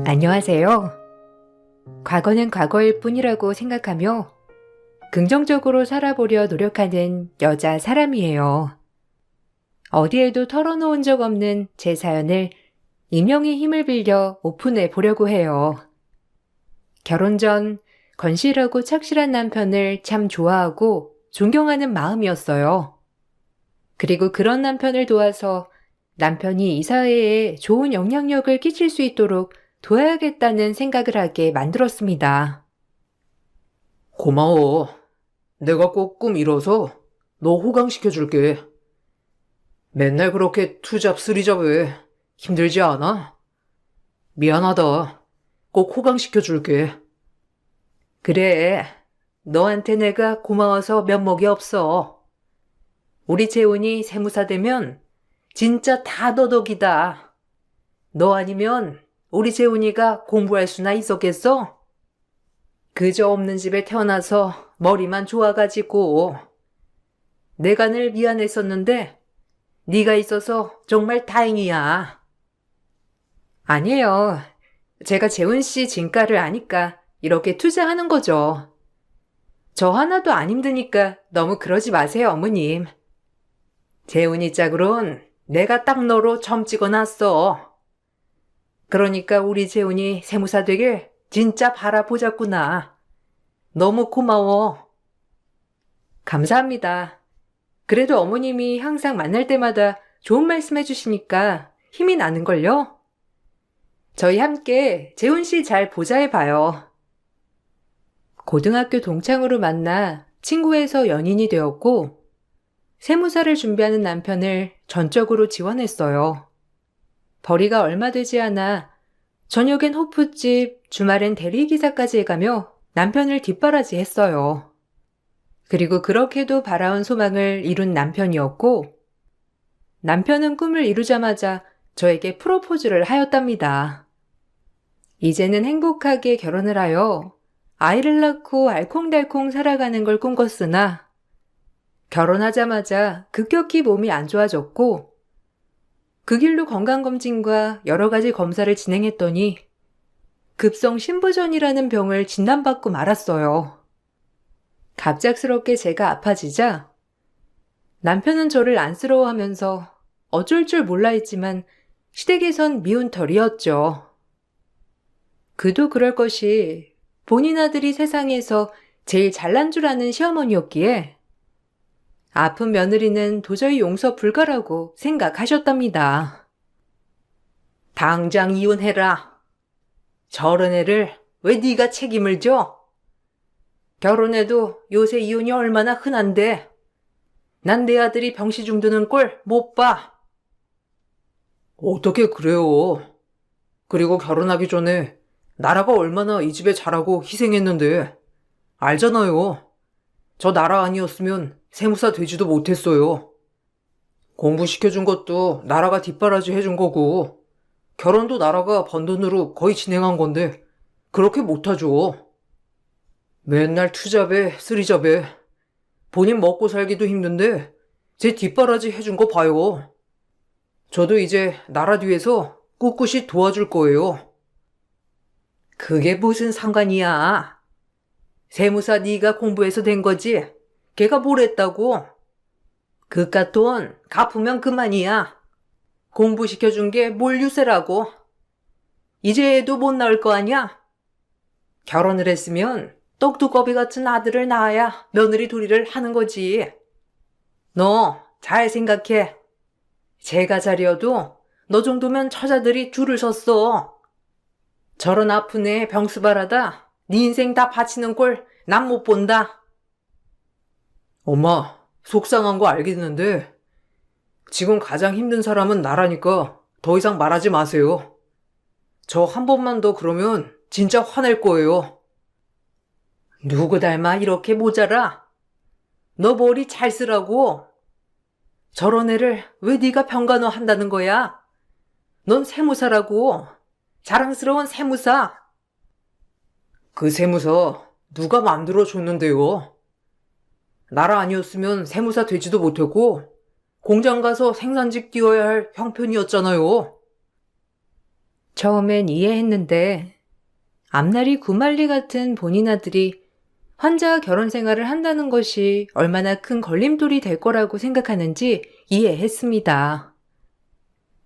안녕하세요. 과거는 과거일 뿐이라고 생각하며 긍정적으로 살아보려 노력하는 여자 사람이에요. 어디에도 털어놓은 적 없는 제 사연을 익명의 힘을 빌려 오픈해 보려고 해요. 결혼 전 건실하고 착실한 남편을 참 좋아하고 존경하는 마음이었어요. 그리고 그런 남편을 도와서 남편이 이 사회에 좋은 영향력을 끼칠 수 있도록 도와야겠다는 생각을 하게 만들었습니다. 고마워. 내가 꼭 꿈 이뤄서 너 호강시켜줄게. 맨날 그렇게 투잡 쓰리잡해. 힘들지 않아? 미안하다. 꼭 호강시켜줄게. 그래, 너한테 내가 고마워서 면목이 없어. 우리 재훈이 세무사 되면 진짜 다 너덕이다. 너 아니면 우리 재훈이가 공부할 수나 있었겠어? 그저 없는 집에 태어나서 머리만 좋아가지고. 내가 늘 미안했었는데 네가 있어서 정말 다행이야. 아니에요. 제가 재훈 씨 진가를 아니까 이렇게 투자하는 거죠. 저 하나도 안 힘드니까 너무 그러지 마세요, 어머님. 재훈이 짝으론 내가 딱 너로 점 찍어놨어. 그러니까 우리 재훈이 세무사 되길 진짜 바라보자꾸나. 너무 고마워. 감사합니다. 그래도 어머님이 항상 만날 때마다 좋은 말씀 해주시니까 힘이 나는걸요? 저희 함께 재훈 씨 잘 보자 해봐요. 고등학교 동창으로 만나 친구에서 연인이 되었고, 세무사를 준비하는 남편을 전적으로 지원했어요. 벌이가 얼마 되지 않아 저녁엔 호프집, 주말엔 대리기사까지 해가며 남편을 뒷바라지 했어요. 그리고 그렇게도 바라온 소망을 이룬 남편이었고, 남편은 꿈을 이루자마자 저에게 프로포즈를 하였답니다. 이제는 행복하게 결혼을 하여 아이를 낳고 알콩달콩 살아가는 걸 꿈꿨으나, 결혼하자마자 급격히 몸이 안 좋아졌고, 그 길로 건강검진과 여러 가지 검사를 진행했더니 급성 신부전이라는 병을 진단받고 말았어요. 갑작스럽게 제가 아파지자 남편은 저를 안쓰러워하면서 어쩔 줄 몰라 했지만 시댁에선 미운 털이었죠. 그도 그럴 것이 본인 아들이 세상에서 제일 잘난 줄 아는 시어머니였기에 아픈 며느리는 도저히 용서 불가라고 생각하셨답니다. 당장 이혼해라. 저런 애를 왜 네가 책임을 져? 결혼해도 요새 이혼이 얼마나 흔한데 난 내 아들이 병시 중드는 꼴 못 봐. 어떻게 그래요? 그리고 결혼하기 전에 나라가 얼마나 이 집에 잘하고 희생했는데 알잖아요. 저 나라 아니었으면 세무사 되지도 못했어요. 공부시켜준 것도 나라가 뒷바라지 해준 거고 결혼도 나라가 번 돈으로 거의 진행한 건데 그렇게 못하죠. 맨날 투잡에 쓰리잡에 본인 먹고 살기도 힘든데 제 뒷바라지 해준 거 봐요. 저도 이제 나라 뒤에서 꿋꿋이 도와줄 거예요. 그게 무슨 상관이야. 세무사 네가 공부해서 된 거지. 걔가 뭘 했다고. 그깟 돈 갚으면 그만이야. 공부시켜준 게 뭘 유세라고. 이제 애도 못 낳을 거 아니야. 결혼을 했으면 똑두꺼비 같은 아들을 낳아야 며느리 도리를 하는 거지. 너 잘 생각해. 제가 자리여도 너 정도면 처자들이 줄을 섰어. 저런 아픈 애 병수발하다 네 인생 다 바치는 꼴 난 못 본다. 엄마, 속상한 거 알겠는데 지금 가장 힘든 사람은 나라니까 더 이상 말하지 마세요. 저 한 번만 더 그러면 진짜 화낼 거예요. 누구 닮아 이렇게 모자라? 너 머리 잘 쓰라고. 저런 애를 왜 네가 병간호 한다는 거야? 넌 세무사라고. 자랑스러운 세무사. 그 세무사 누가 만들어줬는데요? 나라 아니었으면 세무사 되지도 못했고 공장 가서 생산직 뛰어야 할 형편이었잖아요. 처음엔 이해했는데 앞날이 구말리 같은 본인 아들이 환자 결혼 생활을 한다는 것이 얼마나 큰 걸림돌이 될 거라고 생각하는지 이해했습니다.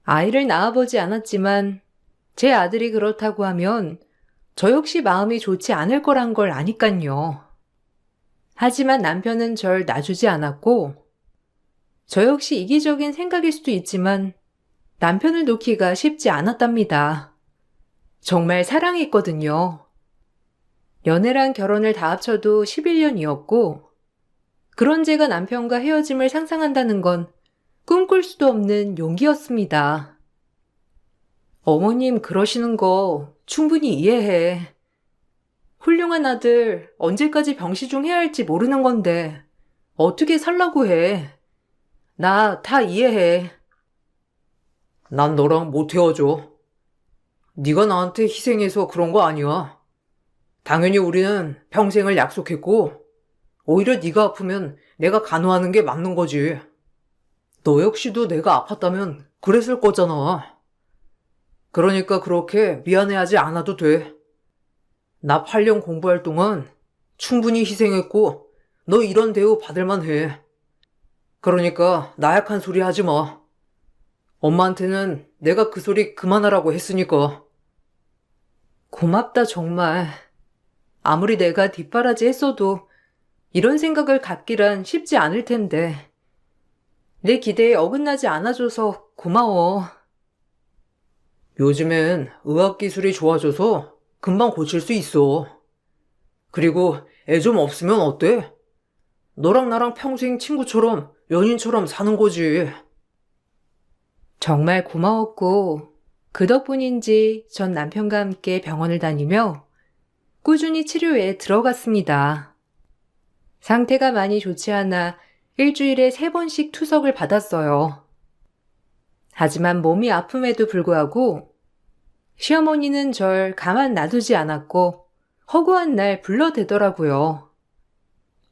아이를 낳아보지 않았지만 제 아들이 그렇다고 하면 저 역시 마음이 좋지 않을 거란 걸 아니깐요. 하지만 남편은 절 놔주지 않았고 저 역시 이기적인 생각일 수도 있지만 남편을 놓기가 쉽지 않았답니다. 정말 사랑했거든요. 연애랑 결혼을 다 합쳐도 11년이었고 그런 제가 남편과 헤어짐을 상상한다는 건 꿈꿀 수도 없는 용기였습니다. 어머님 그러시는 거 충분히 이해해. 훌륭한 아들 언제까지 병시중 해야 할지 모르는 건데 어떻게 살라고 해. 나 다 이해해. 난 너랑 못 헤어져. 네가 나한테 희생해서 그런 거 아니야. 당연히 우리는 평생을 약속했고 오히려 네가 아프면 내가 간호하는 게 맞는 거지. 너 역시도 내가 아팠다면 그랬을 거잖아. 그러니까 그렇게 미안해하지 않아도 돼. 나 8년 공부할 동안 충분히 희생했고 너 이런 대우 받을만 해. 그러니까 나약한 소리 하지 마. 엄마한테는 내가 그 소리 그만하라고 했으니까. 고맙다 정말. 아무리 내가 뒷바라지 했어도 이런 생각을 갖기란 쉽지 않을 텐데. 내 기대에 어긋나지 않아줘서 고마워. 요즘엔 의학기술이 좋아져서 금방 고칠 수 있어. 그리고 애 좀 없으면 어때? 너랑 나랑 평생 친구처럼 연인처럼 사는 거지. 정말 고마웠고 그 덕분인지 전 남편과 함께 병원을 다니며 꾸준히 치료에 들어갔습니다. 상태가 많이 좋지 않아 일주일에 3번씩 투석을 받았어요. 하지만 몸이 아픔에도 불구하고 시어머니는 절 가만 놔두지 않았고 허구한 날 불러대더라고요.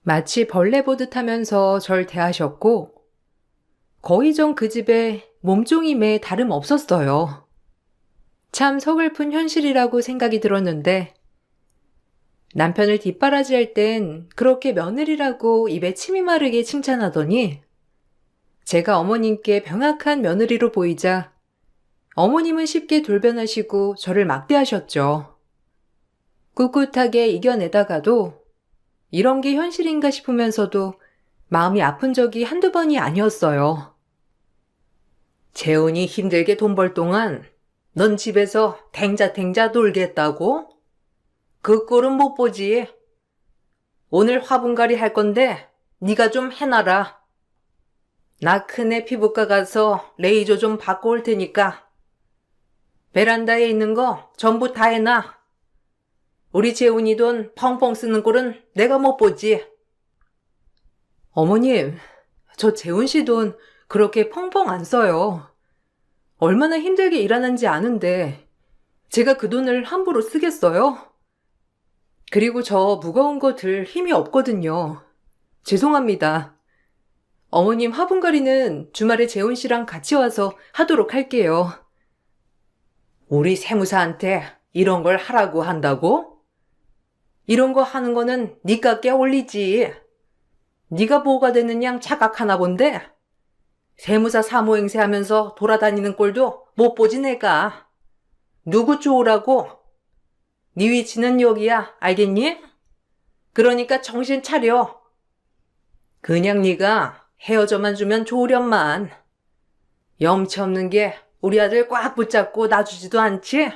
마치 벌레 보듯 하면서 절 대하셨고 거의 전 그 집에 몸종임에 다름없었어요. 참 서글픈 현실이라고 생각이 들었는데 남편을 뒷바라지할 땐 그렇게 며느리라고 입에 침이 마르게 칭찬하더니 제가 어머님께 병약한 며느리로 보이자 어머님은 쉽게 돌변하시고 저를 막대하셨죠. 꿋꿋하게 이겨내다가도 이런 게 현실인가 싶으면서도 마음이 아픈 적이 한두 번이 아니었어요. 재훈이 힘들게 돈 벌 동안 넌 집에서 탱자탱자 놀겠다고? 그 꼴은 못 보지. 오늘 화분갈이 할 건데 네가 좀 해놔라. 나 큰애 피부과 가서 레이저 좀 받고 올 테니까. 베란다에 있는 거 전부 다 해놔. 우리 재훈이 돈 펑펑 쓰는 꼴은 내가 못 보지. 어머님, 저 재훈 씨 돈 그렇게 펑펑 안 써요. 얼마나 힘들게 일하는지 아는데 제가 그 돈을 함부로 쓰겠어요? 그리고 저 무거운 거 들 힘이 없거든요. 죄송합니다. 어머님 화분갈이는 주말에 재훈 씨랑 같이 와서 하도록 할게요. 우리 세무사한테 이런 걸 하라고 한다고? 이런 거 하는 거는 네 깎게 올리지. 네가 뭐가 되는 양 착각하나 본데? 세무사 사무행세 하면서 돌아다니는 꼴도 못 보지 내가. 누구 좋으라고? 네 위치는 여기야, 알겠니? 그러니까 정신 차려. 그냥 네가 헤어져만 주면 좋으련만. 염치 없는 게 우리 아들 꽉 붙잡고 놔주지도 않지?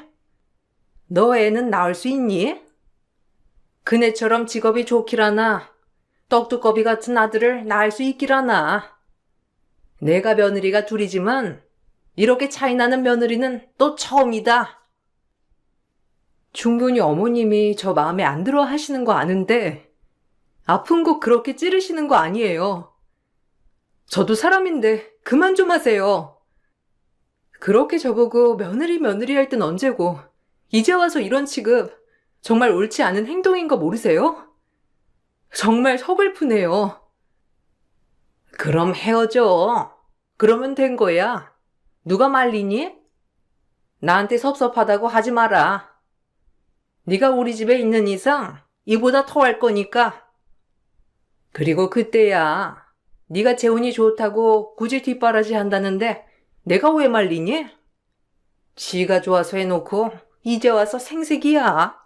너 애는 낳을 수 있니? 그네처럼 직업이 좋기라나 떡두꺼비 같은 아들을 낳을 수 있기라나. 내가 며느리가 둘이지만 이렇게 차이나는 며느리는 또 처음이다. 충분히 어머님이 저 마음에 안 들어 하시는 거 아는데 아픈 거 그렇게 찌르시는 거 아니에요. 저도 사람인데 그만 좀 하세요. 그렇게 저보고 며느리 할 땐 언제고 이제 와서 이런 취급 정말 옳지 않은 행동인 거 모르세요? 정말 서글프네요. 그럼 헤어져. 그러면 된 거야. 누가 말리니? 나한테 섭섭하다고 하지 마라. 네가 우리 집에 있는 이상 이보다 더 할 거니까. 그리고 그때야 네가 재운이 좋다고 굳이 뒷바라지 한다는데 내가 왜 말리니? 지가 좋아서 해놓고 이제 와서 생색이야.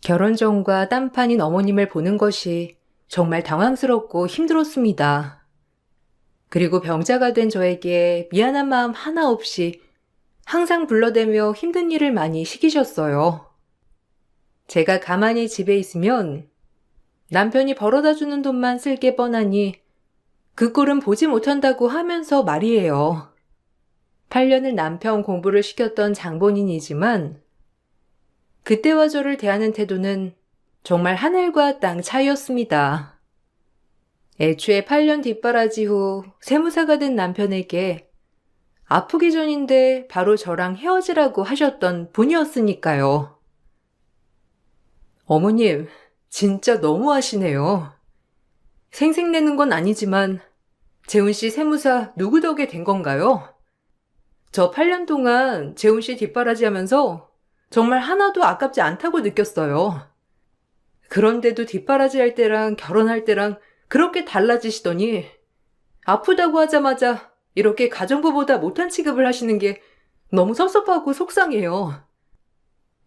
결혼 전과 딴판인 어머님을 보는 것이 정말 당황스럽고 힘들었습니다. 그리고 병자가 된 저에게 미안한 마음 하나 없이 항상 불러대며 힘든 일을 많이 시키셨어요. 제가 가만히 집에 있으면 남편이 벌어다 주는 돈만 쓸 게 뻔하니 그 꼴은 보지 못한다고 하면서 말이에요. 8년을 남편 공부를 시켰던 장본인이지만 그때와 저를 대하는 태도는 정말 하늘과 땅 차이였습니다. 애초에 8년 뒷바라지 후 세무사가 된 남편에게 아프기 전인데 바로 저랑 헤어지라고 하셨던 분이었으니까요. 어머님, 진짜 너무하시네요. 생색내는 건 아니지만 재훈 씨 세무사 누구 덕에 된 건가요? 저 8년 동안 재훈 씨 뒷바라지 하면서 정말 하나도 아깝지 않다고 느꼈어요. 그런데도 뒷바라지 할 때랑 결혼할 때랑 그렇게 달라지시더니 아프다고 하자마자 이렇게 가정부보다 못한 취급을 하시는 게 너무 섭섭하고 속상해요.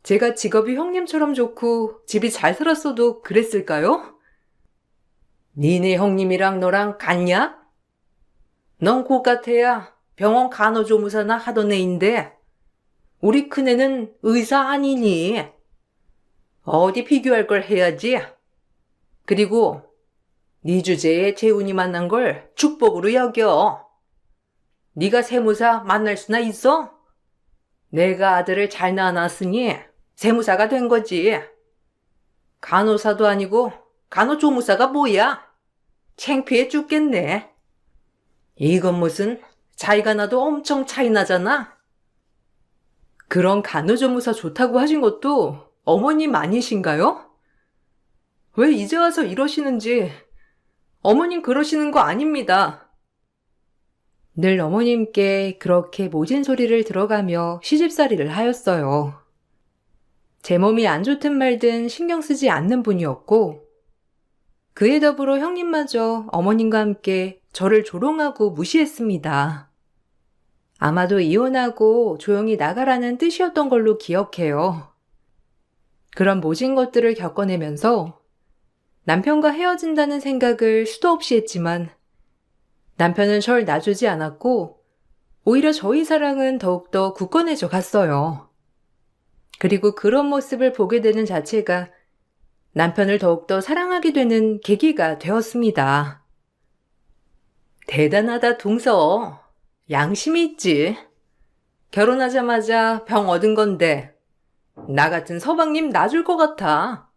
제가 직업이 형님처럼 좋고 집이 잘 살았어도 그랬을까요? 니네 형님이랑 너랑 같냐? 넌 곧 같아야 병원 간호조무사나 하던 애인데 우리 큰애는 의사 아니니? 어디 비교할 걸 해야지. 그리고 네 주제에 재훈이 만난 걸 축복으로 여겨. 네가 세무사 만날 수나 있어? 내가 아들을 잘 낳아놨으니 세무사가 된 거지. 간호사도 아니고 간호조무사가 뭐야? 창피해 죽겠네. 이건 무슨 차이가 나도 엄청 차이 나잖아. 그런 간호조무사 좋다고 하신 것도 어머님 아니신가요? 왜 이제 와서 이러시는지 어머님 그러시는 거 아닙니다. 늘 어머님께 그렇게 모진 소리를 들어가며 시집살이를 하였어요. 제 몸이 안 좋든 말든 신경 쓰지 않는 분이었고 그에 더불어 형님마저 어머님과 함께 저를 조롱하고 무시했습니다. 아마도 이혼하고 조용히 나가라는 뜻이었던 걸로 기억해요. 그런 모진 것들을 겪어내면서 남편과 헤어진다는 생각을 수도 없이 했지만 남편은 절 놔주지 않았고 오히려 저희 사랑은 더욱더 굳건해져 갔어요. 그리고 그런 모습을 보게 되는 자체가 남편을 더욱더 사랑하게 되는 계기가 되었습니다. 대단하다, 동서. 양심이 있지. 결혼하자마자 병 얻은 건데 나 같은 서방님 놔줄 것 같아.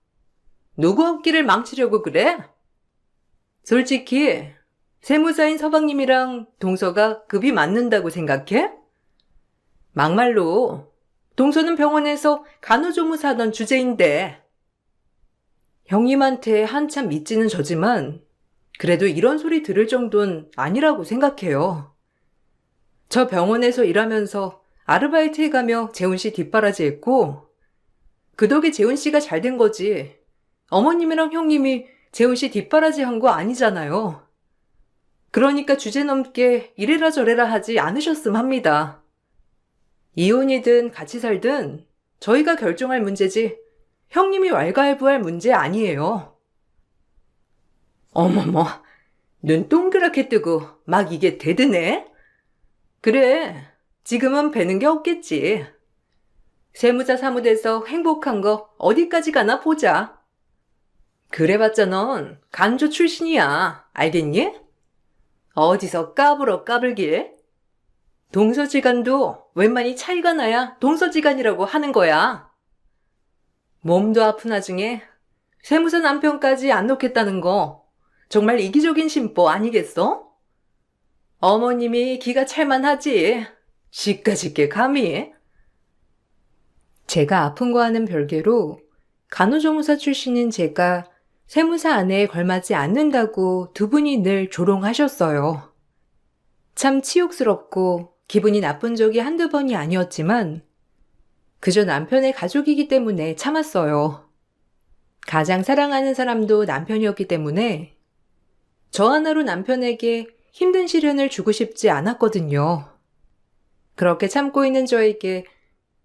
누구 앞길을 망치려고 그래? 솔직히 세무사인 서방님이랑 동서가 급이 맞는다고 생각해? 막말로 동서는 병원에서 간호조무사 하던 주제인데 형님한테 한참 믿지는 저지만 그래도 이런 소리 들을 정도는 아니라고 생각해요. 저 병원에서 일하면서 아르바이트 해가며 재훈 씨 뒷바라지 했고 그 덕에 재훈 씨가 잘 된 거지. 어머님이랑 형님이 재훈 씨 뒷바라지 한 거 아니잖아요. 그러니까 주제넘게 이래라 저래라 하지 않으셨음 합니다. 이혼이든 같이 살든 저희가 결정할 문제지 형님이 왈가왈부할 문제 아니에요. 어머머, 눈 동그랗게 뜨고 막 이게 대드네? 그래, 지금은 배는 게 없겠지. 세무사 사무대서 행복한 거 어디까지 가나 보자. 그래봤자 넌 간조 출신이야. 알겠니? 어디서 까불어 까불길. 동서지간도 웬만히 차이가 나야 동서지간이라고 하는 거야. 몸도 아픈 와중에 세무사 남편까지 안 놓겠다는 거 정말 이기적인 심보 아니겠어? 어머님이 기가 찰만하지. 시까짓게 감히. 제가 아픈 거와는 별개로 간호조무사 출신인 제가 세무사 아내에 걸맞지 않는다고 두 분이 늘 조롱하셨어요. 참 치욕스럽고 기분이 나쁜 적이 한두 번이 아니었지만 그저 남편의 가족이기 때문에 참았어요. 가장 사랑하는 사람도 남편이었기 때문에 저 하나로 남편에게 힘든 시련을 주고 싶지 않았거든요. 그렇게 참고 있는 저에게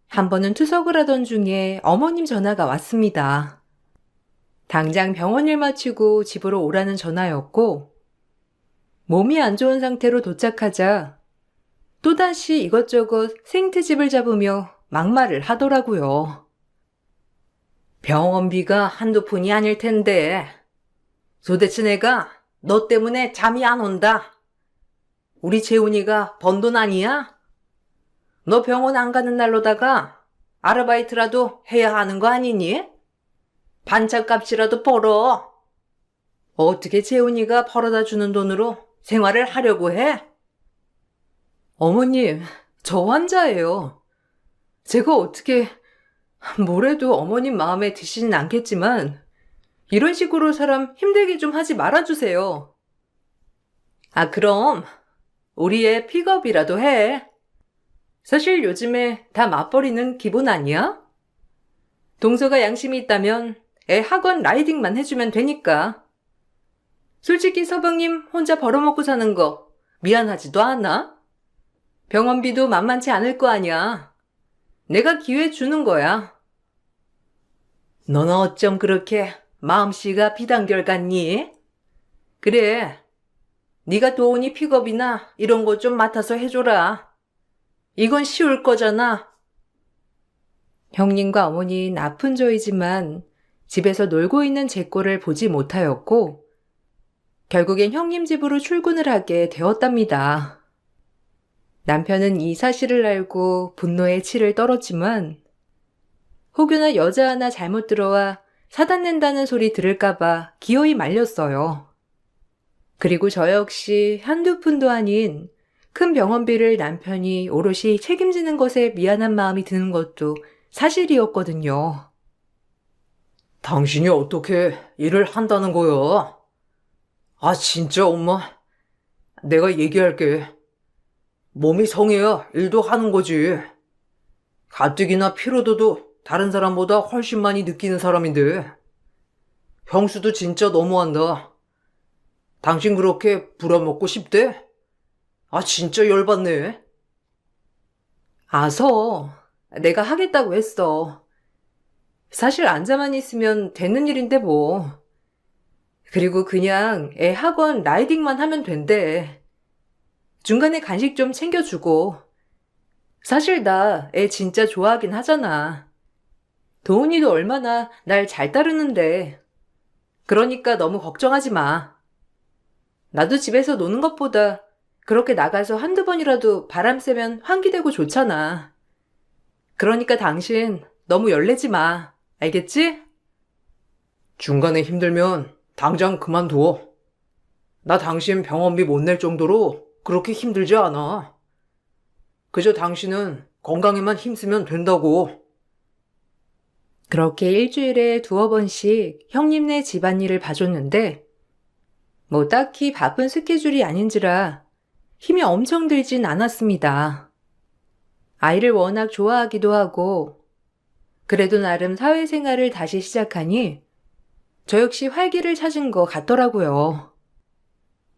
한 번은 투석을 하던 중에 어머님 전화가 왔습니다. 당장 병원일 마치고 집으로 오라는 전화였고 몸이 안 좋은 상태로 도착하자 또다시 이것저것 생트집을 잡으며 막말을 하더라고요. 병원비가 한두 푼이 아닐 텐데 도대체 내가 너 때문에 잠이 안 온다. 우리 재훈이가 번 돈 아니야? 너 병원 안 가는 날로다가 아르바이트라도 해야 하는 거 아니니? 반찬값이라도 벌어. 어떻게 재훈이가 벌어다 주는 돈으로 생활을 하려고 해? 어머님, 저 환자예요. 제가 어떻게 뭐래도 어머님 마음에 드시진 않겠지만 이런 식으로 사람 힘들게 좀 하지 말아주세요. 아, 그럼 우리 애 픽업이라도 해. 사실 요즘에 다 맞벌이는 기본 아니야? 동서가 양심이 있다면 애 학원 라이딩만 해주면 되니까. 솔직히 서방님 혼자 벌어먹고 사는 거 미안하지도 않아? 병원비도 만만치 않을 거 아니야. 내가 기회 주는 거야. 너는 어쩜 그렇게 마음씨가 비단결 같니? 그래, 네가 도우니 픽업이나 이런 거 좀 맡아서 해줘라. 이건 쉬울 거잖아. 형님과 어머니는 아픈 저이지만 집에서 놀고 있는 제 꼴을 보지 못하였고 결국엔 형님 집으로 출근을 하게 되었답니다. 남편은 이 사실을 알고 분노에 치를 떨었지만 혹여나 여자 하나 잘못 들어와 사단낸다는 소리 들을까봐 기어이 말렸어요. 그리고 저 역시 한두 푼도 아닌 큰 병원비를 남편이 오롯이 책임지는 것에 미안한 마음이 드는 것도 사실이었거든요. 당신이 어떻게 일을 한다는 거야? 아, 진짜 엄마. 내가 얘기할게. 몸이 성해야 일도 하는 거지. 가뜩이나 피로도도 다른 사람보다 훨씬 많이 느끼는 사람인데. 형수도 진짜 너무한다. 당신 그렇게 부려먹고 싶대? 아, 진짜 열받네. 아서 내가 하겠다고 했어. 사실 앉아만 있으면 되는 일인데 뭐. 그리고 그냥 애 학원 라이딩만 하면 된대. 중간에 간식 좀 챙겨주고. 사실 나 애 진짜 좋아하긴 하잖아. 도훈이도 얼마나 날 잘 따르는데. 그러니까 너무 걱정하지 마. 나도 집에서 노는 것보다 그렇게 나가서 한두 번이라도 바람 쐬면 환기되고 좋잖아. 그러니까 당신 너무 열내지 마. 알겠지? 중간에 힘들면 당장 그만둬. 나 당신 병원비 못 낼 정도로 그렇게 힘들지 않아. 그저 당신은 건강에만 힘쓰면 된다고. 그렇게 일주일에 두어 번씩 형님네 집안일을 봐줬는데 뭐 딱히 바쁜 스케줄이 아닌지라 힘이 엄청 들진 않았습니다. 아이를 워낙 좋아하기도 하고 그래도 나름 사회생활을 다시 시작하니 저 역시 활기를 찾은 것 같더라고요.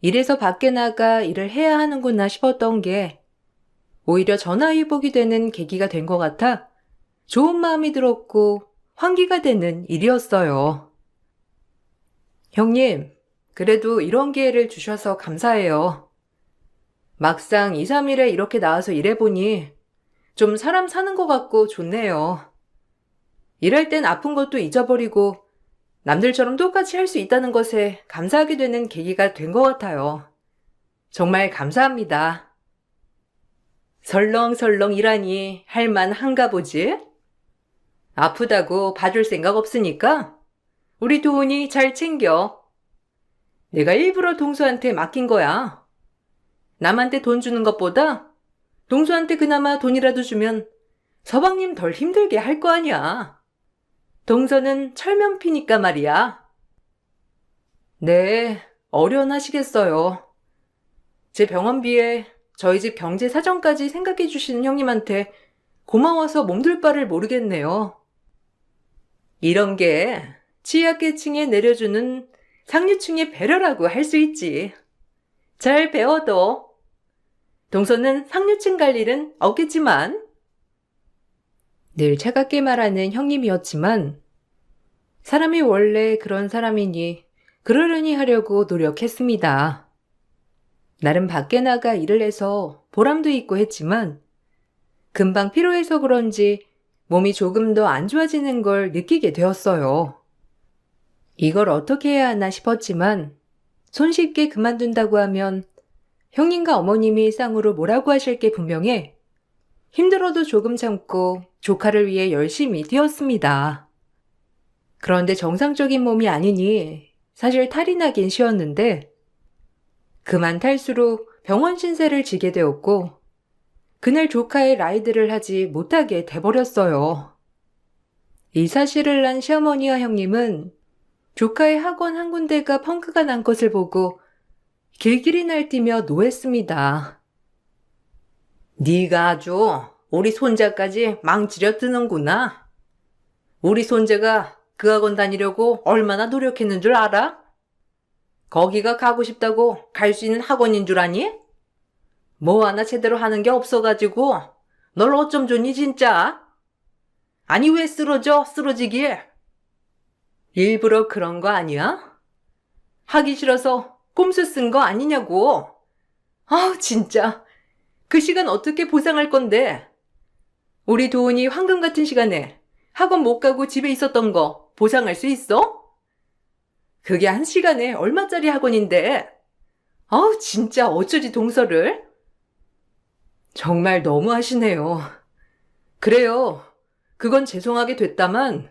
이래서 밖에 나가 일을 해야 하는구나 싶었던 게 오히려 전화위복이 되는 계기가 된 것 같아 좋은 마음이 들었고 환기가 되는 일이었어요. 형님, 그래도 이런 기회를 주셔서 감사해요. 막상 2, 3일에 이렇게 나와서 일해보니 좀 사람 사는 것 같고 좋네요. 일할 땐 아픈 것도 잊어버리고 남들처럼 똑같이 할 수 있다는 것에 감사하게 되는 계기가 된 것 같아요. 정말 감사합니다. 설렁설렁 일하니 할만한가 보지? 아프다고 봐줄 생각 없으니까 우리 도훈이 잘 챙겨. 내가 일부러 동수한테 맡긴 거야. 남한테 돈 주는 것보다 동수한테 그나마 돈이라도 주면 서방님 덜 힘들게 할 거 아니야. 동서는 철면피니까 말이야. 네, 어련하시겠어요. 제 병원비에 저희 집 경제 사정까지 생각해 주시는 형님한테 고마워서 몸둘 바를 모르겠네요. 이런 게 취약계층에 내려주는 상류층의 배려라고 할 수 있지. 잘 배워도 동서는 상류층 갈 일은 없겠지만. 늘 차갑게 말하는 형님이었지만 사람이 원래 그런 사람이니 그러려니 하려고 노력했습니다. 나름 밖에 나가 일을 해서 보람도 있고 했지만 금방 피로해서 그런지 몸이 조금 더 안 좋아지는 걸 느끼게 되었어요. 이걸 어떻게 해야 하나 싶었지만 손쉽게 그만둔다고 하면 형님과 어머님이 쌍으로 뭐라고 하실 게 분명해 힘들어도 조금 참고 조카를 위해 열심히 뛰었습니다. 그런데 정상적인 몸이 아니니 사실 탈이 나긴 쉬웠는데 그만 탈수록 병원 신세를 지게 되었고 그날 조카의 라이드를 하지 못하게 돼버렸어요. 이 사실을 난 시어머니와 형님은 조카의 학원 한 군데가 펑크가 난 것을 보고 길길이 날뛰며 노했습니다. 네가 아주 우리 손자까지 망치려 드는구나. 우리 손자가 그 학원 다니려고 얼마나 노력했는 줄 알아? 거기가 가고 싶다고 갈 수 있는 학원인 줄 아니? 뭐 하나 제대로 하는 게 없어가지고 널 어쩜 좋니 진짜? 아니 왜 쓰러지길? 일부러 그런 거 아니야? 하기 싫어서 꼼수 쓴 거 아니냐고. 아 진짜 그 시간 어떻게 보상할 건데? 우리 도훈이 황금 같은 시간에 학원 못 가고 집에 있었던 거 보상할 수 있어? 그게 한 시간에 얼마짜리 학원인데? 아우 진짜 어쩌지 동서를? 정말 너무하시네요. 그래요. 그건 죄송하게 됐다만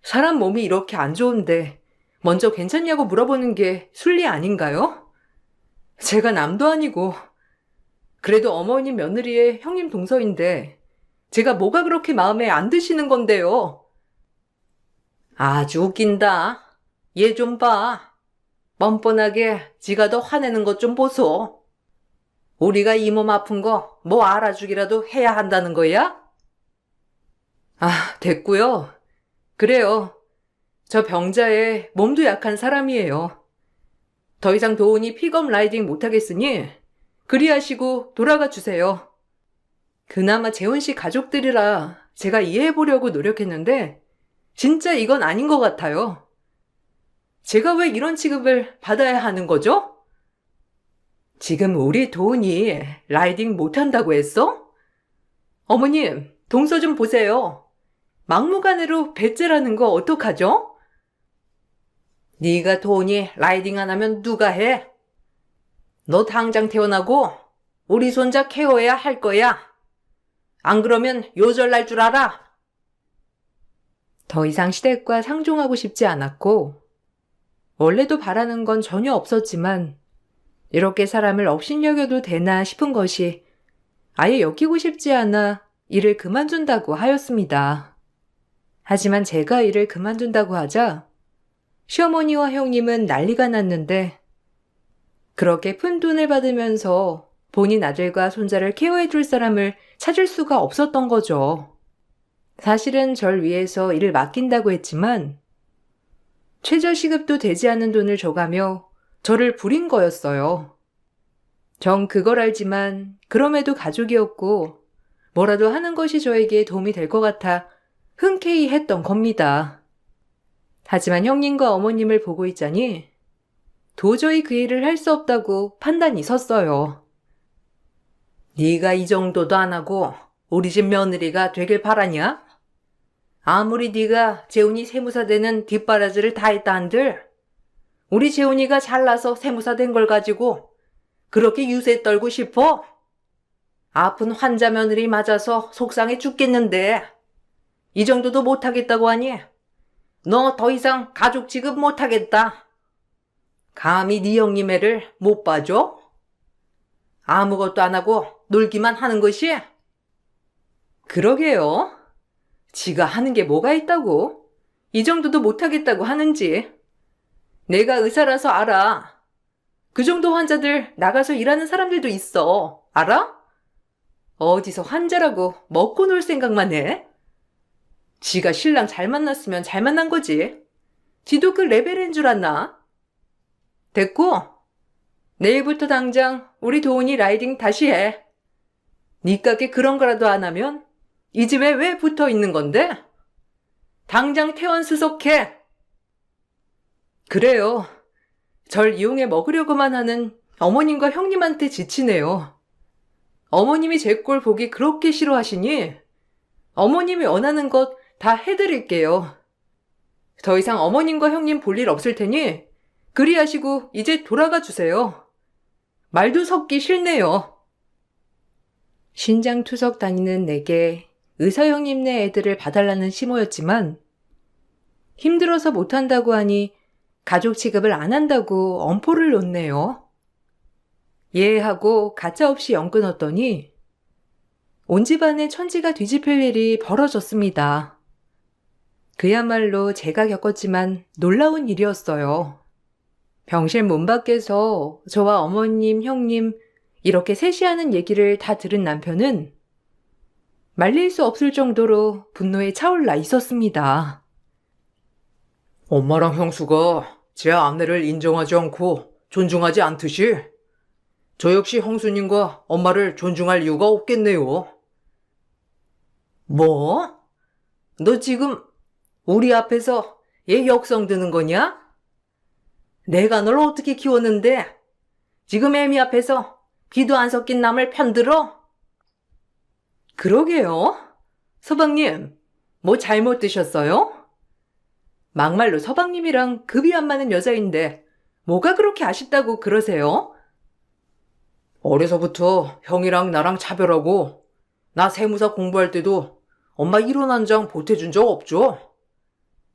사람 몸이 이렇게 안 좋은데 먼저 괜찮냐고 물어보는 게 순리 아닌가요? 제가 남도 아니고 그래도 어머님 며느리의 형님 동서인데 제가 뭐가 그렇게 마음에 안 드시는 건데요. 아주 웃긴다. 얘 좀 봐. 뻔뻔하게 지가 더 화내는 것 좀 보소. 우리가 이 몸 아픈 거 뭐 알아주기라도 해야 한다는 거야? 아, 됐고요. 그래요. 저 병자에 몸도 약한 사람이에요. 더 이상 도훈이 픽업 라이딩 못하겠으니 그리하시고 돌아가 주세요. 그나마 재훈 씨 가족들이라 제가 이해해보려고 노력했는데 진짜 이건 아닌 것 같아요. 제가 왜 이런 취급을 받아야 하는 거죠? 지금 우리 도훈이 라이딩 못한다고 했어? 어머님, 동서 좀 보세요. 막무가내로 배째라는 거 어떡하죠? 네가 도훈이 라이딩 안 하면 누가 해? 너 당장 태어나고 우리 손자 케어해야 할 거야. 안 그러면 요절날 줄 알아. 더 이상 시댁과 상종하고 싶지 않았고 원래도 바라는 건 전혀 없었지만 이렇게 사람을 업신여겨도 되나 싶은 것이 아예 엮이고 싶지 않아 일을 그만둔다고 하였습니다. 하지만 제가 일을 그만둔다고 하자 시어머니와 형님은 난리가 났는데 그렇게 푼돈을 받으면서 본인 아들과 손자를 케어해줄 사람을 찾을 수가 없었던 거죠. 사실은 절 위해서 일을 맡긴다고 했지만 최저시급도 되지 않는 돈을 줘가며 저를 부린 거였어요. 전 그걸 알지만 그럼에도 가족이었고 뭐라도 하는 것이 저에게 도움이 될 것 같아 흔쾌히 했던 겁니다. 하지만 형님과 어머님을 보고 있자니 도저히 그 일을 할 수 없다고 판단이 섰어요. 네가 이 정도도 안 하고 우리 집 며느리가 되길 바라냐? 아무리 네가 재훈이 세무사 되는 뒷바라지를 다 했다 한들 우리 재훈이가 잘나서 세무사 된 걸 가지고 그렇게 유세 떨고 싶어? 아픈 환자 며느리 맞아서 속상해 죽겠는데 이 정도도 못하겠다고 하니 너 더 이상 가족 취급 못하겠다. 감히 네 형님 애를 못 봐줘? 아무것도 안 하고 놀기만 하는 것이? 그러게요. 지가 하는 게 뭐가 있다고? 이 정도도 못하겠다고 하는지. 내가 의사라서 알아. 그 정도 환자들 나가서 일하는 사람들도 있어. 알아? 어디서 환자라고 먹고 놀 생각만 해? 지가 신랑 잘 만났으면 잘 만난 거지. 지도 그 레벨인 줄 아나? 됐고, 내일부터 당장 우리 도훈이 라이딩 다시 해. 니 가게 그런 거라도 안 하면 이 집에 왜 붙어 있는 건데? 당장 퇴원 수속해. 그래요. 절 이용해 먹으려고만 하는 어머님과 형님한테 지치네요. 어머님이 제 꼴 보기 그렇게 싫어하시니 어머님이 원하는 것 다 해드릴게요. 더 이상 어머님과 형님 볼 일 없을 테니 그리하시고 이제 돌아가 주세요. 말도 섞기 싫네요. 신장투석 다니는 내게 의사 형님네 애들을 봐달라는 심호였지만 힘들어서 못한다고 하니 가족 취급을 안 한다고 엄포를 놓네요. 예 하고 가차없이 연 끊었더니 온 집안에 천지가 뒤집힐 일이 벌어졌습니다. 그야말로 제가 겪었지만 놀라운 일이었어요. 병실 문 밖에서 저와 어머님, 형님 이렇게 셋이 하는 얘기를 다 들은 남편은 말릴 수 없을 정도로 분노에 차올라 있었습니다. 엄마랑 형수가 제 아내를 인정하지 않고 존중하지 않듯이 저 역시 형수님과 엄마를 존중할 이유가 없겠네요. 뭐? 너 지금 우리 앞에서 얘 역성 드는 거냐? 내가 널 어떻게 키웠는데 지금 애미 앞에서 비도 안 섞인 남을 편들어? 그러게요. 서방님, 뭐 잘못 드셨어요? 막말로 서방님이랑 급이 안 맞는 여자인데 뭐가 그렇게 아쉽다고 그러세요? 어려서부터 형이랑 나랑 차별하고 나 세무사 공부할 때도 엄마 1원 한 장 보태준 적 없죠?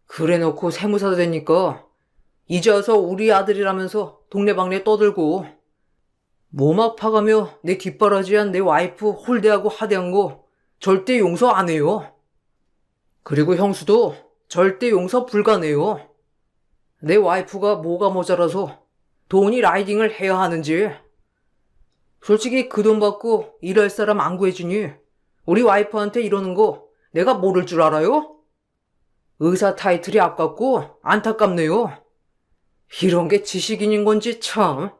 그래놓고 세무사 되니까 이제 와서 우리 아들이라면서 동네방네 떠들고 몸 아파가며 내 뒷바라지한 내 와이프 홀대하고 하대한 거 절대 용서 안 해요. 그리고 형수도 절대 용서 불가네요. 내 와이프가 뭐가 모자라서 돈이 라이딩을 해야 하는지. 솔직히 그 돈 받고 일할 사람 안 구해주니 우리 와이프한테 이러는 거 내가 모를 줄 알아요? 의사 타이틀이 아깝고 안타깝네요. 이런 게 지식인인 건지 참.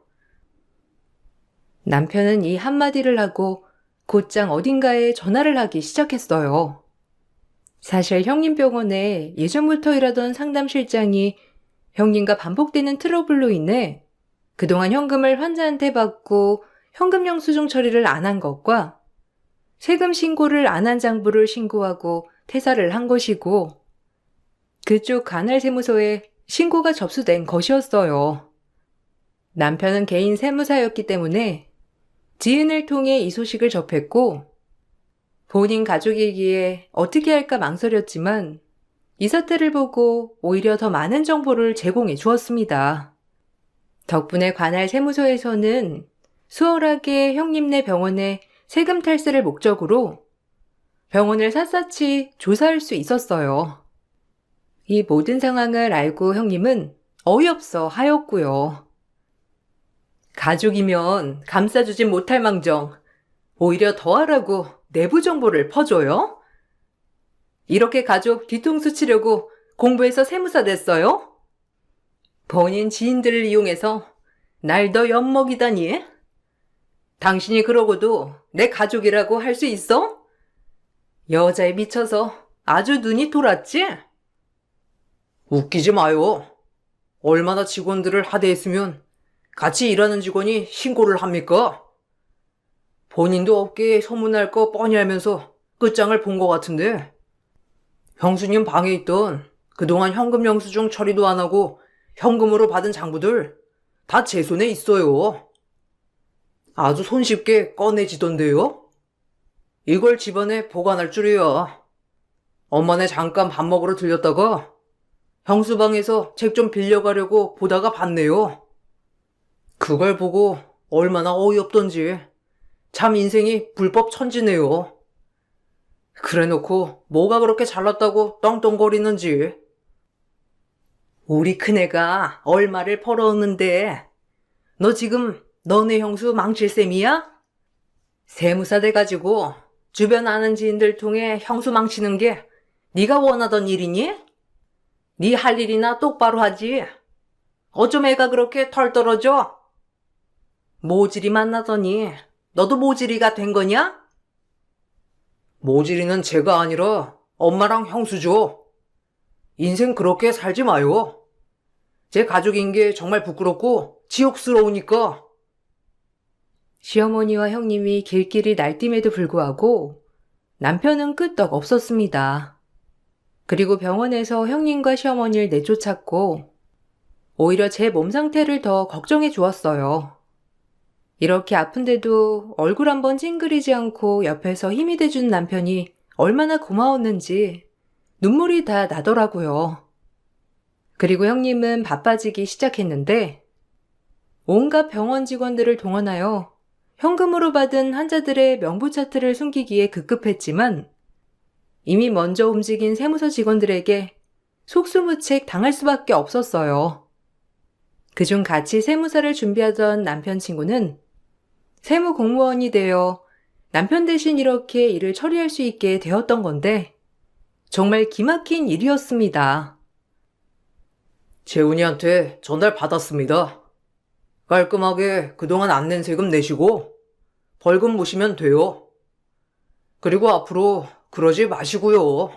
남편은 이 한마디를 하고 곧장 어딘가에 전화를 하기 시작했어요. 사실 형님 병원에 예전부터 일하던 상담실장이 형님과 반복되는 트러블로 인해 그동안 현금을 환자한테 받고 현금 영수증 처리를 안 한 것과 세금 신고를 안 한 장부를 신고하고 퇴사를 한 것이고 그쪽 관할세무서에 신고가 접수된 것이었어요. 남편은 개인 세무사였기 때문에 지인을 통해 이 소식을 접했고 본인 가족이기에 어떻게 할까 망설였지만 이 사태를 보고 오히려 더 많은 정보를 제공해 주었습니다. 덕분에 관할 세무서에서는 수월하게 형님네 병원에 세금 탈세를 목적으로 병원을 샅샅이 조사할 수 있었어요. 이 모든 상황을 알고 형님은 어이없어 하였고요. 가족이면 감싸주진 못할 망정 오히려 더하라고 내부 정보를 퍼줘요? 이렇게 가족 뒤통수 치려고 공부해서 세무사 됐어요? 본인 지인들을 이용해서 날 더 엿먹이다니? 당신이 그러고도 내 가족이라고 할 수 있어? 여자에 미쳐서 아주 눈이 돌았지? 웃기지 마요. 얼마나 직원들을 하대했으면 같이 일하는 직원이 신고를 합니까? 본인도 업계에 소문날 거 뻔히 알면서 끝장을 본 것 같은데 형수님 방에 있던 그동안 현금 영수증 처리도 안 하고 현금으로 받은 장부들 다 제 손에 있어요. 아주 손쉽게 꺼내지던데요. 이걸 집안에 보관할 줄이야. 엄마네 잠깐 밥 먹으러 들렸다가 형수 방에서 책 좀 빌려가려고 보다가 봤네요. 그걸 보고 얼마나 어이없던지. 참 인생이 불법 천지네요. 그래놓고 뭐가 그렇게 잘났다고 떵떵거리는지. 우리 큰애가 얼마를 벌어오는데 너 지금 너네 형수 망칠 셈이야? 세무사 돼가지고 주변 아는 지인들 통해 형수 망치는 게 네가 원하던 일이니? 네 할 일이나 똑바로 하지. 어쩜 애가 그렇게 털 떨어져? 모질이 만나더니 너도 모질이가 된 거냐? 모질이는 제가 아니라 엄마랑 형수죠. 인생 그렇게 살지 마요. 제 가족인 게 정말 부끄럽고 지옥스러우니까. 시어머니와 형님이 길길이 날뛰임에도 불구하고 남편은 끄떡 없었습니다. 그리고 병원에서 형님과 시어머니를 내쫓았고 오히려 제 몸 상태를 더 걱정해 주었어요. 이렇게 아픈데도 얼굴 한번 찡그리지 않고 옆에서 힘이 돼준 남편이 얼마나 고마웠는지 눈물이 다 나더라고요. 그리고 형님은 바빠지기 시작했는데 온갖 병원 직원들을 동원하여 현금으로 받은 환자들의 명부 차트를 숨기기에 급급했지만 이미 먼저 움직인 세무서 직원들에게 속수무책 당할 수밖에 없었어요. 그중 같이 세무사를 준비하던 남편 친구는 세무 공무원이 되어 남편 대신 이렇게 일을 처리할 수 있게 되었던 건데 정말 기막힌 일이었습니다. 재훈이한테 전달 받았습니다. 깔끔하게 그동안 안 낸 세금 내시고 벌금 모시면 돼요. 그리고 앞으로 그러지 마시고요.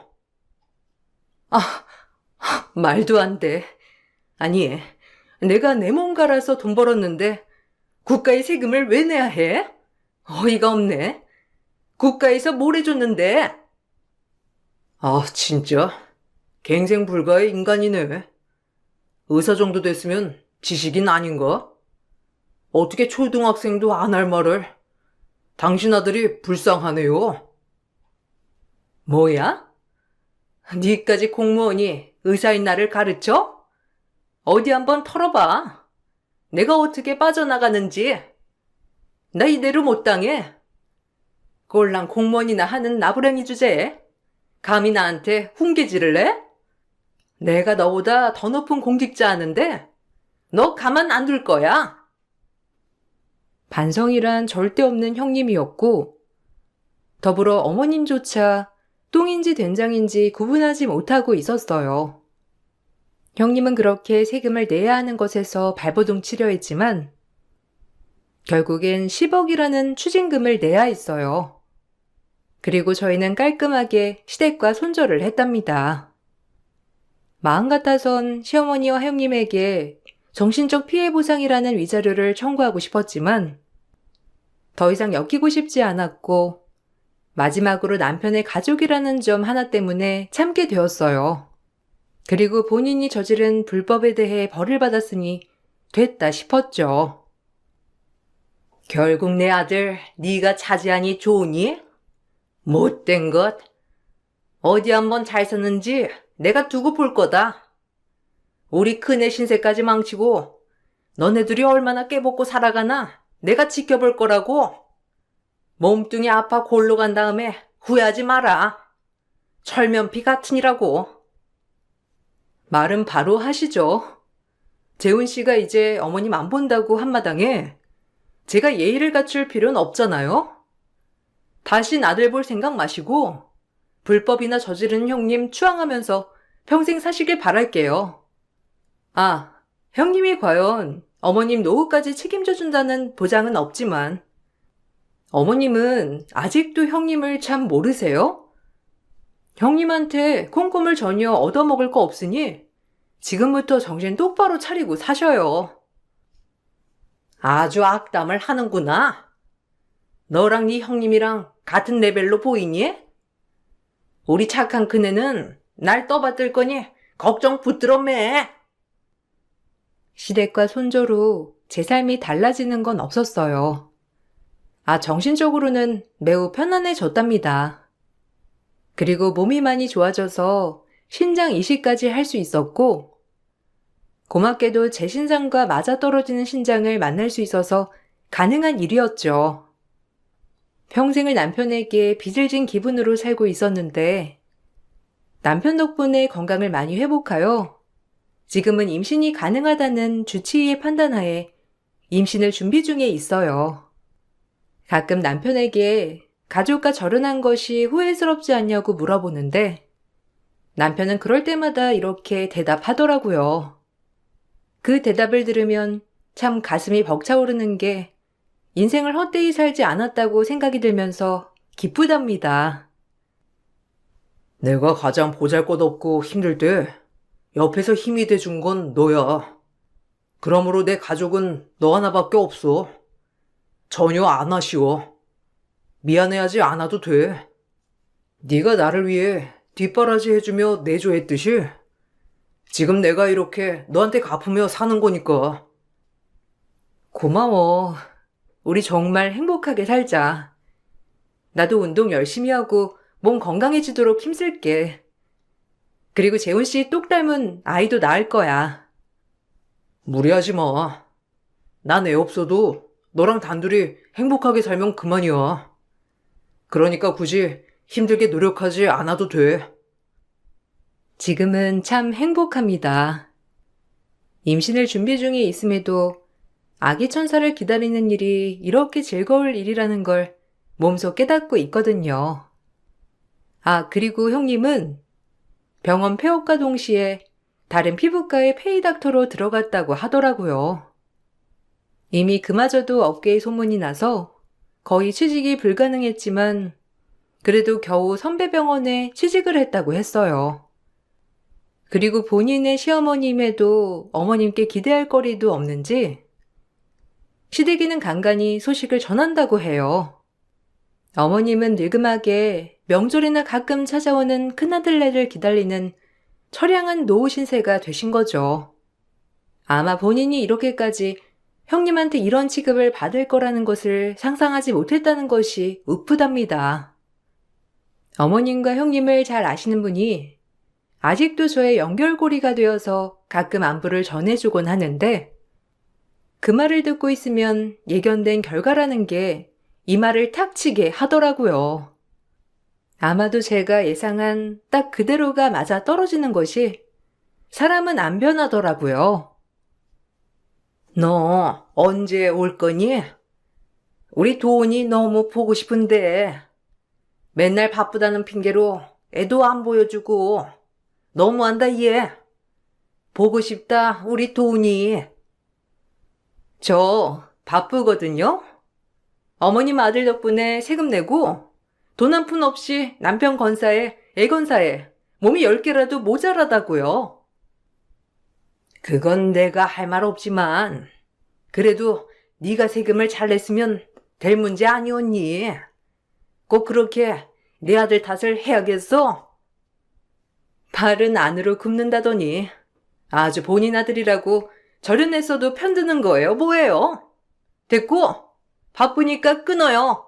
말도 안 돼. 아니, 내가 내 몸 갈아서 돈 벌었는데 국가의 세금을 왜 내야 해? 어이가 없네. 국가에서 뭘 해줬는데? 아, 진짜? 갱생 불가의 인간이네. 의사 정도 됐으면 지식인 아닌가? 어떻게 초등학생도 안 할 말을. 당신 아들이 불쌍하네요. 뭐야? 니까지 공무원이 의사인 나를 가르쳐? 어디 한번 털어봐. 내가 어떻게 빠져나가는지. 나 이대로 못 당해. 꼴랑 공무원이나 하는 나부랭이 주제에 감히 나한테 훈계질을 내? 내가 너보다 더 높은 공직자 하는데 너 가만 안 둘 거야. 반성이란 절대 없는 형님이었고 더불어 어머님조차 똥인지 된장인지 구분하지 못하고 있었어요. 형님은 그렇게 세금을 내야 하는 것에서 발버둥 치려 했지만 결국엔 10억이라는 추징금을 내야 했어요. 그리고 저희는 깔끔하게 시댁과 손절을 했답니다. 마음 같아선 시어머니와 형님에게 정신적 피해 보상이라는 위자료를 청구하고 싶었지만 더 이상 엮이고 싶지 않았고 마지막으로 남편의 가족이라는 점 하나 때문에 참게 되었어요. 그리고 본인이 저지른 불법에 대해 벌을 받았으니 됐다 싶었죠. 결국 내 아들 네가 차지하니 좋으니? 못된 것. 어디 한번 잘 샀는지 내가 두고 볼 거다. 우리 큰애 신세까지 망치고 너네들이 얼마나 깨먹고 살아가나 내가 지켜볼 거라고. 몸뚱이 아파 골로 간 다음에 후회하지 마라. 철면피 같으니라고. 말은 바로 하시죠. 재훈 씨가 이제 어머님 안 본다고 한마당에 제가 예의를 갖출 필요는 없잖아요. 다신 아들 볼 생각 마시고 불법이나 저지른 형님 추앙하면서 평생 사시길 바랄게요. 아, 형님이 과연 어머님 노후까지 책임져 준다는 보장은 없지만 어머님은 아직도 형님을 참 모르세요? 형님한테 콩고물 전혀 얻어먹을 거 없으니 지금부터 정신 똑바로 차리고 사셔요. 아주 악담을 하는구나. 너랑 네 형님이랑 같은 레벨로 보이니? 우리 착한 큰애는 날 떠받들 거니 걱정 붙들어 매. 시댁과 손조로 제 삶이 달라지는 건 없었어요. 정신적으로는 매우 편안해졌답니다. 그리고 몸이 많이 좋아져서 신장 이식까지 할 수 있었고 고맙게도 제 신장과 맞아떨어지는 신장을 만날 수 있어서 가능한 일이었죠. 평생을 남편에게 빚을 진 기분으로 살고 있었는데 남편 덕분에 건강을 많이 회복하여 지금은 임신이 가능하다는 주치의의 판단하에 임신을 준비 중에 있어요. 가끔 남편에게 가족과 결혼한 것이 후회스럽지 않냐고 물어보는데 남편은 그럴 때마다 이렇게 대답하더라고요. 그 대답을 들으면 참 가슴이 벅차오르는 게 인생을 헛되이 살지 않았다고 생각이 들면서 기쁘답니다. 내가 가장 보잘것없고 힘들 때 옆에서 힘이 돼준 건 너야. 그러므로 내 가족은 너 하나밖에 없어. 전혀 안 아쉬워. 미안해하지 않아도 돼. 네가 나를 위해 뒷바라지 해주며 내조했듯이 지금 내가 이렇게 너한테 갚으며 사는 거니까. 고마워. 우리 정말 행복하게 살자. 나도 운동 열심히 하고 몸 건강해지도록 힘쓸게. 그리고 재훈 씨 똑 닮은 아이도 낳을 거야. 무리하지 마. 난 애 없어도 너랑 단둘이 행복하게 살면 그만이야. 그러니까 굳이 힘들게 노력하지 않아도 돼. 지금은 참 행복합니다. 임신을 준비 중에 있음에도 아기 천사를 기다리는 일이 이렇게 즐거울 일이라는 걸 몸소 깨닫고 있거든요. 아, 그리고 형님은 병원 폐업과 동시에 다른 피부과의 페이닥터로 들어갔다고 하더라고요. 이미 그마저도 업계에 소문이 나서 거의 취직이 불가능했지만 그래도 겨우 선배 병원에 취직을 했다고 했어요. 그리고 본인의 시어머님에도 어머님께 기대할 거리도 없는지 시댁이는 간간히 소식을 전한다고 해요. 어머님은 늙음하게 명절이나 가끔 찾아오는 큰아들네를 기다리는 처량한 노후 신세가 되신 거죠. 아마 본인이 이렇게까지 형님한테 이런 취급을 받을 거라는 것을 상상하지 못했다는 것이 우프답니다. 어머님과 형님을 잘 아시는 분이 아직도 저의 연결고리가 되어서 가끔 안부를 전해주곤 하는데 그 말을 듣고 있으면 예견된 결과라는 게 이 말을 탁 치게 하더라고요. 아마도 제가 예상한 딱 그대로가 맞아 떨어지는 것이 사람은 안 변하더라고요. 너 언제 올 거니? 우리 도훈이 너무 보고 싶은데 맨날 바쁘다는 핑계로 애도 안 보여주고 너무한다 얘. 보고 싶다 우리 도훈이. 저 바쁘거든요. 어머님 아들 덕분에 세금 내고 돈 한 푼 없이 남편 건사에 애 건사에 몸이 10개라도 모자라다고요. 그건 내가 할 말 없지만 그래도 네가 세금을 잘 냈으면 될 문제 아니었니? 꼭 그렇게 내 아들 탓을 해야겠어? 발은 안으로 굽는다더니 아주 본인 아들이라고 절연했어도 편드는 거예요 뭐예요? 됐고 바쁘니까 끊어요.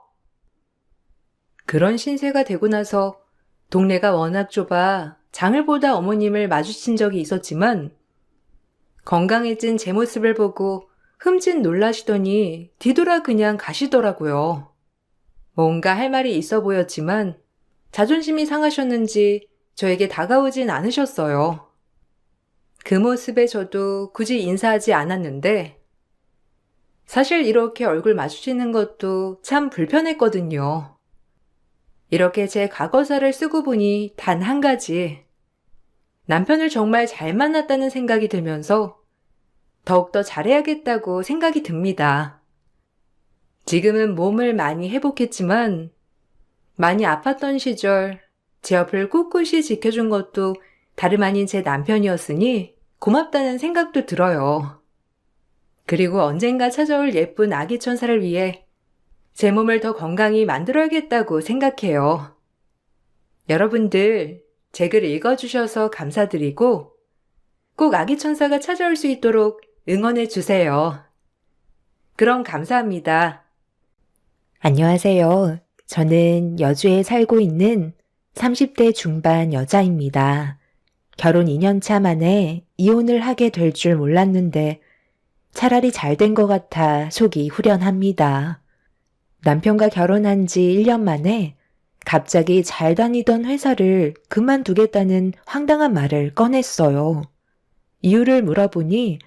그런 신세가 되고 나서 동네가 워낙 좁아 장을 보다 어머님을 마주친 적이 있었지만 건강해진 제 모습을 보고 흠칫 놀라시더니 뒤돌아 그냥 가시더라고요. 뭔가 할 말이 있어 보였지만 자존심이 상하셨는지 저에게 다가오진 않으셨어요. 그 모습에 저도 굳이 인사하지 않았는데 사실 이렇게 얼굴 마주치는 것도 참 불편했거든요. 이렇게 제 과거사를 쓰고 보니 단 한 가지. 남편을 정말 잘 만났다는 생각이 들면서 더욱더 잘해야겠다고 생각이 듭니다. 지금은 몸을 많이 회복했지만 많이 아팠던 시절 제 옆을 꿋꿋이 지켜준 것도 다름 아닌 제 남편이었으니 고맙다는 생각도 들어요. 그리고 언젠가 찾아올 예쁜 아기 천사를 위해 제 몸을 더 건강히 만들어야겠다고 생각해요. 여러분들, 제 글 읽어주셔서 감사드리고 꼭 아기 천사가 찾아올 수 있도록 응원해 주세요. 그럼 감사합니다. 안녕하세요. 저는 여주에 살고 있는 30대 중반 여자입니다. 결혼 2년 차 만에 이혼을 하게 될 줄 몰랐는데 차라리 잘 된 것 같아 속이 후련합니다. 남편과 결혼한 지 1년 만에 갑자기 잘 다니던 회사를 그만두겠다는 황당한 말을 꺼냈어요. 이유를 물어보니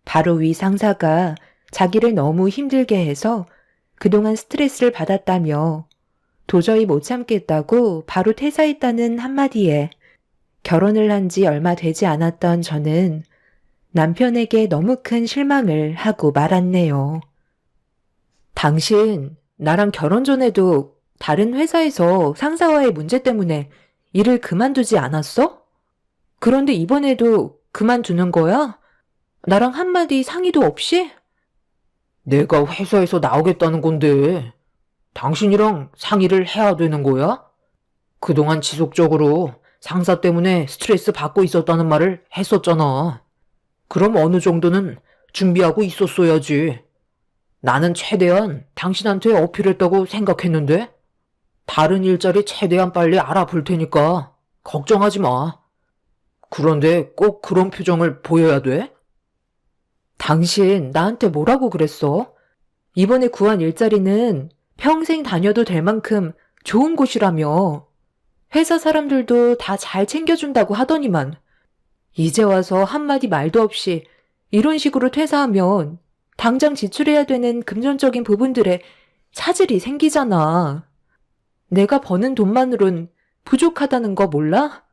바로 위 상사가 자기를 너무 힘들게 해서 그동안 스트레스를 받았다며 도저히 못 참겠다고 바로 퇴사했다는 한마디에 결혼을 한 지 얼마 되지 않았던 저는 남편에게 너무 큰 실망을 하고 말았네요. 당신 나랑 결혼 전에도 다른 회사에서 상사와의 문제 때문에 일을 그만두지 않았어? 그런데 이번에도 그만두는 거야? 나랑 한마디 상의도 없이? 내가 회사에서 나오겠다는 건데 당신이랑 상의를 해야 되는 거야? 그동안 지속적으로 상사 때문에 스트레스 받고 있었다는 말을 했었잖아. 그럼 어느 정도는 준비하고 있었어야지. 나는 최대한 당신한테 어필했다고 생각했는데 다른 일자리 최대한 빨리 알아볼 테니까 걱정하지 마. 그런데 꼭 그런 표정을 보여야 돼? 당신 나한테 뭐라고 그랬어? 이번에 구한 일자리는 평생 다녀도 될 만큼 좋은 곳이라며. 회사 사람들도 다 잘 챙겨준다고 하더니만 이제 와서 한마디 말도 없이 이런 식으로 퇴사하면 당장 지출해야 되는 금전적인 부분들에 차질이 생기잖아. 내가 버는 돈만으론 부족하다는 거 몰라?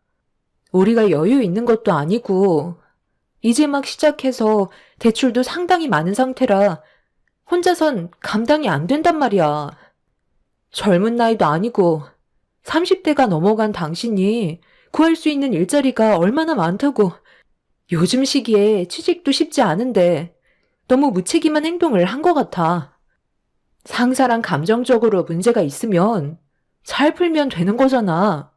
우리가 여유 있는 것도 아니고 이제 막 시작해서 대출도 상당히 많은 상태라 혼자선 감당이 안 된단 말이야. 젊은 나이도 아니고 30대가 넘어간 당신이 구할 수 있는 일자리가 얼마나 많다고. 요즘 시기에 취직도 쉽지 않은데 너무 무책임한 행동을 한 것 같아. 상사랑 감정적으로 문제가 있으면 잘 풀면 되는 거잖아.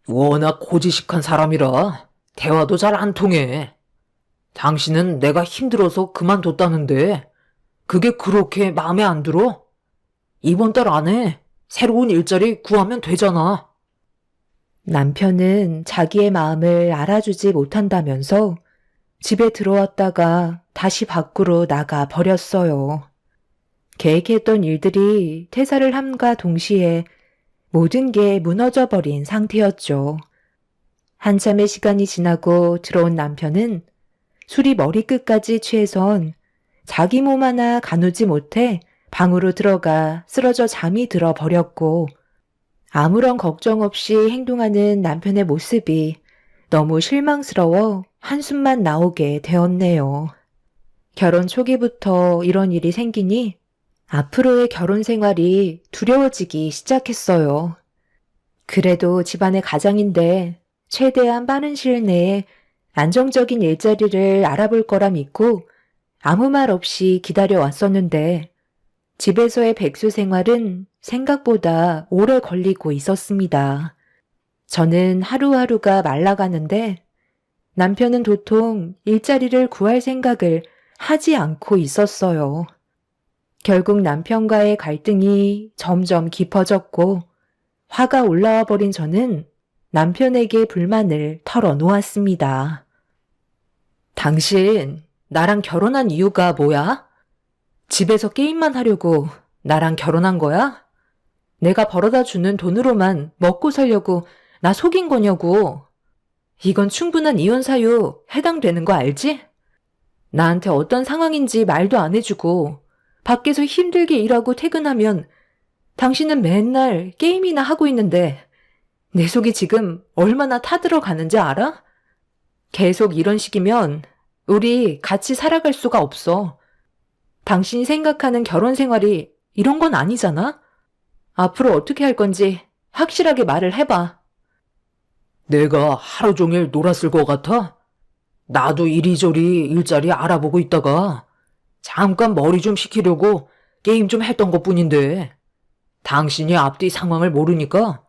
워낙 고지식한 사람이라 대화도 잘 안 통해. 당신은 내가 힘들어서 그만뒀다는데 그게 그렇게 마음에 안 들어? 이번 달 안에 새로운 일자리 구하면 되잖아. 남편은 자기의 마음을 알아주지 못한다면서 집에 들어왔다가 다시 밖으로 나가 버렸어요. 계획했던 일들이 퇴사를 함과 동시에 모든 게 무너져 버린 상태였죠. 한참의 시간이 지나고 들어온 남편은 술이 머리끝까지 취해선 자기 몸 하나 가누지 못해 방으로 들어가 쓰러져 잠이 들어 버렸고 아무런 걱정 없이 행동하는 남편의 모습이 너무 실망스러워 한숨만 나오게 되었네요. 결혼 초기부터 이런 일이 생기니 앞으로의 결혼 생활이 두려워지기 시작했어요. 그래도 집안의 가장인데 최대한 빠른 시일 내에 안정적인 일자리를 알아볼 거라 믿고 아무 말 없이 기다려 왔었는데 집에서의 백수 생활은 생각보다 오래 걸리고 있었습니다. 저는 하루하루가 말라가는데 남편은 도통 일자리를 구할 생각을 하지 않고 있었어요. 결국 남편과의 갈등이 점점 깊어졌고 화가 올라와 버린 저는 남편에게 불만을 털어놓았습니다. 당신 나랑 결혼한 이유가 뭐야? 집에서 게임만 하려고 나랑 결혼한 거야? 내가 벌어다 주는 돈으로만 먹고 살려고 나 속인 거냐고. 이건 충분한 이혼 사유 해당되는 거 알지? 나한테 어떤 상황인지 말도 안 해주고 밖에서 힘들게 일하고 퇴근하면 당신은 맨날 게임이나 하고 있는데 내 속이 지금 얼마나 타들어가는지 알아? 계속 이런 식이면 우리 같이 살아갈 수가 없어. 당신이 생각하는 결혼 생활이 이런 건 아니잖아? 앞으로 어떻게 할 건지 확실하게 말을 해봐. 내가 하루 종일 놀았을 것 같아? 나도 이리저리 일자리 알아보고 있다가 잠깐 머리 좀 식히려고 게임 좀 했던 것뿐인데 당신이 앞뒤 상황을 모르니까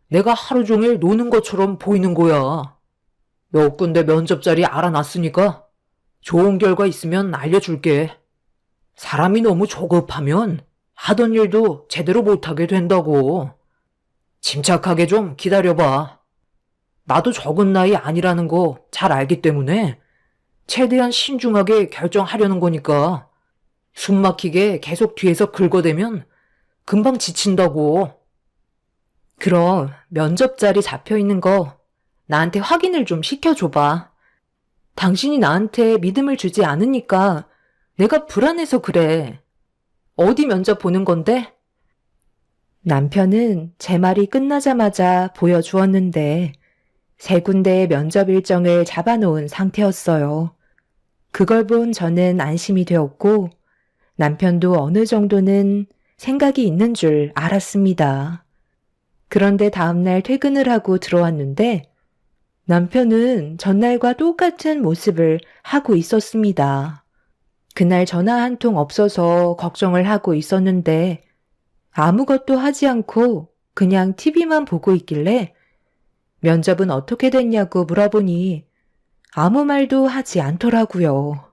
내가 하루 종일 노는 것처럼 보이는 거야. 몇 군데 면접 자리 알아놨으니까 좋은 결과 있으면 알려줄게. 사람이 너무 조급하면 하던 일도 제대로 못하게 된다고. 침착하게 좀 기다려봐. 나도 적은 나이 아니라는 거 잘 알기 때문에 최대한 신중하게 결정하려는 거니까 숨 막히게 계속 뒤에서 긁어대면 금방 지친다고. 그럼 면접 자리 잡혀 있는 거 나한테 확인을 좀 시켜줘봐. 당신이 나한테 믿음을 주지 않으니까 내가 불안해서 그래. 어디 면접 보는 건데? 남편은 제 말이 끝나자마자 보여주었는데 3군데의 면접 일정을 잡아놓은 상태였어요. 그걸 본 저는 안심이 되었고 남편도 어느 정도는 생각이 있는 줄 알았습니다. 그런데 다음날 퇴근을 하고 들어왔는데 남편은 전날과 똑같은 모습을 하고 있었습니다. 그날 전화 한 통 없어서 걱정을 하고 있었는데 아무것도 하지 않고 그냥 TV만 보고 있길래 면접은 어떻게 됐냐고 물어보니 아무 말도 하지 않더라고요.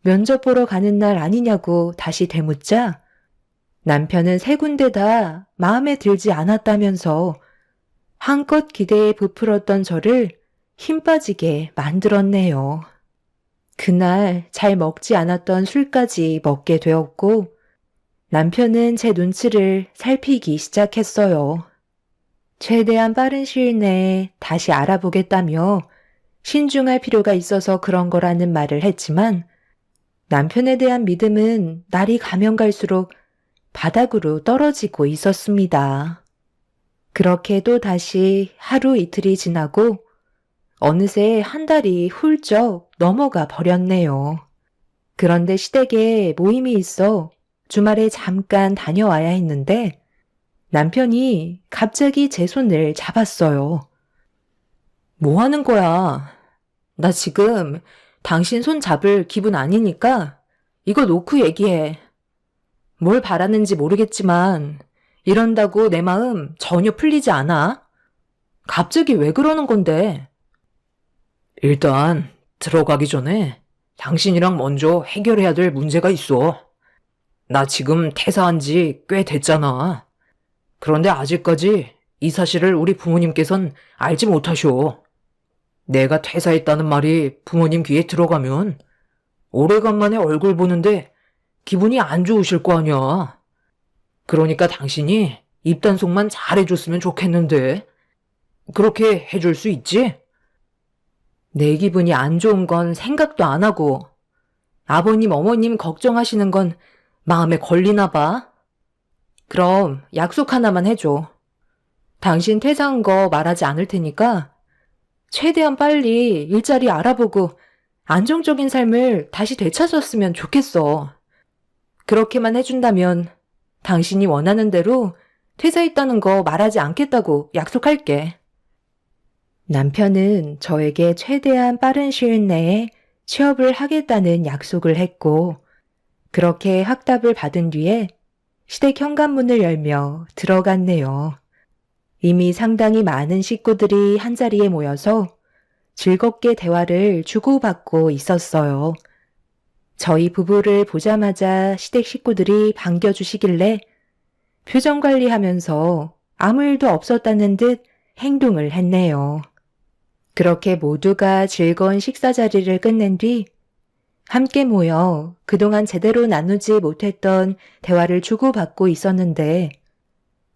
면접 보러 가는 날 아니냐고 다시 되묻자 남편은 3군데 다 마음에 들지 않았다면서 한껏 기대에 부풀었던 저를 힘 빠지게 만들었네요. 그날 잘 먹지 않았던 술까지 먹게 되었고 남편은 제 눈치를 살피기 시작했어요. 최대한 빠른 시일 내에 다시 알아보겠다며 신중할 필요가 있어서 그런 거라는 말을 했지만 남편에 대한 믿음은 날이 가면 갈수록 바닥으로 떨어지고 있었습니다. 그렇게 또 다시 하루 이틀이 지나고 어느새 한 달이 훌쩍 넘어가 버렸네요. 그런데 시댁에 모임이 있어 주말에 잠깐 다녀와야 했는데 남편이 갑자기 제 손을 잡았어요. 뭐 하는 거야? 나 지금 당신 손 잡을 기분 아니니까 이거 놓고 얘기해. 뭘 바라는지 모르겠지만 이런다고 내 마음 전혀 풀리지 않아. 갑자기 왜 그러는 건데? 일단 들어가기 전에 당신이랑 먼저 해결해야 될 문제가 있어. 나 지금 퇴사한 지 꽤 됐잖아. 그런데 아직까지 이 사실을 우리 부모님께선 알지 못하셔. 내가 퇴사했다는 말이 부모님 귀에 들어가면 오래간만에 얼굴 보는데 기분이 안 좋으실 거 아니야. 그러니까 당신이 입단속만 잘해줬으면 좋겠는데. 그렇게 해줄 수 있지? 내 기분이 안 좋은 건 생각도 안 하고 아버님, 어머님 걱정하시는 건 마음에 걸리나 봐. 그럼 약속 하나만 해줘. 당신 퇴사한 거 말하지 않을 테니까 최대한 빨리 일자리 알아보고 안정적인 삶을 다시 되찾았으면 좋겠어. 그렇게만 해준다면 당신이 원하는 대로 퇴사했다는 거 말하지 않겠다고 약속할게. 남편은 저에게 최대한 빠른 시일 내에 취업을 하겠다는 약속을 했고 그렇게 확답을 받은 뒤에 시댁 현관문을 열며 들어갔네요. 이미 상당히 많은 식구들이 한자리에 모여서 즐겁게 대화를 주고받고 있었어요. 저희 부부를 보자마자 시댁 식구들이 반겨주시길래 표정 관리하면서 아무 일도 없었다는 듯 행동을 했네요. 그렇게 모두가 즐거운 식사 자리를 끝낸 뒤 함께 모여 그동안 제대로 나누지 못했던 대화를 주고받고 있었는데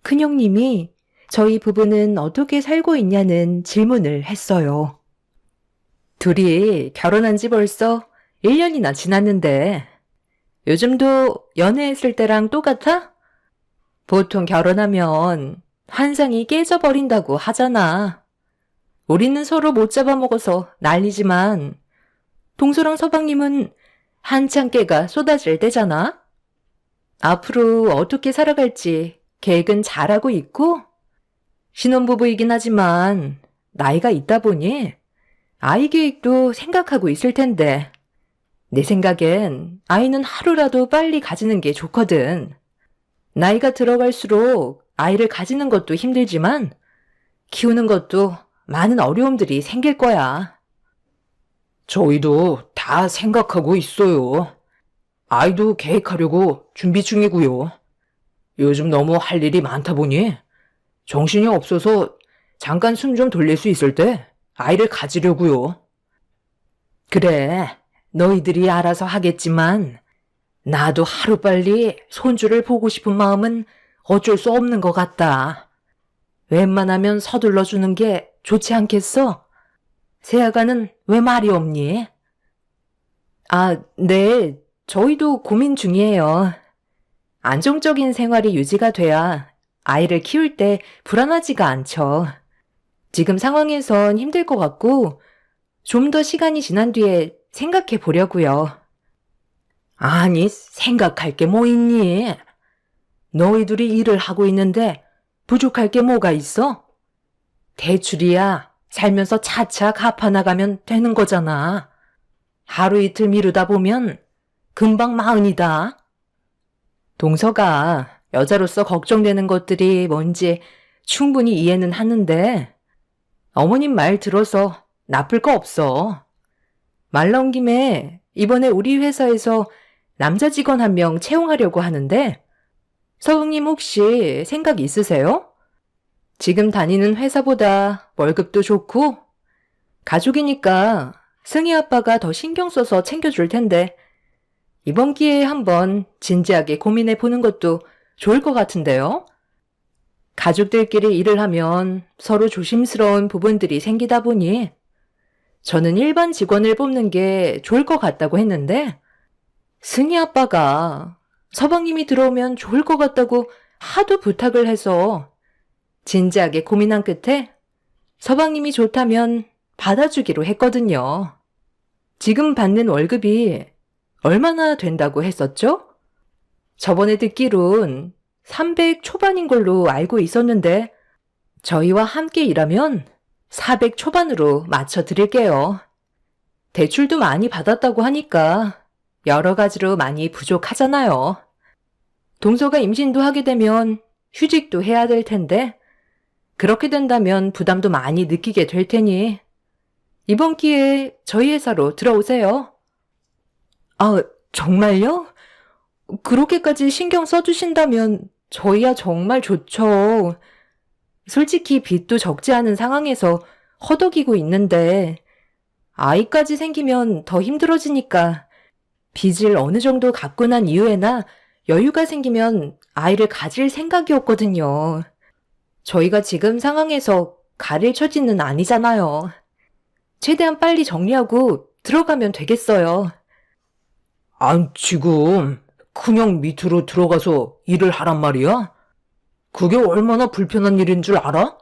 큰형님이 저희 부부는 어떻게 살고 있냐는 질문을 했어요. 둘이 결혼한 지 벌써 1년이나 지났는데 요즘도 연애했을 때랑 똑같아? 보통 결혼하면 환상이 깨져버린다고 하잖아. 우리는 서로 못 잡아먹어서 난리지만 동서랑 서방님은 한창 깨가 쏟아질 때잖아. 앞으로 어떻게 살아갈지 계획은 잘하고 있고 신혼부부이긴 하지만 나이가 있다 보니 아이 계획도 생각하고 있을 텐데 내 생각엔 아이는 하루라도 빨리 가지는 게 좋거든. 나이가 들어갈수록 아이를 가지는 것도 힘들지만 키우는 것도 많은 어려움들이 생길 거야. 저희도 다 생각하고 있어요. 아이도 계획하려고 준비 중이고요. 요즘 너무 할 일이 많다 보니 정신이 없어서 잠깐 숨 좀 돌릴 수 있을 때 아이를 가지려고요. 그래, 너희들이 알아서 하겠지만 나도 하루빨리 손주를 보고 싶은 마음은 어쩔 수 없는 것 같다. 웬만하면 서둘러 주는 게 좋지 않겠어? 새아가는 왜 말이 없니? 아, 네, 저희도 고민 중이에요. 안정적인 생활이 유지가 돼야 아이를 키울 때 불안하지가 않죠. 지금 상황에선 힘들 것 같고 좀 더 시간이 지난 뒤에 생각해 보려고요. 아니, 생각할 게 뭐 있니? 너희들이 일을 하고 있는데 부족할 게 뭐가 있어? 대출이야. 살면서 차차 갚아나가면 되는 거잖아. 하루 이틀 미루다 보면 금방 마흔이다. 동서가 여자로서 걱정되는 것들이 뭔지 충분히 이해는 하는데 어머님 말 들어서 나쁠 거 없어. 말 나온 김에 이번에 우리 회사에서 남자 직원 한 명 채용하려고 하는데 서웅님 혹시 생각 있으세요? 지금 다니는 회사보다 월급도 좋고 가족이니까 승희 아빠가 더 신경 써서 챙겨줄 텐데 이번 기회에 한번 진지하게 고민해 보는 것도 좋을 것 같은데요? 가족들끼리 일을 하면 서로 조심스러운 부분들이 생기다 보니 저는 일반 직원을 뽑는 게 좋을 것 같다고 했는데 승희 아빠가 서방님이 들어오면 좋을 것 같다고 하도 부탁을 해서 진지하게 고민한 끝에 서방님이 좋다면 받아주기로 했거든요. 지금 받는 월급이 얼마나 된다고 했었죠? 저번에 듣기론 300 초반인 걸로 알고 있었는데 저희와 함께 일하면 400 초반으로 맞춰 드릴게요. 대출도 많이 받았다고 하니까 여러 가지로 많이 부족하잖아요. 동서가 임신도 하게 되면 휴직도 해야 될 텐데 그렇게 된다면 부담도 많이 느끼게 될 테니 이번 기회에 저희 회사로 들어오세요. 아, 정말요? 그렇게까지 신경 써주신다면 저희야 정말 좋죠. 솔직히 빚도 적지 않은 상황에서 허덕이고 있는데 아이까지 생기면 더 힘들어지니까 빚을 어느 정도 갚고 난 이후에나 여유가 생기면 아이를 가질 생각이었거든요. 저희가 지금 상황에서 가릴 처지는 아니잖아요. 최대한 빨리 정리하고 들어가면 되겠어요. 안, 지금 큰형 밑으로 들어가서 일을 하란 말이야? 그게 얼마나 불편한 일인 줄 알아?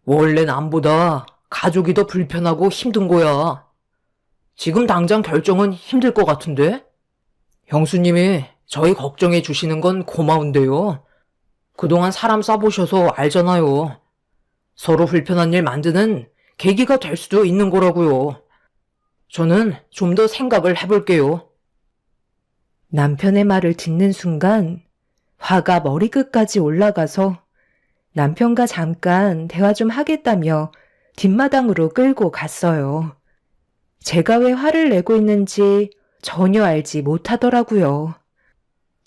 원래 남보다 가족이 더 불편하고 힘든 거야. 지금 당장 결정은 힘들 것 같은데? 형수님이 저희 걱정해 주시는 건 고마운데요. 그동안 사람 싸보셔서 알잖아요. 서로 불편한 일 만드는 계기가 될 수도 있는 거라고요. 저는 좀 더 생각을 해볼게요. 남편의 말을 듣는 순간 화가 머리끝까지 올라가서 남편과 잠깐 대화 좀 하겠다며 뒷마당으로 끌고 갔어요. 제가 왜 화를 내고 있는지 전혀 알지 못하더라고요.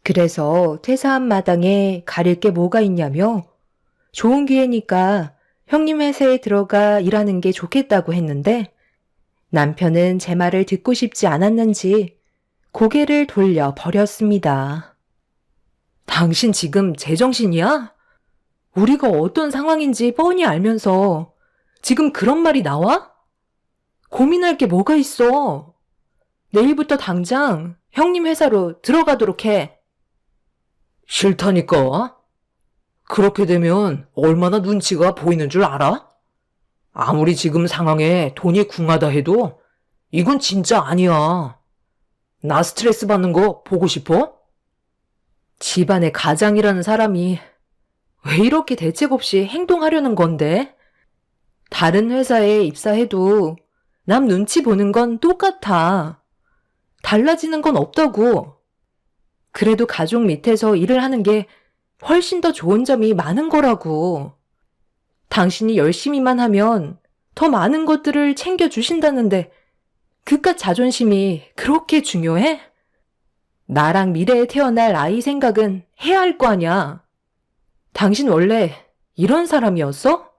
그래서 퇴사한 마당에 가릴 게 뭐가 있냐며 좋은 기회니까 형님 회사에 들어가 일하는 게 좋겠다고 했는데 남편은 제 말을 듣고 싶지 않았는지 고개를 돌려 버렸습니다. 당신 지금 제정신이야? 우리가 어떤 상황인지 뻔히 알면서 지금 그런 말이 나와? 고민할 게 뭐가 있어? 내일부터 당장 형님 회사로 들어가도록 해. 싫다니까. 그렇게 되면 얼마나 눈치가 보이는 줄 알아? 아무리 지금 상황에 돈이 궁하다 해도 이건 진짜 아니야. 나 스트레스 받는 거 보고 싶어? 집안의 가장이라는 사람이 왜 이렇게 대책 없이 행동하려는 건데? 다른 회사에 입사해도 남 눈치 보는 건 똑같아. 달라지는 건 없다고. 그래도 가족 밑에서 일을 하는 게 훨씬 더 좋은 점이 많은 거라고. 당신이 열심히만 하면 더 많은 것들을 챙겨주신다는데 그깟 자존심이 그렇게 중요해? 나랑 미래에 태어날 아이 생각은 해야 할 거 아냐. 당신 원래 이런 사람이었어?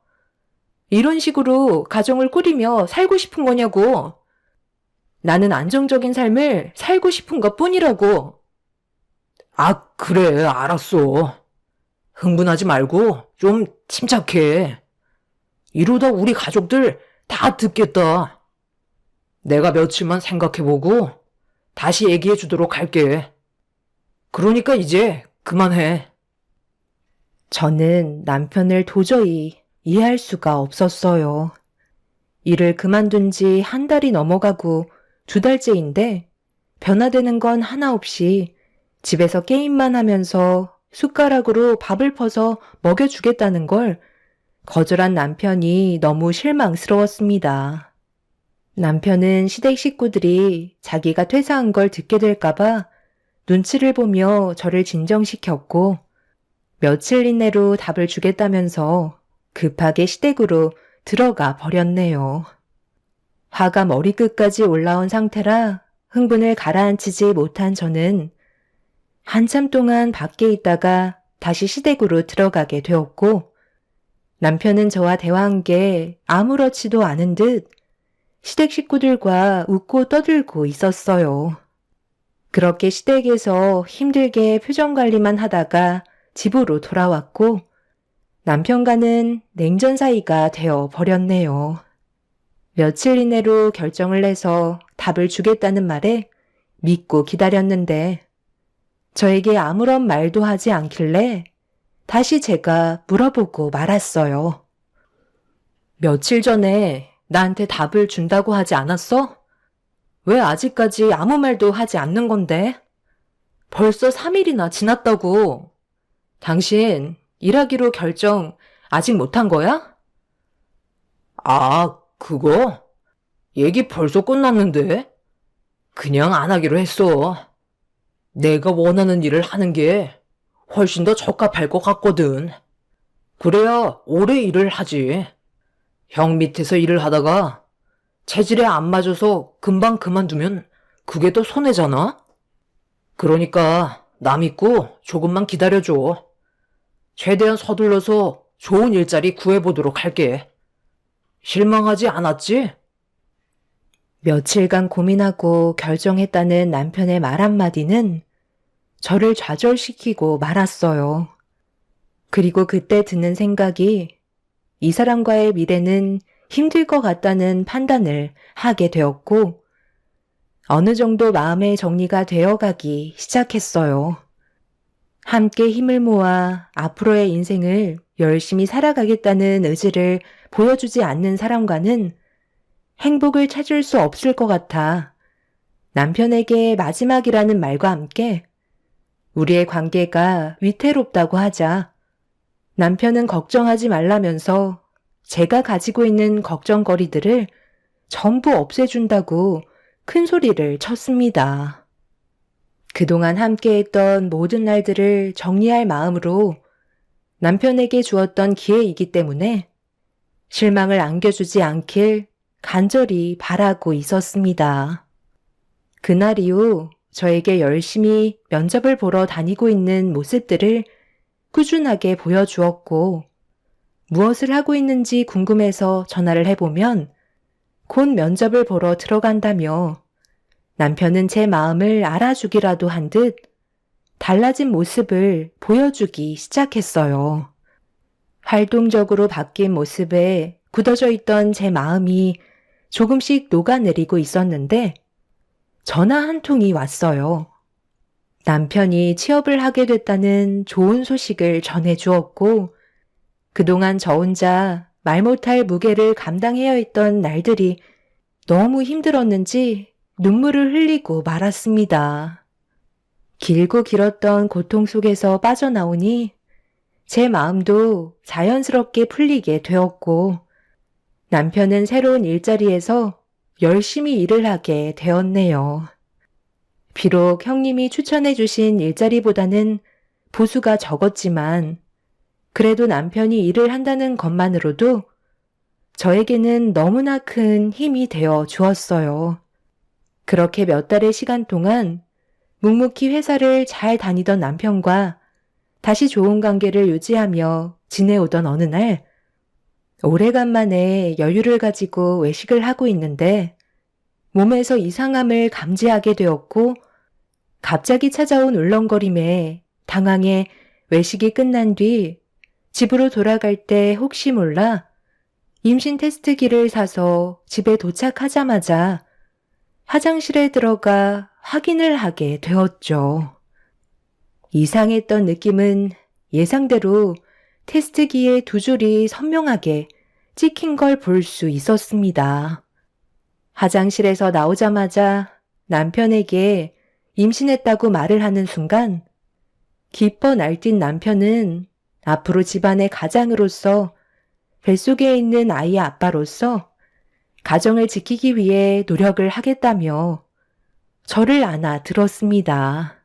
이런 식으로 가정을 꾸리며 살고 싶은 거냐고. 나는 안정적인 삶을 살고 싶은 것 뿐이라고. 아, 그래, 알았어. 흥분하지 말고 좀 침착해. 이러다 우리 가족들 다 듣겠다. 내가 며칠만 생각해보고 다시 얘기해 주도록 할게. 그러니까 이제 그만해. 저는 남편을 도저히 이해할 수가 없었어요. 일을 그만둔 지 한 달이 넘어가고 2달째인데 변화되는 건 하나 없이 집에서 게임만 하면서 숟가락으로 밥을 퍼서 먹여주겠다는 걸 거절한 남편이 너무 실망스러웠습니다. 남편은 시댁 식구들이 자기가 퇴사한 걸 듣게 될까봐 눈치를 보며 저를 진정시켰고 며칠 이내로 답을 주겠다면서 급하게 시댁으로 들어가 버렸네요. 화가 머리끝까지 올라온 상태라 흥분을 가라앉히지 못한 저는 한참 동안 밖에 있다가 다시 시댁으로 들어가게 되었고 남편은 저와 대화한 게 아무렇지도 않은 듯 시댁 식구들과 웃고 떠들고 있었어요. 그렇게 시댁에서 힘들게 표정 관리만 하다가 집으로 돌아왔고 남편과는 냉전 사이가 되어 버렸네요. 며칠 이내로 결정을 내서 답을 주겠다는 말에 믿고 기다렸는데 저에게 아무런 말도 하지 않길래 다시 제가 물어보고 말았어요. 며칠 전에 나한테 답을 준다고 하지 않았어? 왜 아직까지 아무 말도 하지 않는 건데? 벌써 3일이나 지났다고. 당신 일하기로 결정 아직 못한 거야? 아, 그거? 얘기 벌써 끝났는데? 그냥 안 하기로 했어. 내가 원하는 일을 하는 게 훨씬 더 적합할 것 같거든. 그래야 오래 일을 하지. 형 밑에서 일을 하다가 체질에 안 맞아서 금방 그만두면 그게 더 손해잖아? 그러니까 나 믿고 조금만 기다려줘. 최대한 서둘러서 좋은 일자리 구해보도록 할게. 실망하지 않았지? 며칠간 고민하고 결정했다는 남편의 말 한마디는 저를 좌절시키고 말았어요. 그리고 그때 드는 생각이 이 사람과의 미래는 힘들 것 같다는 판단을 하게 되었고 어느 정도 마음의 정리가 되어가기 시작했어요. 함께 힘을 모아 앞으로의 인생을 열심히 살아가겠다는 의지를 보여주지 않는 사람과는 행복을 찾을 수 없을 것 같아 남편에게 마지막이라는 말과 함께 우리의 관계가 위태롭다고 하자 남편은 걱정하지 말라면서 제가 가지고 있는 걱정거리들을 전부 없애준다고 큰 소리를 쳤습니다. 그동안 함께했던 모든 날들을 정리할 마음으로 남편에게 주었던 기회이기 때문에 실망을 안겨주지 않길 간절히 바라고 있었습니다. 그날 이후 저에게 열심히 면접을 보러 다니고 있는 모습들을 꾸준하게 보여주었고 무엇을 하고 있는지 궁금해서 전화를 해보면 곧 면접을 보러 들어간다며 남편은 제 마음을 알아주기라도 한 듯 달라진 모습을 보여주기 시작했어요. 활동적으로 바뀐 모습에 굳어져 있던 제 마음이 조금씩 녹아내리고 있었는데 전화 한 통이 왔어요. 남편이 취업을 하게 됐다는 좋은 소식을 전해주었고 그동안 저 혼자 말 못할 무게를 감당해야 했던 날들이 너무 힘들었는지 눈물을 흘리고 말았습니다. 길고 길었던 고통 속에서 빠져나오니 제 마음도 자연스럽게 풀리게 되었고 남편은 새로운 일자리에서 열심히 일을 하게 되었네요. 비록 형님이 추천해 주신 일자리보다는 보수가 적었지만 그래도 남편이 일을 한다는 것만으로도 저에게는 너무나 큰 힘이 되어 주었어요. 그렇게 몇 달의 시간 동안 묵묵히 회사를 잘 다니던 남편과 다시 좋은 관계를 유지하며 지내오던 어느 날 오래간만에 여유를 가지고 외식을 하고 있는데 몸에서 이상함을 감지하게 되었고 갑자기 찾아온 울렁거림에 당황해 외식이 끝난 뒤 집으로 돌아갈 때 혹시 몰라 임신 테스트기를 사서 집에 도착하자마자 화장실에 들어가 확인을 하게 되었죠. 이상했던 느낌은 예상대로 테스트기에 두 줄이 선명하게 찍힌 걸 볼 수 있었습니다. 화장실에서 나오자마자 남편에게 임신했다고 말을 하는 순간 기뻐 날뛴 남편은 앞으로 집안의 가장으로서 뱃속에 있는 아이의 아빠로서 가정을 지키기 위해 노력을 하겠다며 저를 안아 들었습니다.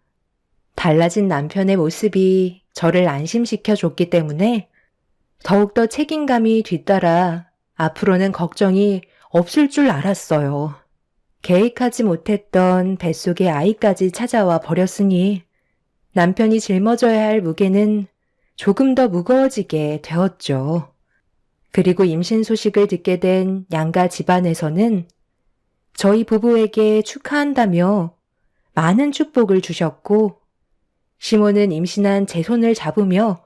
달라진 남편의 모습이 저를 안심시켜 줬기 때문에 더욱더 책임감이 뒤따라 앞으로는 걱정이 없을 줄 알았어요. 계획하지 못했던 뱃속의 아이까지 찾아와 버렸으니 남편이 짊어져야 할 무게는 조금 더 무거워지게 되었죠. 그리고 임신 소식을 듣게 된 양가 집안에서는 저희 부부에게 축하한다며 많은 축복을 주셨고 시모는 임신한 제 손을 잡으며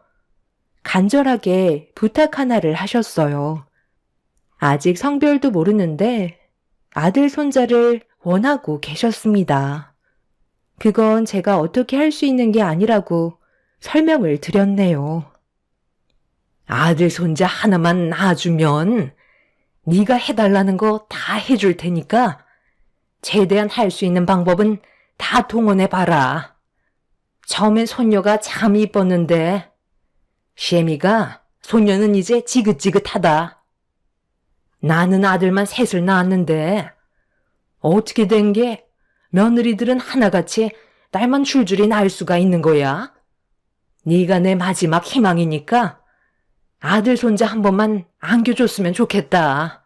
간절하게 부탁 하나를 하셨어요. 아직 성별도 모르는데 아들 손자를 원하고 계셨습니다. 그건 제가 어떻게 할 수 있는 게 아니라고 설명을 드렸네요. 아들 손자 하나만 낳아주면 네가 해달라는 거 다 해줄 테니까 최대한 할 수 있는 방법은 다 동원해봐라. 처음엔 손녀가 참 이뻤는데 셰미가 손녀는 이제 지긋지긋하다. 나는 아들만 셋을 낳았는데 어떻게 된 게 며느리들은 하나같이 딸만 줄줄이 낳을 수가 있는 거야? 네가 내 마지막 희망이니까 아들 손자 한 번만 안겨줬으면 좋겠다.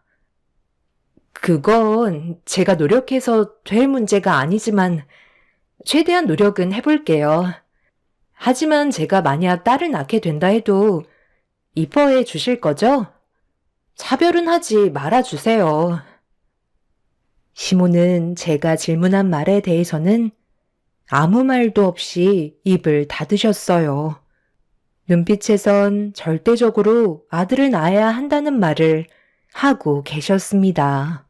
그건 제가 노력해서 될 문제가 아니지만 최대한 노력은 해볼게요. 하지만 제가 만약 딸을 낳게 된다 해도 이뻐해 주실 거죠? 차별은 하지 말아주세요. 시모는 제가 질문한 말에 대해서는 아무 말도 없이 입을 닫으셨어요. 눈빛에선 절대적으로 아들을 낳아야 한다는 말을 하고 계셨습니다.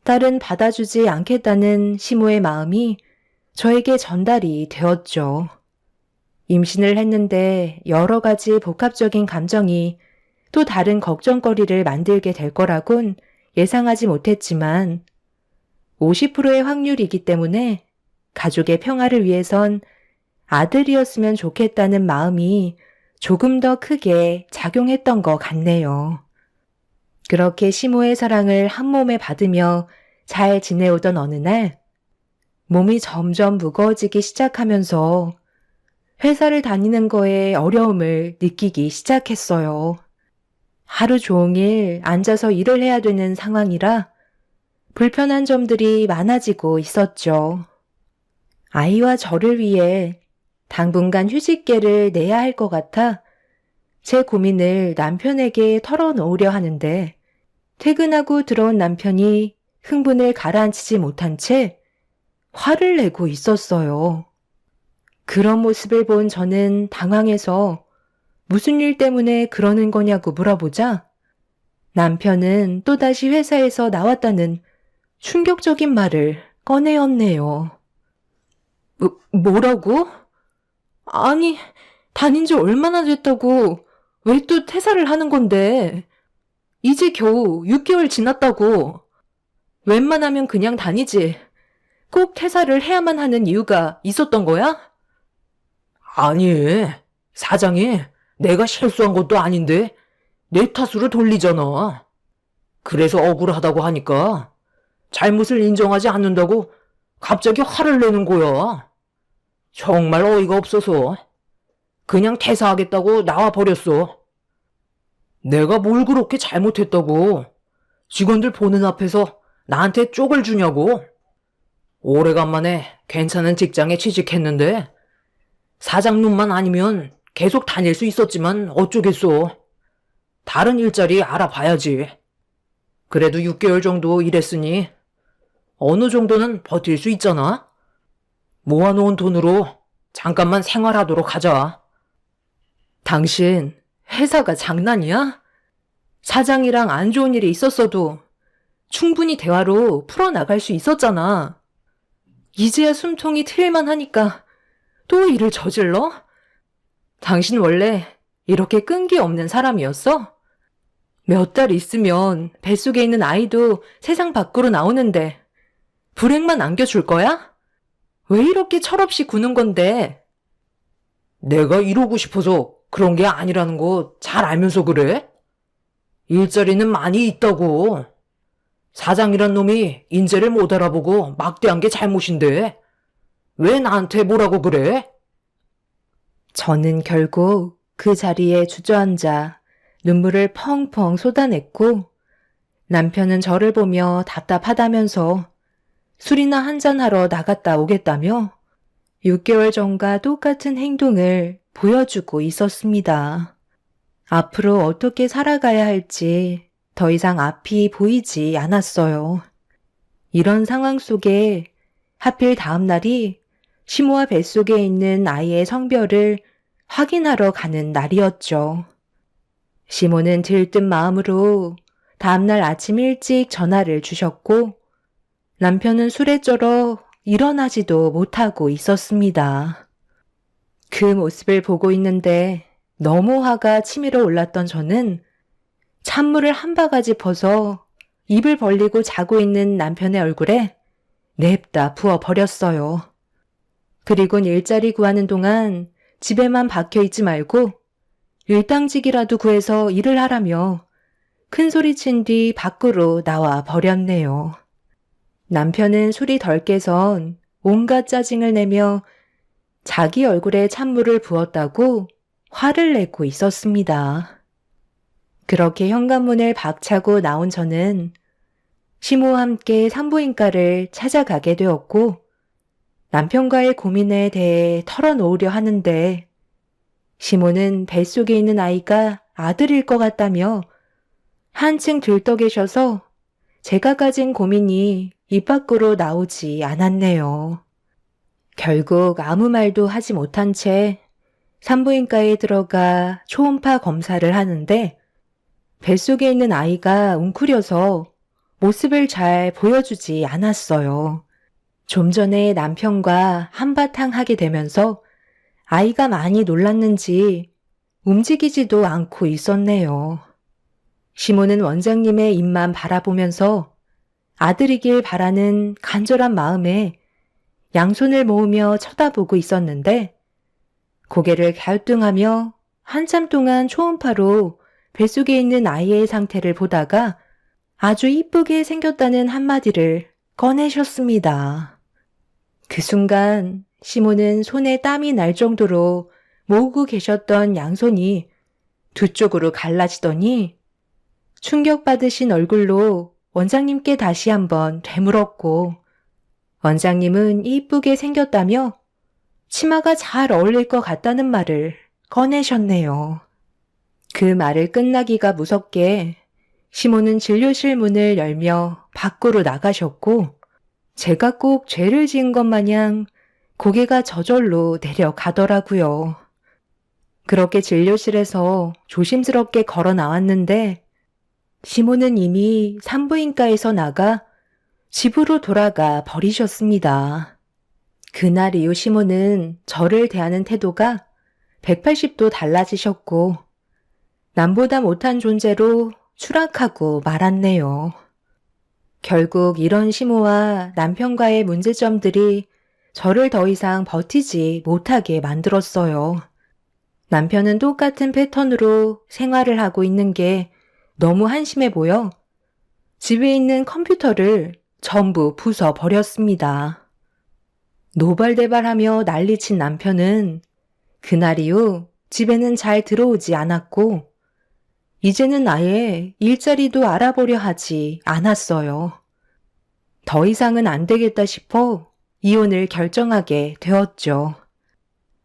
딸은 받아주지 않겠다는 시모의 마음이 저에게 전달이 되었죠. 임신을 했는데 여러 가지 복합적인 감정이 또 다른 걱정거리를 만들게 될 거라곤 예상하지 못했지만 50%의 확률이기 때문에 가족의 평화를 위해선 아들이었으면 좋겠다는 마음이 조금 더 크게 작용했던 것 같네요. 그렇게 시모의 사랑을 한 몸에 받으며 잘 지내오던 어느 날 몸이 점점 무거워지기 시작하면서 회사를 다니는 거에 어려움을 느끼기 시작했어요. 하루 종일 앉아서 일을 해야 되는 상황이라 불편한 점들이 많아지고 있었죠. 아이와 저를 위해 당분간 휴직계를 내야 할 것 같아 제 고민을 남편에게 털어놓으려 하는데 퇴근하고 들어온 남편이 흥분을 가라앉히지 못한 채 화를 내고 있었어요. 그런 모습을 본 저는 당황해서 무슨 일 때문에 그러는 거냐고 물어보자 남편은 또다시 회사에서 나왔다는 충격적인 말을 꺼내었네요. 뭐라고? 아니, 다닌 지 얼마나 됐다고 왜 또 퇴사를 하는 건데? 이제 겨우 6개월 지났다고. 웬만하면 그냥 다니지. 꼭 퇴사를 해야만 하는 이유가 있었던 거야? 아니, 사장이 내가 실수한 것도 아닌데 내 탓으로 돌리잖아. 그래서 억울하다고 하니까 잘못을 인정하지 않는다고 갑자기 화를 내는 거야. 정말 어이가 없어서 그냥 퇴사하겠다고 나와버렸어. 내가 뭘 그렇게 잘못했다고 직원들 보는 앞에서 나한테 쪽을 주냐고. 오래간만에 괜찮은 직장에 취직했는데 사장 눈만 아니면 계속 다닐 수 있었지만 어쩌겠어. 다른 일자리 알아봐야지. 그래도 6개월 정도 일했으니 어느 정도는 버틸 수 있잖아. 모아놓은 돈으로 잠깐만 생활하도록 하자. 당신 회사가 장난이야? 사장이랑 안 좋은 일이 있었어도 충분히 대화로 풀어나갈 수 있었잖아. 이제야 숨통이 트일만 하니까 또 일을 저질러? 당신 원래 이렇게 끈기 없는 사람이었어? 몇 달 있으면 뱃속에 있는 아이도 세상 밖으로 나오는데 불행만 안겨줄 거야? 왜 이렇게 철없이 구는 건데? 내가 이러고 싶어서 그런 게 아니라는 거 잘 알면서 그래? 일자리는 많이 있다고. 사장이란 놈이 인재를 못 알아보고 막대한 게 잘못인데 왜 나한테 뭐라고 그래? 저는 결국 그 자리에 주저앉아 눈물을 펑펑 쏟아냈고 남편은 저를 보며 답답하다면서 술이나 한잔하러 나갔다 오겠다며 6개월 전과 똑같은 행동을 보여주고 있었습니다. 앞으로 어떻게 살아가야 할지 더 이상 앞이 보이지 않았어요. 이런 상황 속에 하필 다음 날이 시모와 뱃속에 있는 아이의 성별을 확인하러 가는 날이었죠. 시모는 들뜬 마음으로 다음날 아침 일찍 전화를 주셨고 남편은 술에 쩔어 일어나지도 못하고 있었습니다. 그 모습을 보고 있는데 너무 화가 치밀어 올랐던 저는 찬물을 한 바가지 퍼서 입을 벌리고 자고 있는 남편의 얼굴에 냅다 부어버렸어요. 그리곤 일자리 구하는 동안 집에만 박혀있지 말고 일당직이라도 구해서 일을 하라며 큰 소리친 뒤 밖으로 나와 버렸네요. 남편은 술이 덜 깨선 온갖 짜증을 내며 자기 얼굴에 찬물을 부었다고 화를 내고 있었습니다. 그렇게 현관문을 박차고 나온 저는 시모와 함께 산부인과를 찾아가게 되었고 남편과의 고민에 대해 털어놓으려 하는데 시모는 뱃속에 있는 아이가 아들일 것 같다며 한층 들떠 계셔서 제가 가진 고민이 입 밖으로 나오지 않았네요. 결국 아무 말도 하지 못한 채 산부인과에 들어가 초음파 검사를 하는데 뱃속에 있는 아이가 웅크려서 모습을 잘 보여주지 않았어요. 좀 전에 남편과 한바탕 하게 되면서 아이가 많이 놀랐는지 움직이지도 않고 있었네요. 시모는 원장님의 입만 바라보면서 아들이길 바라는 간절한 마음에 양손을 모으며 쳐다보고 있었는데 고개를 갸우뚱하며 한참 동안 초음파로 뱃속에 있는 아이의 상태를 보다가 아주 이쁘게 생겼다는 한마디를 꺼내셨습니다. 그 순간 시모는 손에 땀이 날 정도로 모으고 계셨던 양손이 두 쪽으로 갈라지더니 충격받으신 얼굴로 원장님께 다시 한번 되물었고 원장님은 이쁘게 생겼다며 치마가 잘 어울릴 것 같다는 말을 꺼내셨네요. 그 말을 끝나기가 무섭게 시모는 진료실 문을 열며 밖으로 나가셨고 제가 꼭 죄를 지은 것 마냥 고개가 저절로 내려가더라고요. 그렇게 진료실에서 조심스럽게 걸어 나왔는데 시모는 이미 산부인과에서 나가 집으로 돌아가 버리셨습니다. 그날 이후 시모는 저를 대하는 태도가 180도 달라지셨고 남보다 못한 존재로 추락하고 말았네요. 결국 이런 시모와 남편과의 문제점들이 저를 더 이상 버티지 못하게 만들었어요. 남편은 똑같은 패턴으로 생활을 하고 있는 게 너무 한심해 보여 집에 있는 컴퓨터를 전부 부숴버렸습니다. 노발대발하며 난리친 남편은 그날 이후 집에는 잘 들어오지 않았고 이제는 아예 일자리도 알아보려 하지 않았어요. 더 이상은 안 되겠다 싶어 이혼을 결정하게 되었죠.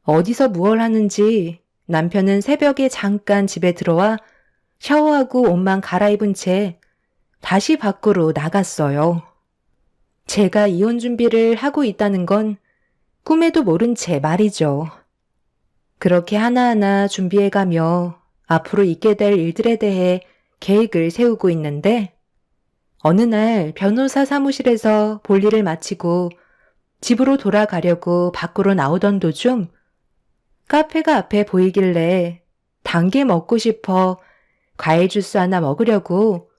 어디서 무얼 하는지 남편은 새벽에 잠깐 집에 들어와 샤워하고 옷만 갈아입은 채 다시 밖으로 나갔어요. 제가 이혼 준비를 하고 있다는 건 꿈에도 모른 채 말이죠. 그렇게 하나하나 준비해가며 앞으로 있게 될 일들에 대해 계획을 세우고 있는데 어느 날 변호사 사무실에서 볼일을 마치고 집으로 돌아가려고 밖으로 나오던 도중 카페가 앞에 보이길래 단 게 먹고 싶어 과일 주스 하나 먹으려고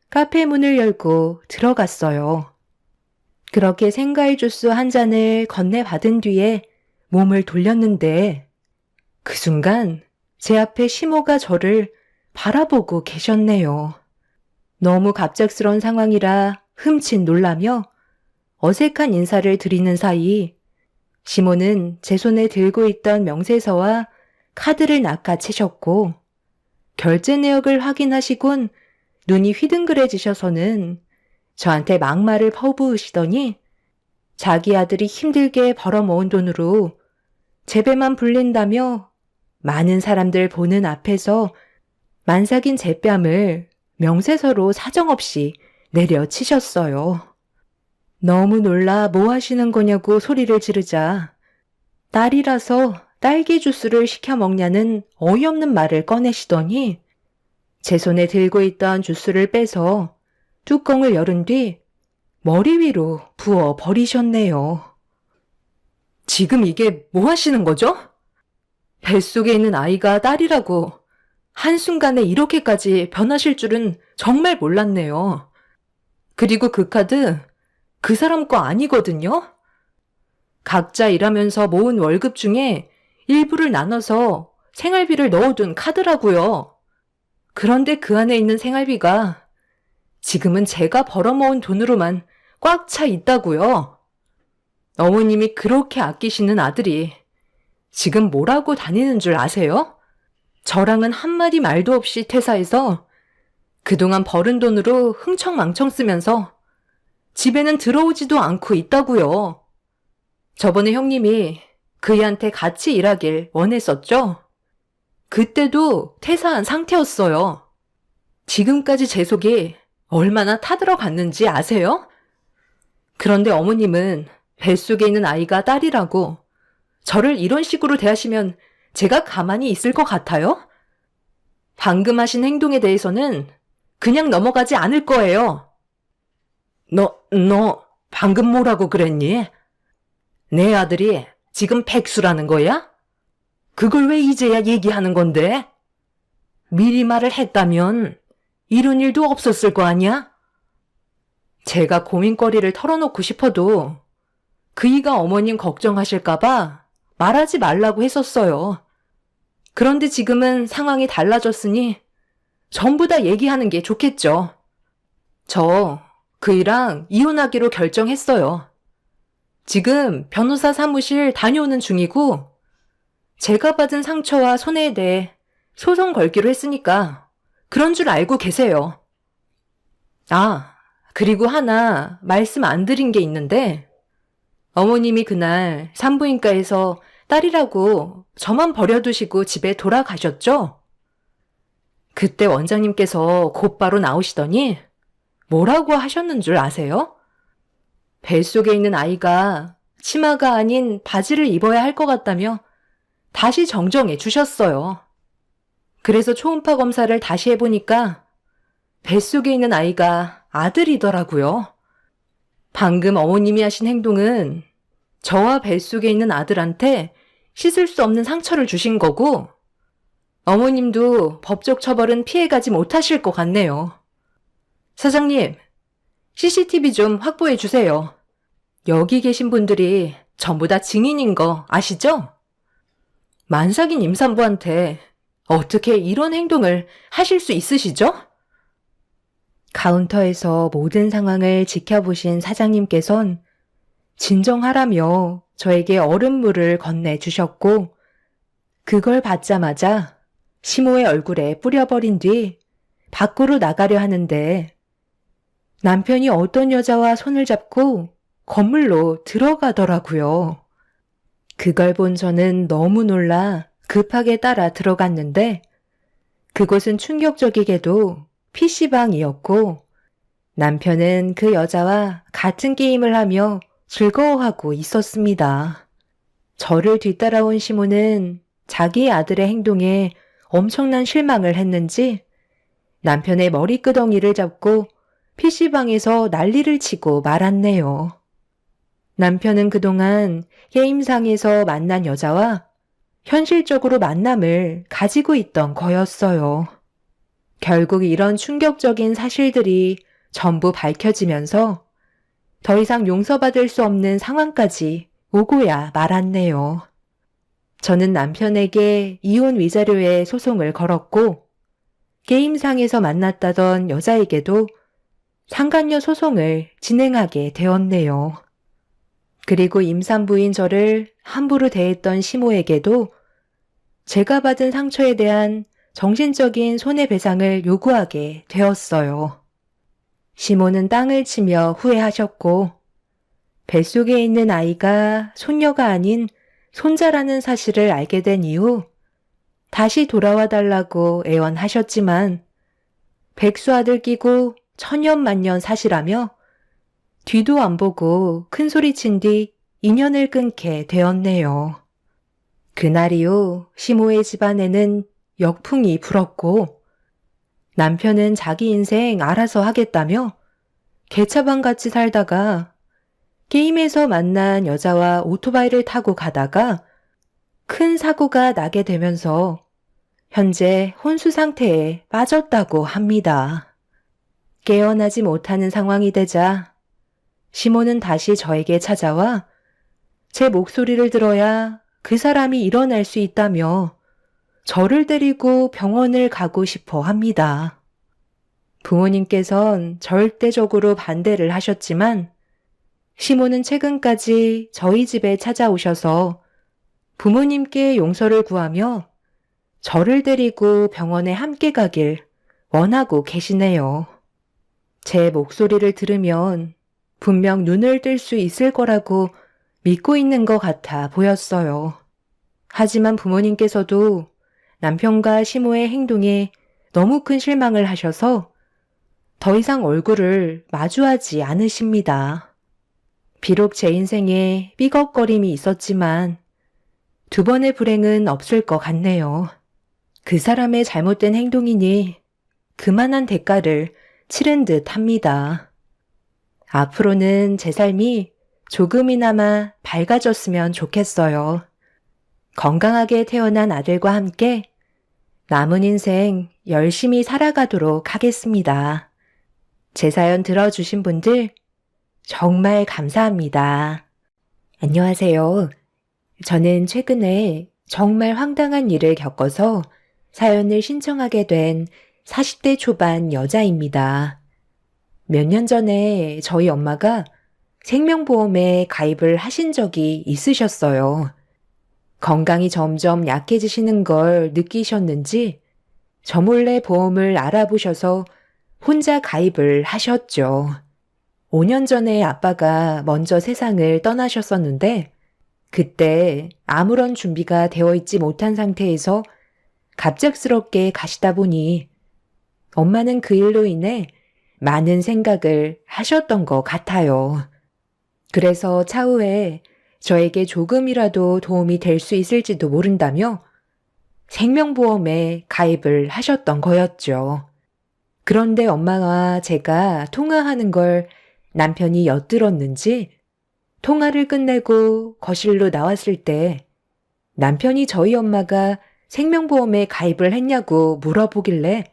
카페 문을 열고 들어갔어요. 그렇게 생과일 주스 한 잔을 건네받은 뒤에 몸을 돌렸는데 그 순간 제 앞에 시모가 저를 바라보고 계셨네요. 너무 갑작스러운 상황이라 흠칫 놀라며 어색한 인사를 드리는 사이 시모는 제 손에 들고 있던 명세서와 카드를 낚아채셨고 결제 내역을 확인하시곤 눈이 휘둥그레지셔서는 저한테 막말을 퍼부으시더니 자기 아들이 힘들게 벌어모은 돈으로 제 배만 불린다며 많은 사람들 보는 앞에서 만삭인 제 뺨을 명세서로 사정없이 내려치셨어요. 너무 놀라 뭐 하시는 거냐고 소리를 지르자 딸이라서 딸기 주스를 시켜 먹냐는 어이없는 말을 꺼내시더니 제 손에 들고 있던 주스를 빼서 뚜껑을 열은 뒤 머리 위로 부어 버리셨네요. 지금 이게 뭐 하시는 거죠? 뱃속에 있는 아이가 딸이라고 한순간에 이렇게까지 변하실 줄은 정말 몰랐네요. 그리고 그 카드 그 사람 거 아니거든요? 각자 일하면서 모은 월급 중에 일부를 나눠서 생활비를 넣어둔 카드라고요. 그런데 그 안에 있는 생활비가 지금은 제가 벌어모은 돈으로만 꽉 차 있다고요. 어머님이 그렇게 아끼시는 아들이 지금 뭐라고 다니는 줄 아세요? 저랑은 한마디 말도 없이 퇴사해서 그동안 벌은 돈으로 흥청망청 쓰면서 집에는 들어오지도 않고 있다고요. 저번에 형님이 그이한테 같이 일하길 원했었죠? 그때도 퇴사한 상태였어요. 지금까지 제 속이 얼마나 타들어갔는지 아세요? 그런데 어머님은 뱃속에 있는 아이가 딸이라고 저를 이런 식으로 대하시면 제가 가만히 있을 것 같아요? 방금 하신 행동에 대해서는 그냥 넘어가지 않을 거예요. 너 방금 뭐라고 그랬니? 내 아들이 지금 백수라는 거야? 그걸 왜 이제야 얘기하는 건데? 미리 말을 했다면 이런 일도 없었을 거 아니야? 제가 고민거리를 털어놓고 싶어도 그이가 어머님 걱정하실까봐 말하지 말라고 했었어요. 그런데 지금은 상황이 달라졌으니 전부 다 얘기하는 게 좋겠죠. 저 그이랑 이혼하기로 결정했어요. 지금 변호사 사무실 다녀오는 중이고 제가 받은 상처와 손해에 대해 소송 걸기로 했으니까 그런 줄 알고 계세요. 아, 그리고 하나 말씀 안 드린 게 있는데 어머님이 그날 산부인과에서 딸이라고 저만 버려두시고 집에 돌아가셨죠? 그때 원장님께서 곧바로 나오시더니 뭐라고 하셨는 줄 아세요? 뱃속에 있는 아이가 치마가 아닌 바지를 입어야 할 것 같다며 다시 정정해 주셨어요. 그래서 초음파 검사를 다시 해보니까 뱃속에 있는 아이가 아들이더라고요. 방금 어머님이 하신 행동은 저와 뱃속에 있는 아들한테 씻을 수 없는 상처를 주신 거고 어머님도 법적 처벌은 피해가지 못하실 것 같네요. 사장님, CCTV 좀 확보해 주세요. 여기 계신 분들이 전부 다 증인인 거 아시죠? 만삭인 임산부한테 어떻게 이런 행동을 하실 수 있으시죠? 카운터에서 모든 상황을 지켜보신 사장님께선 진정하라며 저에게 얼음물을 건네주셨고 그걸 받자마자 시모의 얼굴에 뿌려버린 뒤 밖으로 나가려 하는데 남편이 어떤 여자와 손을 잡고 건물로 들어가더라고요. 그걸 본 저는 너무 놀라 급하게 따라 들어갔는데 그곳은 충격적이게도 PC방이었고 남편은 그 여자와 같은 게임을 하며 즐거워하고 있었습니다. 저를 뒤따라온 시모는 자기 아들의 행동에 엄청난 실망을 했는지 남편의 머리끄덩이를 잡고 PC방에서 난리를 치고 말았네요. 남편은 그동안 게임상에서 만난 여자와 현실적으로 만남을 가지고 있던 거였어요. 결국 이런 충격적인 사실들이 전부 밝혀지면서 더 이상 용서받을 수 없는 상황까지 오고야 말았네요. 저는 남편에게 이혼 위자료에 소송을 걸었고 게임상에서 만났다던 여자에게도 상간녀 소송을 진행하게 되었네요. 그리고 임산부인 저를 함부로 대했던 시모에게도 제가 받은 상처에 대한 정신적인 손해배상을 요구하게 되었어요. 시모는 땅을 치며 후회하셨고 뱃속에 있는 아이가 손녀가 아닌 손자라는 사실을 알게 된 이후 다시 돌아와 달라고 애원하셨지만 백수아들 끼고 천년만년 사시라며 뒤도 안 보고 큰 소리친 뒤 인연을 끊게 되었네요. 그날 이후 시모의 집안에는 역풍이 불었고 남편은 자기 인생 알아서 하겠다며 개차반같이 살다가 게임에서 만난 여자와 오토바이를 타고 가다가 큰 사고가 나게 되면서 현재 혼수 상태에 빠졌다고 합니다. 깨어나지 못하는 상황이 되자 시모는 다시 저에게 찾아와 제 목소리를 들어야 그 사람이 일어날 수 있다며 저를 데리고 병원을 가고 싶어 합니다. 부모님께선 절대적으로 반대를 하셨지만 시모는 최근까지 저희 집에 찾아오셔서 부모님께 용서를 구하며 저를 데리고 병원에 함께 가길 원하고 계시네요. 제 목소리를 들으면 분명 눈을 뜰 수 있을 거라고 믿고 있는 것 같아 보였어요. 하지만 부모님께서도 남편과 시모의 행동에 너무 큰 실망을 하셔서 더 이상 얼굴을 마주하지 않으십니다. 비록 제 인생에 삐걱거림이 있었지만 두 번의 불행은 없을 것 같네요. 그 사람의 잘못된 행동이니 그만한 대가를 치른 듯 합니다. 앞으로는 제 삶이 조금이나마 밝아졌으면 좋겠어요. 건강하게 태어난 아들과 함께 남은 인생 열심히 살아가도록 하겠습니다. 제 사연 들어주신 분들 정말 감사합니다. 안녕하세요. 저는 최근에 정말 황당한 일을 겪어서 사연을 신청하게 된 40대 초반 여자입니다. 몇 년 전에 저희 엄마가 생명보험에 가입을 하신 적이 있으셨어요. 건강이 점점 약해지시는 걸 느끼셨는지 저 몰래 보험을 알아보셔서 혼자 가입을 하셨죠. 5년 전에 아빠가 먼저 세상을 떠나셨었는데 그때 아무런 준비가 되어 있지 못한 상태에서 갑작스럽게 가시다 보니 엄마는 그 일로 인해 많은 생각을 하셨던 것 같아요. 그래서 차후에 저에게 조금이라도 도움이 될 수 있을지도 모른다며 생명보험에 가입을 하셨던 거였죠. 그런데 엄마와 제가 통화하는 걸 남편이 엿들었는지 통화를 끝내고 거실로 나왔을 때 남편이 저희 엄마가 생명보험에 가입을 했냐고 물어보길래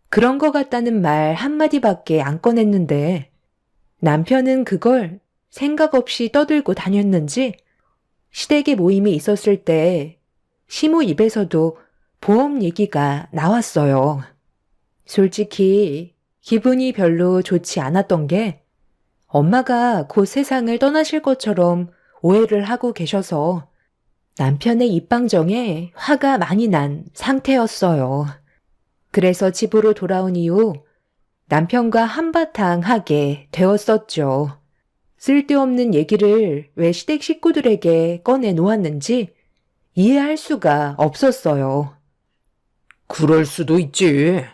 그런 것 같다는 말 한마디밖에 안 꺼냈는데 남편은 그걸 생각 없이 떠들고 다녔는지 시댁에 모임이 있었을 때 시모 입에서도 보험 얘기가 나왔어요. 솔직히 기분이 별로 좋지 않았던 게 엄마가 곧 세상을 떠나실 것처럼 오해를 하고 계셔서 남편의 입방정에 화가 많이 난 상태였어요. 그래서 집으로 돌아온 이후 남편과 한바탕 하게 되었었죠. 쓸데없는 얘기를 왜 시댁 식구들에게 꺼내 놓았는지 이해할 수가 없었어요. 그럴 수도 있지.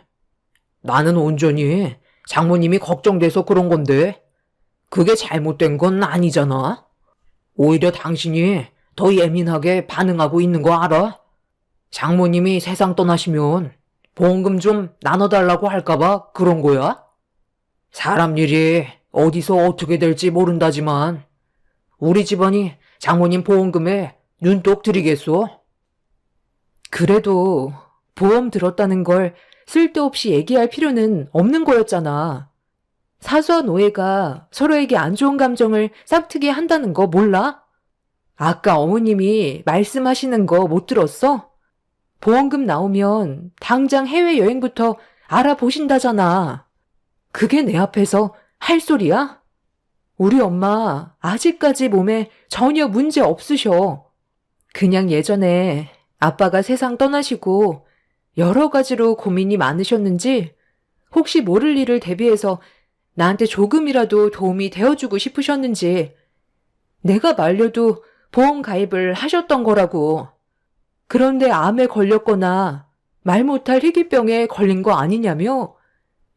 나는 온전히 장모님이 걱정돼서 그런 건데 그게 잘못된 건 아니잖아. 오히려 당신이 더 예민하게 반응하고 있는 거 알아? 장모님이 세상 떠나시면 보험금 좀 나눠달라고 할까봐 그런 거야? 사람 일이 어디서 어떻게 될지 모른다지만 우리 집안이 장모님 보험금에 눈독 들이겠소? 그래도 보험 들었다는 걸 쓸데없이 얘기할 필요는 없는 거였잖아. 사수와 노예가 서로에게 안 좋은 감정을 싹트게 한다는 거 몰라? 아까 어머님이 말씀하시는 거 못 들었어? 보험금 나오면 당장 해외여행부터 알아보신다잖아. 그게 내 앞에서 할 소리야? 우리 엄마 아직까지 몸에 전혀 문제 없으셔. 그냥 예전에 아빠가 세상 떠나시고 여러 가지로 고민이 많으셨는지 혹시 모를 일을 대비해서 나한테 조금이라도 도움이 되어주고 싶으셨는지 내가 말려도 보험 가입을 하셨던 거라고. 그런데 암에 걸렸거나 말 못할 희귀병에 걸린 거 아니냐며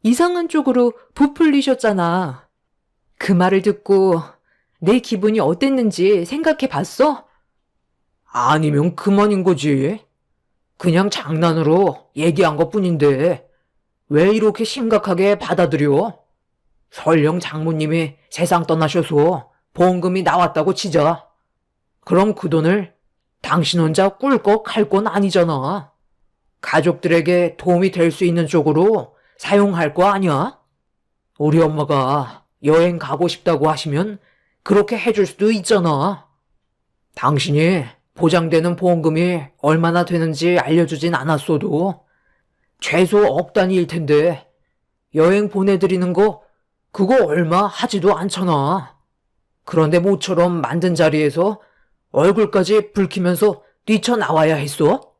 이상한 쪽으로 부풀리셨잖아. 그 말을 듣고 내 기분이 어땠는지 생각해 봤어? 아니면 그만인 거지. 그냥 장난으로 얘기한 것뿐인데 왜 이렇게 심각하게 받아들여? 설령 장모님이 세상 떠나셔서 보험금이 나왔다고 치자. 그럼 그 돈을 당신 혼자 꿀꺽 할 건 아니잖아. 가족들에게 도움이 될 수 있는 쪽으로 사용할 거 아니야? 우리 엄마가 여행 가고 싶다고 하시면 그렇게 해줄 수도 있잖아. 당신이 보장되는 보험금이 얼마나 되는지 알려주진 않았어도 최소 억 단위일 텐데 여행 보내드리는 거 그거 얼마 하지도 않잖아. 그런데 모처럼 만든 자리에서 얼굴까지 붉히면서 뛰쳐나와야 했어?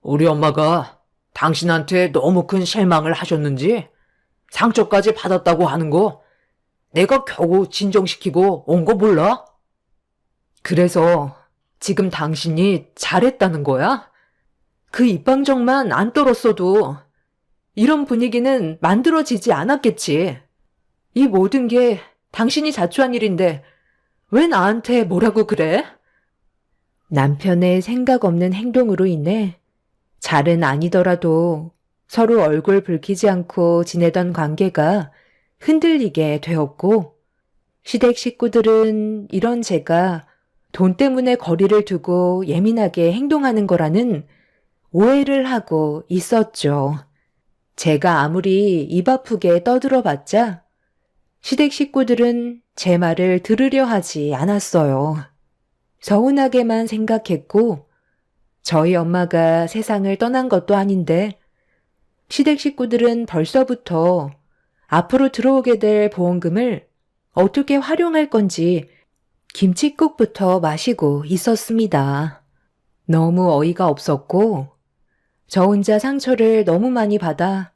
우리 엄마가 당신한테 너무 큰 실망을 하셨는지 상처까지 받았다고 하는 거 내가 겨우 진정시키고 온 거 몰라? 그래서 지금 당신이 잘했다는 거야? 그 입방정만 안 떨었어도 이런 분위기는 만들어지지 않았겠지. 이 모든 게 당신이 자초한 일인데 왜 나한테 뭐라고 그래? 남편의 생각 없는 행동으로 인해 잘은 아니더라도 서로 얼굴 붉히지 않고 지내던 관계가 흔들리게 되었고, 시댁 식구들은 이런 제가 돈 때문에 거리를 두고 예민하게 행동하는 거라는 오해를 하고 있었죠. 제가 아무리 입 아프게 떠들어봤자 시댁 식구들은 제 말을 들으려 하지 않았어요. 서운하게만 생각했고, 저희 엄마가 세상을 떠난 것도 아닌데 시댁 식구들은 벌써부터 앞으로 들어오게 될 보험금을 어떻게 활용할 건지 김칫국부터 마시고 있었습니다. 너무 어이가 없었고 저 혼자 상처를 너무 많이 받아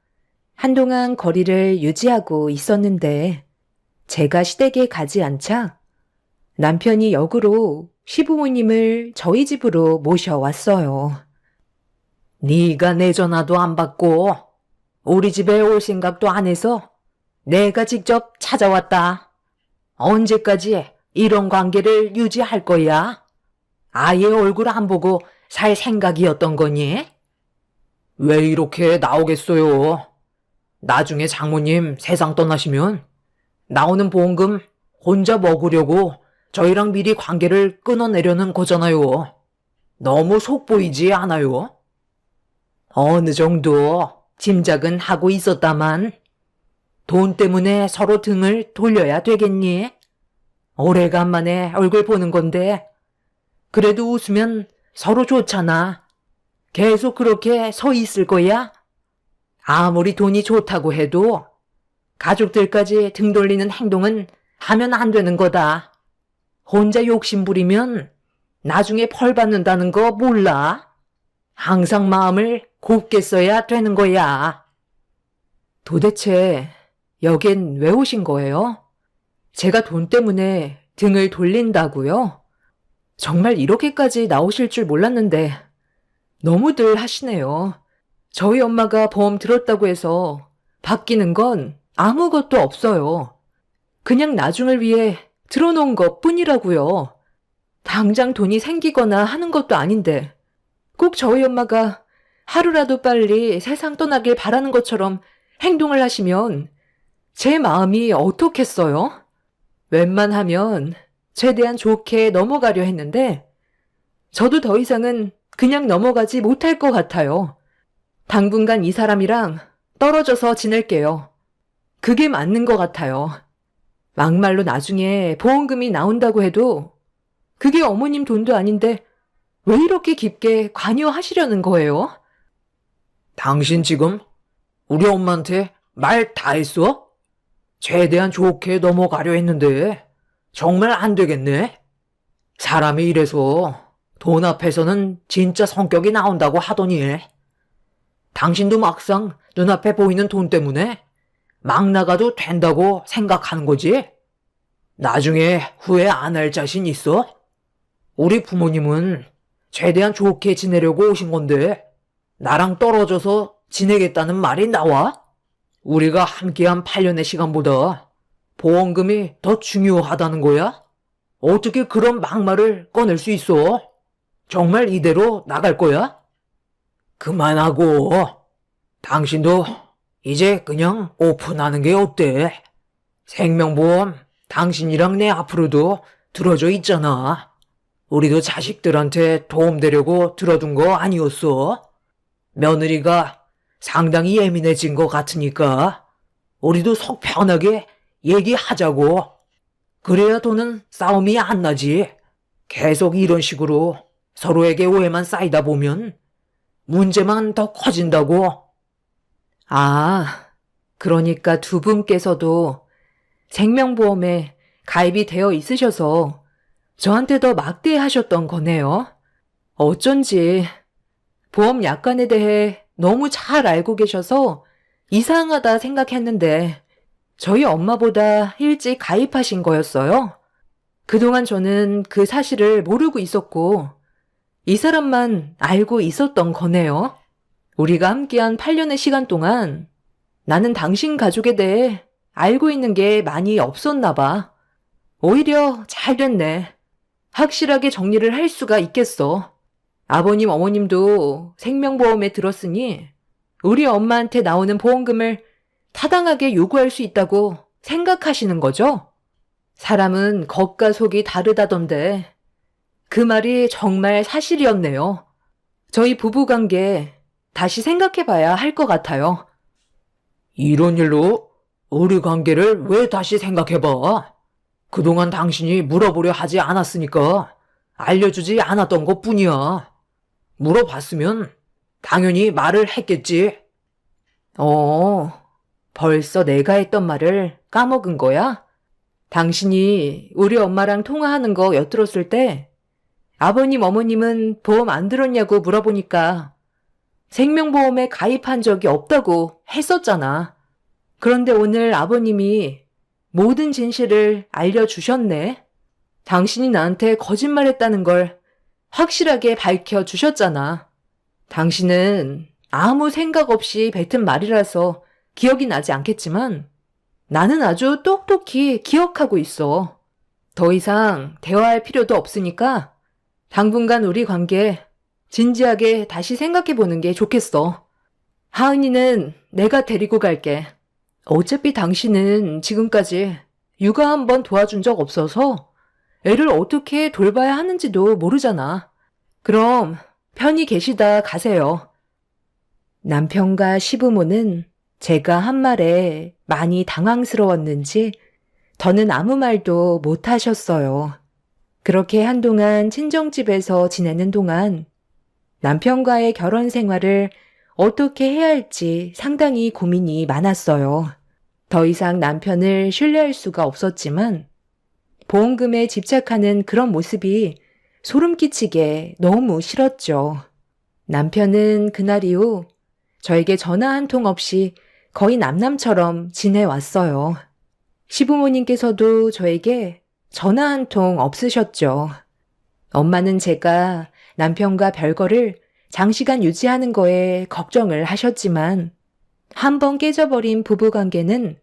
한동안 거리를 유지하고 있었는데 제가 시댁에 가지 않자 남편이 역으로 시부모님을 저희 집으로 모셔왔어요. 네가 내 전화도 안 받고 우리 집에 올 생각도 안 해서 내가 직접 찾아왔다. 언제까지 이런 관계를 유지할 거야? 아예 얼굴 안 보고 살 생각이었던 거니? 왜 이렇게 나오겠어요? 나중에 장모님 세상 떠나시면 나오는 보험금 혼자 먹으려고 저희랑 미리 관계를 끊어내려는 거잖아요. 너무 속보이지 않아요? 어느 정도 짐작은 하고 있었다만 돈 때문에 서로 등을 돌려야 되겠니? 오래간만에 얼굴 보는 건데 그래도 웃으면 서로 좋잖아. 계속 그렇게 서 있을 거야? 아무리 돈이 좋다고 해도 가족들까지 등 돌리는 행동은 하면 안 되는 거다. 혼자 욕심 부리면 나중에 벌 받는다는 거 몰라? 항상 마음을 곱게 써야 되는 거야. 도대체 여긴 왜 오신 거예요? 제가 돈 때문에 등을 돌린다고요? 정말 이렇게까지 나오실 줄 몰랐는데 너무들 하시네요. 저희 엄마가 보험 들었다고 해서 바뀌는 건 아무것도 없어요. 그냥 나중을 위해 들어놓은 것 뿐이라고요. 당장 돈이 생기거나 하는 것도 아닌데 꼭 저희 엄마가 하루라도 빨리 세상 떠나길 바라는 것처럼 행동을 하시면 제 마음이 어떻겠어요? 웬만하면 최대한 좋게 넘어가려 했는데 저도 더 이상은 그냥 넘어가지 못할 것 같아요. 당분간 이 사람이랑 떨어져서 지낼게요. 그게 맞는 것 같아요. 막말로 나중에 보험금이 나온다고 해도 그게 어머님 돈도 아닌데 왜 이렇게 깊게 관여하시려는 거예요? 당신 지금 우리 엄마한테 말 다 했어? 최대한 좋게 넘어가려 했는데 정말 안 되겠네. 사람이 이래서 돈 앞에서는 진짜 성격이 나온다고 하더니 당신도 막상 눈앞에 보이는 돈 때문에 막 나가도 된다고 생각하는 거지? 나중에 후회 안 할 자신 있어? 우리 부모님은 최대한 좋게 지내려고 오신 건데 나랑 떨어져서 지내겠다는 말이 나와? 우리가 함께한 8년의 시간보다 보험금이 더 중요하다는 거야? 어떻게 그런 막말을 꺼낼 수 있어? 정말 이대로 나갈 거야? 그만하고 당신도 이제 그냥 오픈하는 게 어때? 생명보험 당신이랑 내 앞으로도 들어져 있잖아. 우리도 자식들한테 도움되려고 들어둔 거 아니었어? 며느리가 상당히 예민해진 것 같으니까 우리도 속 편하게 얘기하자고. 그래야 돈은 싸움이 안 나지. 계속 이런 식으로 서로에게 오해만 쌓이다 보면 문제만 더 커진다고. 아, 그러니까 두 분께서도 생명보험에 가입이 되어 있으셔서 저한테 더 막대하셨던 거네요. 어쩐지 보험 약관에 대해 너무 잘 알고 계셔서 이상하다 생각했는데 저희 엄마보다 일찍 가입하신 거였어요. 그동안 저는 그 사실을 모르고 있었고 이 사람만 알고 있었던 거네요. 우리가 함께한 8년의 시간 동안 나는 당신 가족에 대해 알고 있는 게 많이 없었나 봐. 오히려 잘 됐네. 확실하게 정리를 할 수가 있겠어. 아버님, 어머님도 생명보험에 들었으니 우리 엄마한테 나오는 보험금을 타당하게 요구할 수 있다고 생각하시는 거죠? 사람은 겉과 속이 다르다던데 그 말이 정말 사실이었네요. 저희 부부관계 다시 생각해봐야 할 것 같아요. 이런 일로 우리 관계를 왜 다시 생각해봐? 그동안 당신이 물어보려 하지 않았으니까 알려주지 않았던 것 뿐이야. 물어봤으면 당연히 말을 했겠지. 벌써 내가 했던 말을 까먹은 거야? 당신이 우리 엄마랑 통화하는 거 엿들었을 때 아버님, 어머님은 보험 안 들었냐고 물어보니까 생명보험에 가입한 적이 없다고 했었잖아. 그런데 오늘 아버님이 모든 진실을 알려주셨네. 당신이 나한테 거짓말했다는 걸 확실하게 밝혀주셨잖아. 당신은 아무 생각 없이 뱉은 말이라서 기억이 나지 않겠지만 나는 아주 똑똑히 기억하고 있어. 더 이상 대화할 필요도 없으니까 당분간 우리 관계 진지하게 다시 생각해보는 게 좋겠어. 하은이는 내가 데리고 갈게. 어차피 당신은 지금까지 육아 한번 도와준 적 없어서 애를 어떻게 돌봐야 하는지도 모르잖아. 그럼 편히 계시다 가세요. 남편과 시부모는 제가 한 말에 많이 당황스러웠는지 더는 아무 말도 못 하셨어요. 그렇게 한동안 친정집에서 지내는 동안 남편과의 결혼 생활을 어떻게 해야 할지 상당히 고민이 많았어요. 더 이상 남편을 신뢰할 수가 없었지만 보험금에 집착하는 그런 모습이 소름 끼치게 너무 싫었죠. 남편은 그날 이후 저에게 전화 한 통 없이 거의 남남처럼 지내왔어요. 시부모님께서도 저에게 전화 한 통 없으셨죠. 엄마는 제가 남편과 별거를 장시간 유지하는 거에 걱정을 하셨지만 한번 깨져버린 부부관계는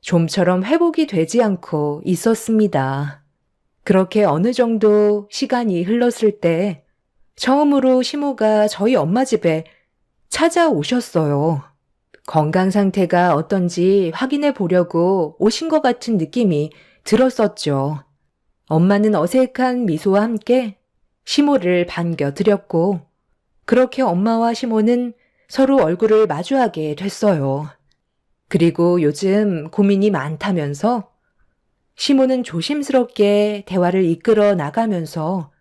좀처럼 회복이 되지 않고 있었습니다. 그렇게 어느 정도 시간이 흘렀을 때 처음으로 시모가 저희 엄마 집에 찾아오셨어요. 건강 상태가 어떤지 확인해 보려고 오신 것 같은 느낌이 들었었죠. 엄마는 어색한 미소와 함께 시모를 반겨드렸고 그렇게 엄마와 시모는 서로 얼굴을 마주하게 됐어요. 그리고 요즘 고민이 많다면서 시모는 조심스럽게 대화를 이끌어 나가면서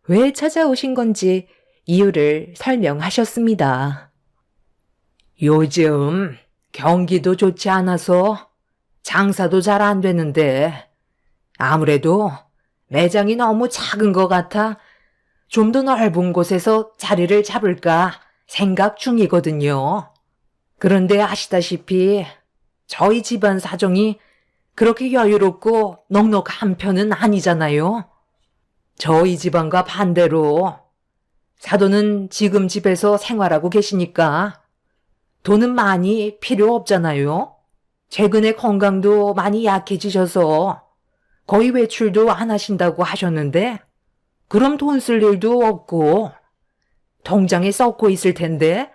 왜 찾아오신 건지 이유를 설명하셨습니다. 요즘 경기도 좋지 않아서 장사도 잘 안 되는데 아무래도 매장이 너무 작은 것 같아 좀 더 넓은 곳에서 자리를 잡을까 생각 중이거든요. 그런데 아시다시피 저희 집안 사정이 그렇게 여유롭고 넉넉한 편은 아니잖아요. 저희 집안과 반대로 사돈은 지금 집에서 생활하고 계시니까 돈은 많이 필요 없잖아요. 최근에 건강도 많이 약해지셔서 거의 외출도 안 하신다고 하셨는데 그럼 돈 쓸 일도 없고 통장에 썩고 있을 텐데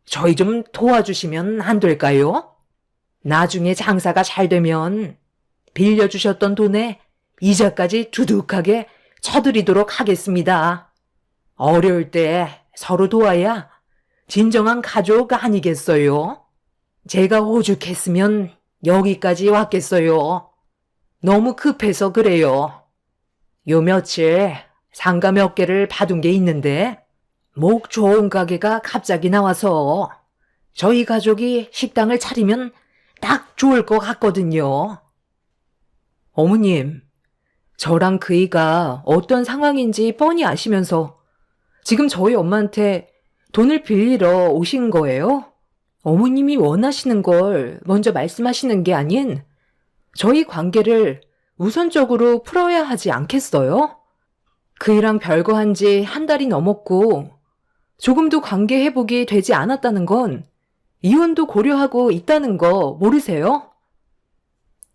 저희 좀 도와주시면 안 될까요? 나중에 장사가 잘 되면 빌려주셨던 돈에 이자까지 두둑하게 쳐드리도록 하겠습니다. 어려울 때 서로 도와야 진정한 가족 아니겠어요? 제가 오죽했으면 여기까지 왔겠어요. 너무 급해서 그래요. 요 며칠 상가 몇 개를 받은 게 있는데 목 좋은 가게가 갑자기 나와서 저희 가족이 식당을 차리면 딱 좋을 것 같거든요. 어머님, 저랑 그이가 어떤 상황인지 뻔히 아시면서 지금 저희 엄마한테 돈을 빌리러 오신 거예요? 어머님이 원하시는 걸 먼저 말씀하시는 게 아닌 저희 관계를 우선적으로 풀어야 하지 않겠어요? 그이랑 별거한 지 한 달이 넘었고 조금도 관계 회복이 되지 않았다는 건 이혼도 고려하고 있다는 거 모르세요?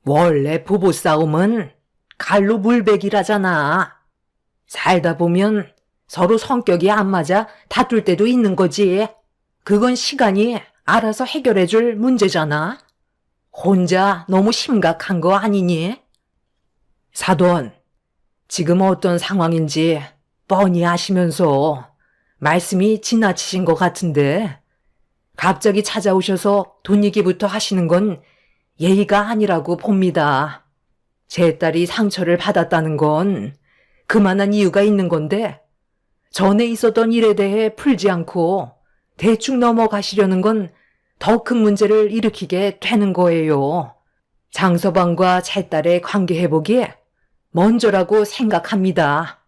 원래 부부싸움은 갈로 물베기라잖아. 살다 보면 서로 성격이 안 맞아 다툴 때도 있는 거지. 그건 시간이 알아서 해결해 줄 문제잖아. 혼자 너무 심각한 거 아니니? 사돈, 지금 어떤 상황인지 뻔히 아시면서 말씀이 지나치신 것 같은데 갑자기 찾아오셔서 돈 얘기부터 하시는 건 예의가 아니라고 봅니다. 제 딸이 상처를 받았다는 건 그만한 이유가 있는 건데 전에 있었던 일에 대해 풀지 않고 대충 넘어가시려는 건 더 큰 문제를 일으키게 되는 거예요. 장서방과 제 딸의 관계 회복이 먼저라고 생각합니다.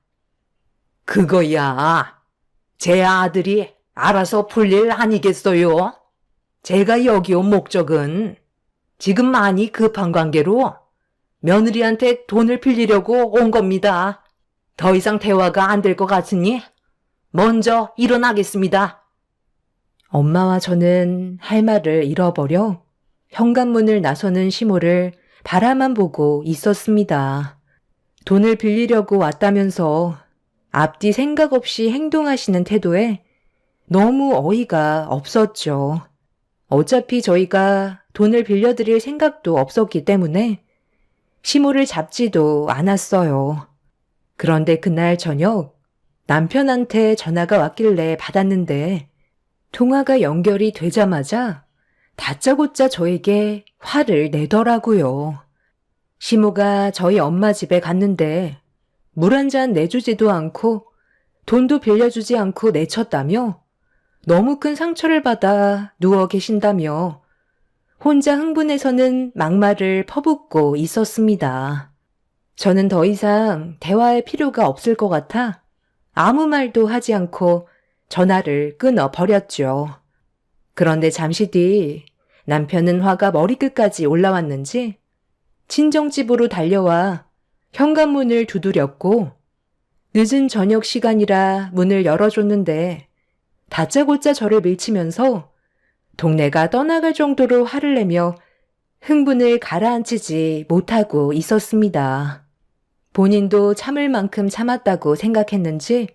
그거야 제 아들이 알아서 풀 일 아니겠어요? 제가 여기 온 목적은 지금 많이 급한 관계로 며느리한테 돈을 빌리려고 온 겁니다. 더 이상 대화가 안 될 것 같으니 먼저 일어나겠습니다. 엄마와 저는 할 말을 잃어버려 현관문을 나서는 시모를 바라만 보고 있었습니다. 돈을 빌리려고 왔다면서 앞뒤 생각 없이 행동하시는 태도에 너무 어이가 없었죠. 어차피 저희가 돈을 빌려드릴 생각도 없었기 때문에 시모를 잡지도 않았어요. 그런데 그날 저녁 남편한테 전화가 왔길래 받았는데 통화가 연결이 되자마자 다짜고짜 저에게 화를 내더라고요. 시모가 저희 엄마 집에 갔는데 물 한 잔 내주지도 않고 돈도 빌려주지 않고 내쳤다며 너무 큰 상처를 받아 누워 계신다며 혼자 흥분해서는 막말을 퍼붓고 있었습니다. 저는 더 이상 대화할 필요가 없을 것 같아 아무 말도 하지 않고 전화를 끊어버렸죠. 그런데 잠시 뒤 남편은 화가 머리끝까지 올라왔는지 친정집으로 달려와 현관문을 두드렸고 늦은 저녁 시간이라 문을 열어줬는데 다짜고짜 저를 밀치면서 동네가 떠나갈 정도로 화를 내며 흥분을 가라앉히지 못하고 있었습니다. 본인도 참을 만큼 참았다고 생각했는지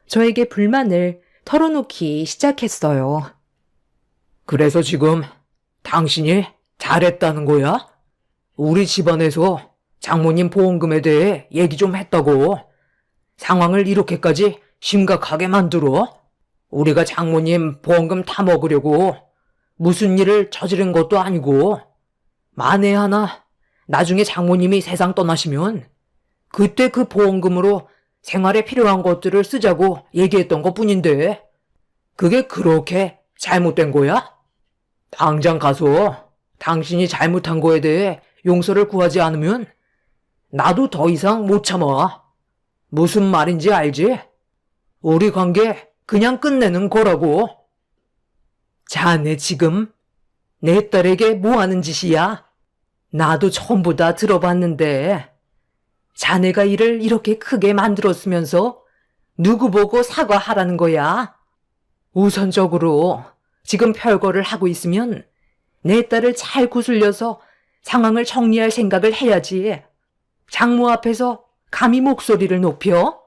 저에게 불만을 털어놓기 시작했어요. 그래서 지금 당신이 잘했다는 거야? 우리 집안에서 장모님 보험금에 대해 얘기 좀 했다고. 상황을 이렇게까지 심각하게 만들어? 우리가 장모님 보험금 다 먹으려고 무슨 일을 저지른 것도 아니고, 만에 하나 나중에 장모님이 세상 떠나시면 그때 그 보험금으로 생활에 필요한 것들을 쓰자고 얘기했던 것뿐인데, 그게 그렇게 잘못된 거야? 당장 가서 당신이 잘못한 거에 대해 용서를 구하지 않으면 나도 더 이상 못 참아. 무슨 말인지 알지? 우리 관계 그냥 끝내는 거라고. 자네 지금 내 딸에게 뭐 하는 짓이야? 나도 전부 다 들어봤는데 자네가 일을 이렇게 크게 만들었으면서 누구 보고 사과하라는 거야? 우선적으로 지금 별거를 하고 있으면 내 딸을 잘 구슬려서 상황을 정리할 생각을 해야지. 장모 앞에서 감히 목소리를 높여?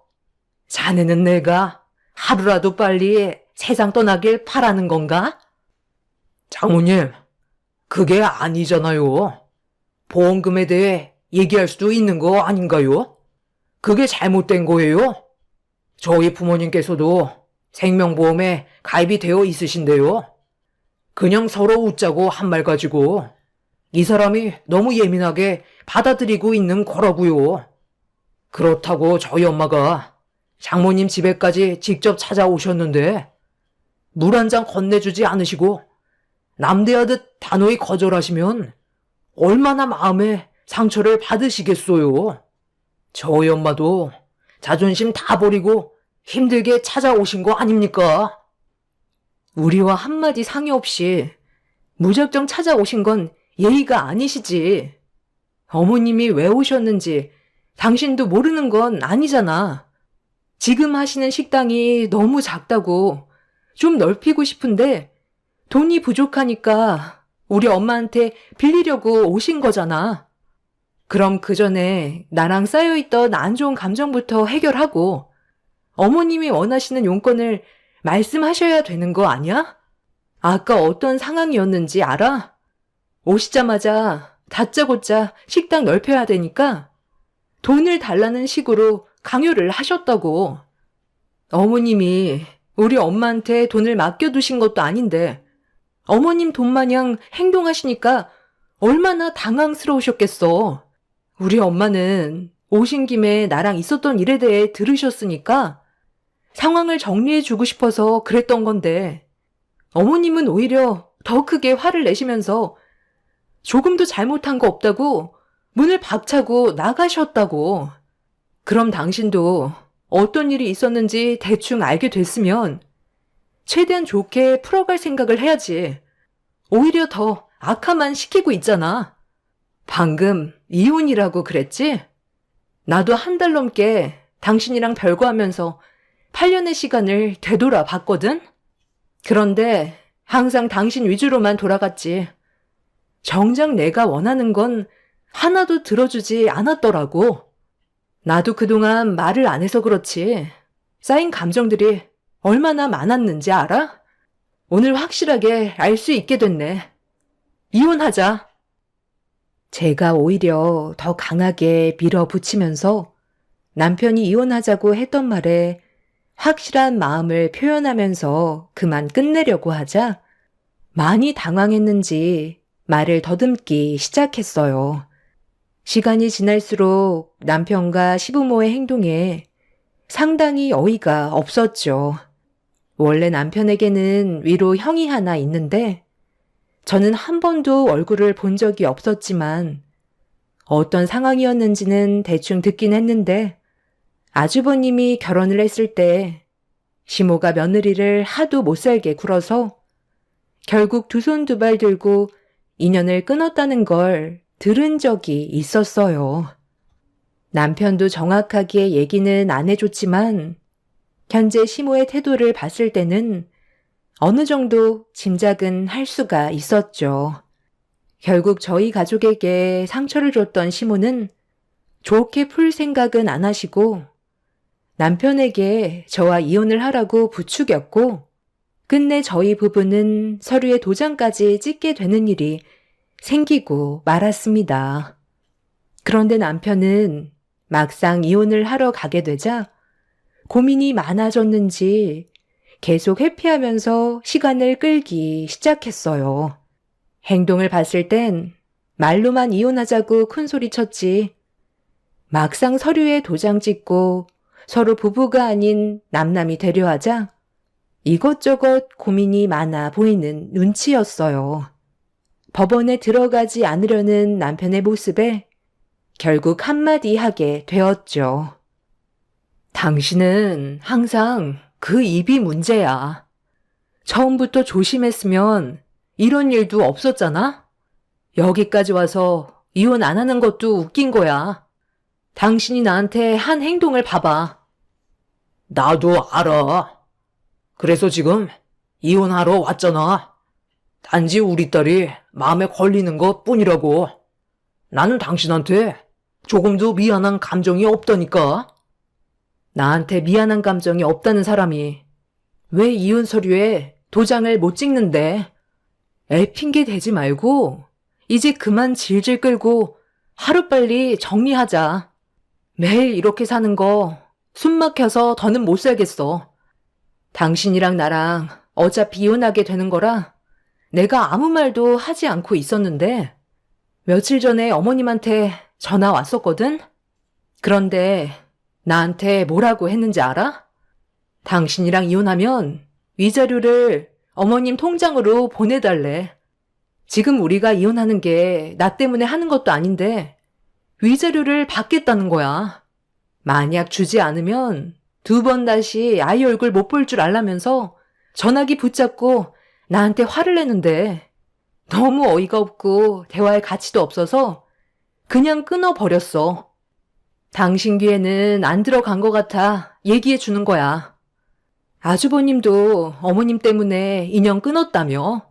자네는 내가 하루라도 빨리 세상 떠나길 바라는 건가? 장모님, 그게 아니잖아요. 보험금에 대해 얘기할 수도 있는 거 아닌가요? 그게 잘못된 거예요? 저희 부모님께서도 생명보험에 가입이 되어 있으신데요. 그냥 서로 웃자고 한 말 가지고 이 사람이 너무 예민하게 받아들이고 있는 거라고요. 그렇다고 저희 엄마가 장모님 집에까지 직접 찾아오셨는데 물 한 잔 건네주지 않으시고 남대하듯 단호히 거절하시면 얼마나 마음에 상처를 받으시겠어요. 저희 엄마도 자존심 다 버리고 힘들게 찾아오신 거 아닙니까? 우리와 한마디 상의 없이 무작정 찾아오신 건 예의가 아니시지. 어머님이 왜 오셨는지 당신도 모르는 건 아니잖아. 지금 하시는 식당이 너무 작다고 좀 넓히고 싶은데 돈이 부족하니까 우리 엄마한테 빌리려고 오신 거잖아. 그럼 그 전에 나랑 쌓여있던 안 좋은 감정부터 해결하고 어머님이 원하시는 용건을 말씀하셔야 되는 거 아니야? 아까 어떤 상황이었는지 알아? 오시자마자 다짜고짜 식당 넓혀야 되니까 돈을 달라는 식으로 강요를 하셨다고. 어머님이 우리 엄마한테 돈을 맡겨두신 것도 아닌데 어머님 돈 마냥 행동하시니까 얼마나 당황스러우셨겠어. 우리 엄마는 오신 김에 나랑 있었던 일에 대해 들으셨으니까 상황을 정리해주고 싶어서 그랬던 건데 어머님은 오히려 더 크게 화를 내시면서 조금도 잘못한 거 없다고 문을 박차고 나가셨다고. 그럼 당신도 어떤 일이 있었는지 대충 알게 됐으면 최대한 좋게 풀어갈 생각을 해야지. 오히려 더 악화만 시키고 있잖아. 방금 이혼이라고 그랬지? 나도 한 달 넘게 당신이랑 별거하면서 8년의 시간을 되돌아봤거든? 그런데 항상 당신 위주로만 돌아갔지. 정작 내가 원하는 건 하나도 들어주지 않았더라고. 나도 그동안 말을 안 해서 그렇지. 쌓인 감정들이 얼마나 많았는지 알아? 오늘 확실하게 알 수 있게 됐네. 이혼하자. 제가 오히려 더 강하게 밀어붙이면서 남편이 이혼하자고 했던 말에 확실한 마음을 표현하면서 그만 끝내려고 하자 많이 당황했는지 말을 더듬기 시작했어요. 시간이 지날수록 남편과 시부모의 행동에 상당히 어이가 없었죠. 원래 남편에게는 위로 형이 하나 있는데 저는 한 번도 얼굴을 본 적이 없었지만 어떤 상황이었는지는 대충 듣긴 했는데 아주버님이 결혼을 했을 때 시모가 며느리를 하도 못살게 굴어서 결국 두 손 두 발 들고 인연을 끊었다는 걸 들은 적이 있었어요. 남편도 정확하게 얘기는 안 해줬지만 현재 시모의 태도를 봤을 때는 어느 정도 짐작은 할 수가 있었죠. 결국 저희 가족에게 상처를 줬던 시모는 좋게 풀 생각은 안 하시고 남편에게 저와 이혼을 하라고 부추겼고 끝내 저희 부부는 서류에 도장까지 찍게 되는 일이 생기고 말았습니다. 그런데 남편은 막상 이혼을 하러 가게 되자 고민이 많아졌는지 계속 회피하면서 시간을 끌기 시작했어요. 행동을 봤을 땐 말로만 이혼하자고 큰소리쳤지. 막상 서류에 도장 찍고 서로 부부가 아닌 남남이 되려 하자 이것저것 고민이 많아 보이는 눈치였어요. 법원에 들어가지 않으려는 남편의 모습에 결국 한마디 하게 되었죠. 당신은 항상 그 입이 문제야. 처음부터 조심했으면 이런 일도 없었잖아? 여기까지 와서 이혼 안 하는 것도 웃긴 거야. 당신이 나한테 한 행동을 봐봐. 나도 알아. 그래서 지금 이혼하러 왔잖아. 단지 우리 딸이 마음에 걸리는 것 뿐이라고. 나는 당신한테 조금도 미안한 감정이 없다니까. 나한테 미안한 감정이 없다는 사람이 왜 이혼 서류에 도장을 못 찍는데? 애 핑계 대지 말고 이제 그만 질질 끌고 하루빨리 정리하자. 매일 이렇게 사는 거 숨 막혀서 더는 못 살겠어. 당신이랑 나랑 어차피 이혼하게 되는 거라 내가 아무 말도 하지 않고 있었는데 며칠 전에 어머님한테 전화 왔었거든? 그런데 나한테 뭐라고 했는지 알아? 당신이랑 이혼하면 위자료를 어머님 통장으로 보내달래. 지금 우리가 이혼하는 게 나 때문에 하는 것도 아닌데 위자료를 받겠다는 거야. 만약 주지 않으면 2번 다시 아이 얼굴 못 볼 줄 알라면서 전화기 붙잡고 나한테 화를 내는데 너무 어이가 없고 대화할 가치도 없어서 그냥 끊어버렸어. 당신 귀에는 안 들어간 것 같아 얘기해 주는 거야. 아주버님도 어머님 때문에 인연 끊었다며.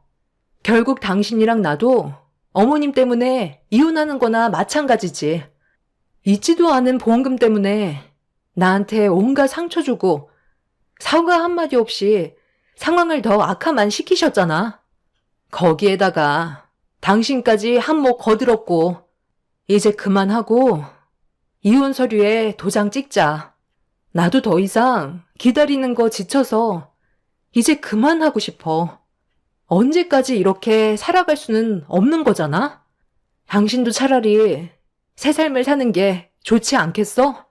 결국 당신이랑 나도 어머님 때문에 이혼하는 거나 마찬가지지. 있지도 않은 보험금 때문에 나한테 온갖 상처 주고 사과 한마디 없이 상황을 더 악화만 시키셨잖아. 거기에다가 당신까지 한몫 거들었고 이제 그만하고 이혼 서류에 도장 찍자. 나도 더 이상 기다리는 거 지쳐서 이제 그만하고 싶어. 언제까지 이렇게 살아갈 수는 없는 거잖아? 당신도 차라리 새 삶을 사는 게 좋지 않겠어?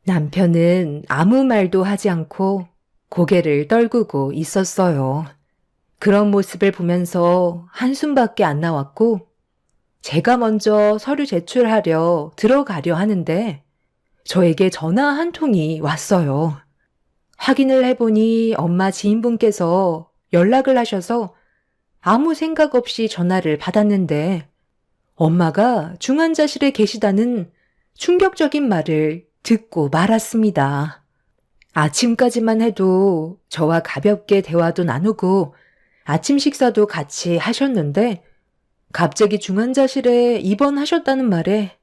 남편은 아무 말도 하지 않고 고개를 떨구고 있었어요. 그런 모습을 보면서 한숨밖에 안 나왔고 제가 먼저 서류 제출하려 들어가려 하는데 저에게 전화 한 통이 왔어요. 확인을 해보니 엄마 지인분께서 연락을 하셔서 아무 생각 없이 전화를 받았는데 엄마가 중환자실에 계시다는 충격적인 말을 듣고 말았습니다. 아침까지만 해도 저와 가볍게 대화도 나누고 아침 식사도 같이 하셨는데 갑자기 중환자실에 입원하셨다는 말에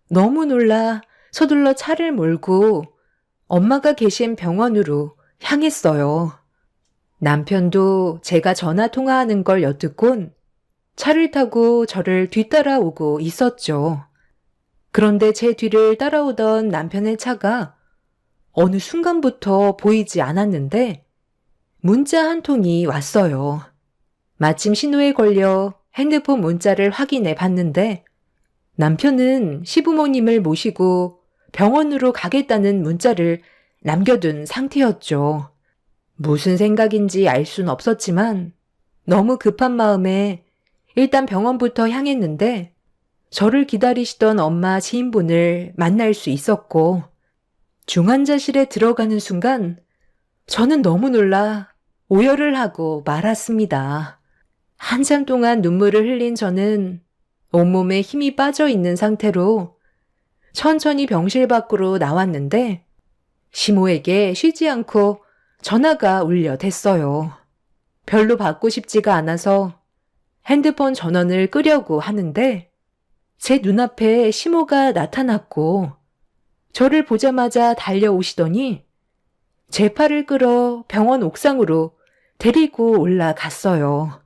너무 놀라 서둘러 차를 몰고 엄마가 계신 병원으로 향했어요. 남편도 제가 전화 통화하는 걸 엿듣곤 차를 타고 저를 뒤따라오고 있었죠. 그런데 제 뒤를 따라오던 남편의 차가 어느 순간부터 보이지 않았는데 문자 한 통이 왔어요. 마침 신호에 걸려 핸드폰 문자를 확인해 봤는데 남편은 시부모님을 모시고 병원으로 가겠다는 문자를 남겨둔 상태였죠. 무슨 생각인지 알 순 없었지만 너무 급한 마음에 일단 병원부터 향했는데 저를 기다리시던 엄마 지인분을 만날 수 있었고 중환자실에 들어가는 순간 저는 너무 놀라 오열을 하고 말았습니다. 한참 동안 눈물을 흘린 저는 온몸에 힘이 빠져 있는 상태로 천천히 병실 밖으로 나왔는데 시모에게 쉬지 않고 전화가 울려댔어요. 별로 받고 싶지가 않아서 핸드폰 전원을 끄려고 하는데 제 눈앞에 시모가 나타났고 저를 보자마자 달려오시더니 제 팔을 끌어 병원 옥상으로 데리고 올라갔어요.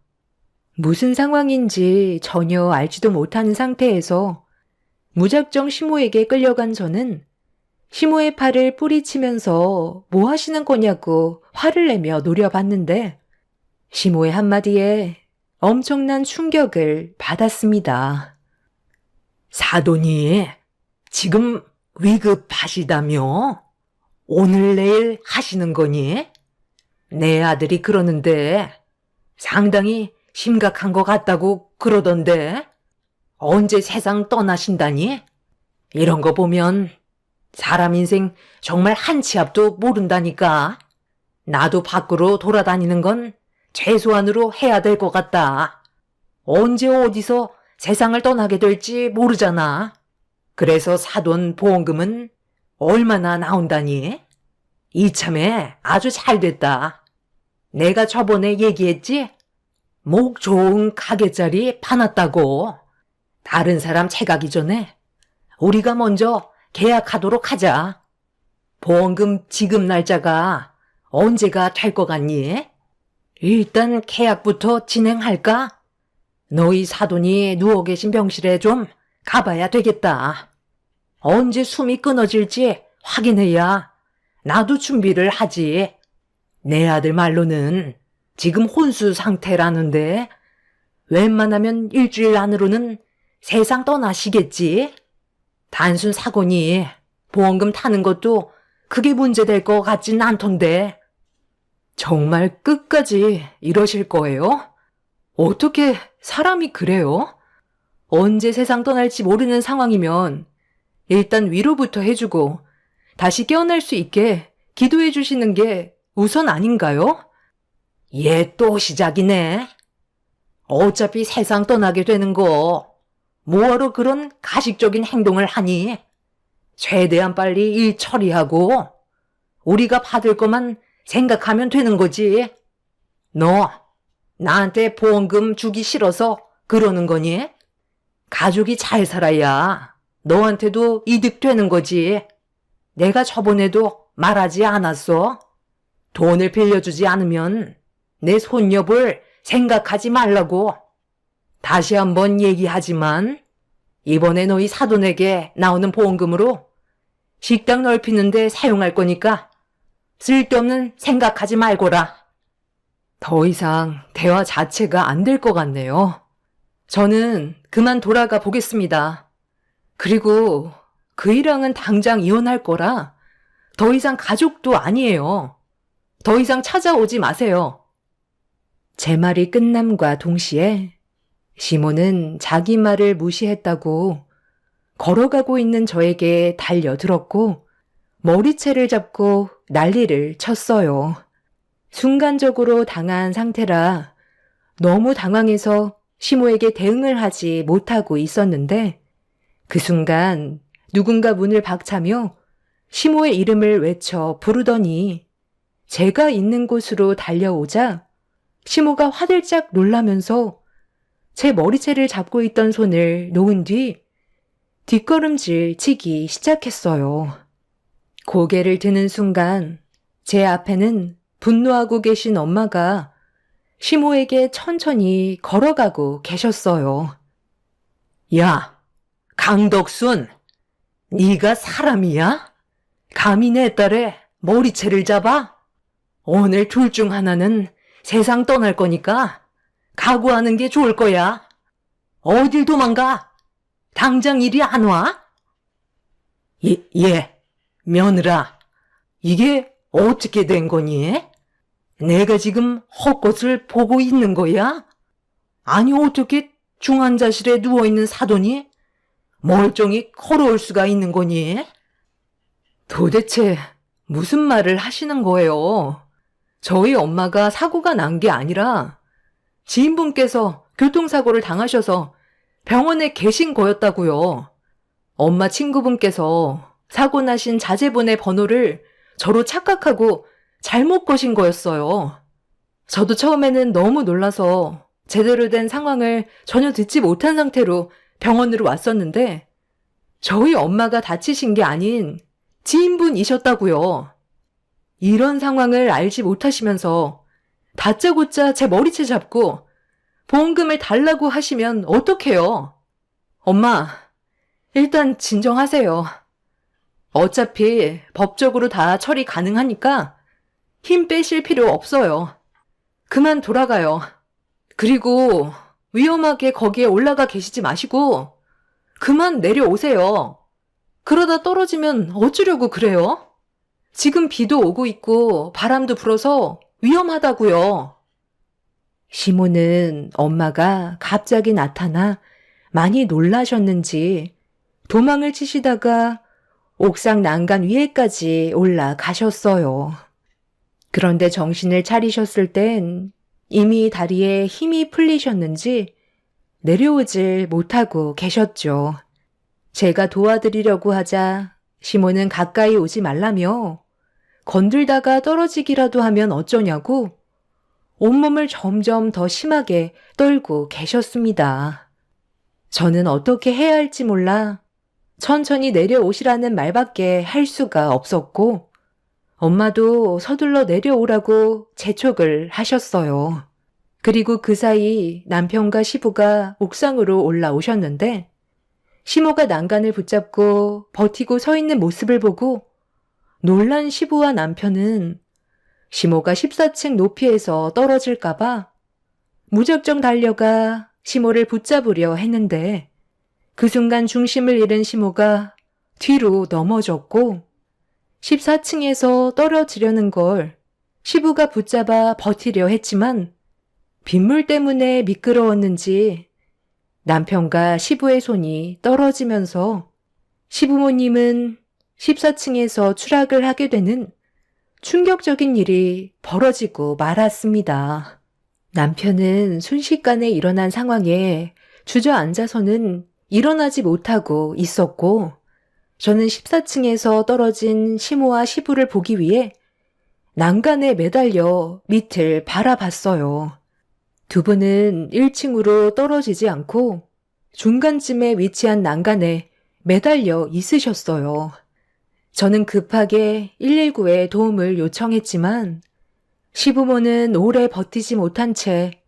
무슨 상황인지 전혀 알지도 못하는 상태에서 무작정 시모에게 끌려간 저는 시모의 팔을 뿌리치면서 뭐 하시는 거냐고 화를 내며 노려봤는데 시모의 한마디에 엄청난 충격을 받았습니다. 사돈이 지금 위급하시다며? 오늘 내일 하시는 거니? 내 아들이 그러는데 상당히 심각한 것 같다고 그러던데 언제 세상 떠나신다니? 이런 거 보면 사람 인생 정말 한 치 앞도 모른다니까. 나도 밖으로 돌아다니는 건 최소한으로 해야 될 것 같다. 언제 어디서 세상을 떠나게 될지 모르잖아. 그래서 사돈 보험금은 얼마나 나온다니? 이참에 아주 잘 됐다. 내가 저번에 얘기했지? 목 좋은 가게짜리 파놨다고. 다른 사람 채가기 전에 우리가 먼저 계약하도록 하자. 보험금 지급 날짜가 언제가 될 것 같니? 일단 계약부터 진행할까? 너희 사돈이 누워 계신 병실에 좀 가봐야 되겠다. 언제 숨이 끊어질지 확인해야 나도 준비를 하지. 내 아들 말로는 지금 혼수 상태라는데 웬만하면 일주일 안으로는 세상 떠나시겠지? 단순 사고니 보험금 타는 것도 그게 문제될 것 같진 않던데. 정말 끝까지 이러실 거예요? 어떻게 사람이 그래요? 언제 세상 떠날지 모르는 상황이면 일단 위로부터 해주고 다시 깨어날 수 있게 기도해 주시는 게 우선 아닌가요? 얘 또 시작이네. 어차피 세상 떠나게 되는 거 뭐하러 그런 가식적인 행동을 하니? 최대한 빨리 일 처리하고 우리가 받을 것만 생각하면 되는 거지. 너 나한테 보험금 주기 싫어서 그러는 거니? 가족이 잘 살아야 너한테도 이득 되는 거지. 내가 저번에도 말하지 않았어? 돈을 빌려주지 않으면 내 손녀볼 생각하지 말라고. 다시 한번 얘기하지만 이번에 너희 사돈에게 나오는 보험금으로 식당 넓히는데 사용할 거니까 쓸데없는 생각하지 말거라. 더 이상 대화 자체가 안 될 것 같네요. 저는 그만 돌아가 보겠습니다. 그리고 그이랑은 당장 이혼할 거라 더 이상 가족도 아니에요. 더 이상 찾아오지 마세요. 제 말이 끝남과 동시에 시모는 자기 말을 무시했다고 걸어가고 있는 저에게 달려들었고 머리채를 잡고 난리를 쳤어요. 순간적으로 당한 상태라 너무 당황해서 시모에게 대응을 하지 못하고 있었는데 그 순간 누군가 문을 박차며 시모의 이름을 외쳐 부르더니 제가 있는 곳으로 달려오자 시모가 화들짝 놀라면서 제 머리채를 잡고 있던 손을 놓은 뒤 뒷걸음질 치기 시작했어요. 고개를 드는 순간 제 앞에는 분노하고 계신 엄마가 시모에게 천천히 걸어가고 계셨어요. 야, 강덕순, 네가 사람이야? 감히 내 딸의 머리채를 잡아? 오늘 둘 중 하나는 세상 떠날 거니까 각오하는 게 좋을 거야. 어딜 도망가? 당장 이리 안 와? 며느라, 이게 어떻게 된 거니? 내가 지금 헛것을 보고 있는 거야? 아니, 어떻게 중환자실에 누워있는 사돈이 멀쩡히 걸어올 수가 있는 거니? 도대체 무슨 말을 하시는 거예요? 저희 엄마가 사고가 난 게 아니라 지인분께서 교통사고를 당하셔서 병원에 계신 거였다고요. 엄마 친구분께서 사고 나신 자제분의 번호를 저로 착각하고 잘못 거신 거였어요. 저도 처음에는 너무 놀라서 제대로 된 상황을 전혀 듣지 못한 상태로 병원으로 왔었는데 저희 엄마가 다치신 게 아닌 지인분이셨다고요. 이런 상황을 알지 못하시면서 다짜고짜 제 머리채 잡고 보험금을 달라고 하시면 어떡해요? 엄마, 일단 진정하세요. 어차피 법적으로 다 처리 가능하니까 힘 빼실 필요 없어요. 그만 돌아가요. 그리고 위험하게 거기에 올라가 계시지 마시고 그만 내려오세요. 그러다 떨어지면 어쩌려고 그래요? 지금 비도 오고 있고 바람도 불어서 위험하다고요. 시모는 엄마가 갑자기 나타나 많이 놀라셨는지 도망을 치시다가 옥상 난간 위에까지 올라가셨어요. 그런데 정신을 차리셨을 땐 이미 다리에 힘이 풀리셨는지 내려오질 못하고 계셨죠. 제가 도와드리려고 하자 시모는 가까이 오지 말라며 건들다가 떨어지기라도 하면 어쩌냐고 온몸을 점점 더 심하게 떨고 계셨습니다. 저는 어떻게 해야 할지 몰라 천천히 내려오시라는 말밖에 할 수가 없었고 엄마도 서둘러 내려오라고 재촉을 하셨어요. 그리고 그 사이 남편과 시부가 옥상으로 올라오셨는데 시모가 난간을 붙잡고 버티고 서 있는 모습을 보고 놀란 시부와 남편은 시모가 14층 높이에서 떨어질까봐 무작정 달려가 시모를 붙잡으려 했는데 그 순간 중심을 잃은 시모가 뒤로 넘어졌고 14층에서 떨어지려는 걸 시부가 붙잡아 버티려 했지만 빗물 때문에 미끄러웠는지 남편과 시부의 손이 떨어지면서 시부모님은 14층에서 추락을 하게 되는 충격적인 일이 벌어지고 말았습니다. 남편은 순식간에 일어난 상황에 주저앉아서는 일어나지 못하고 있었고 저는 14층에서 떨어진 시모와 시부를 보기 위해 난간에 매달려 밑을 바라봤어요. 두 분은 1층으로 떨어지지 않고 중간쯤에 위치한 난간에 매달려 있으셨어요. 저는 급하게 119에 도움을 요청했지만 시부모는 오래 버티지 못한 채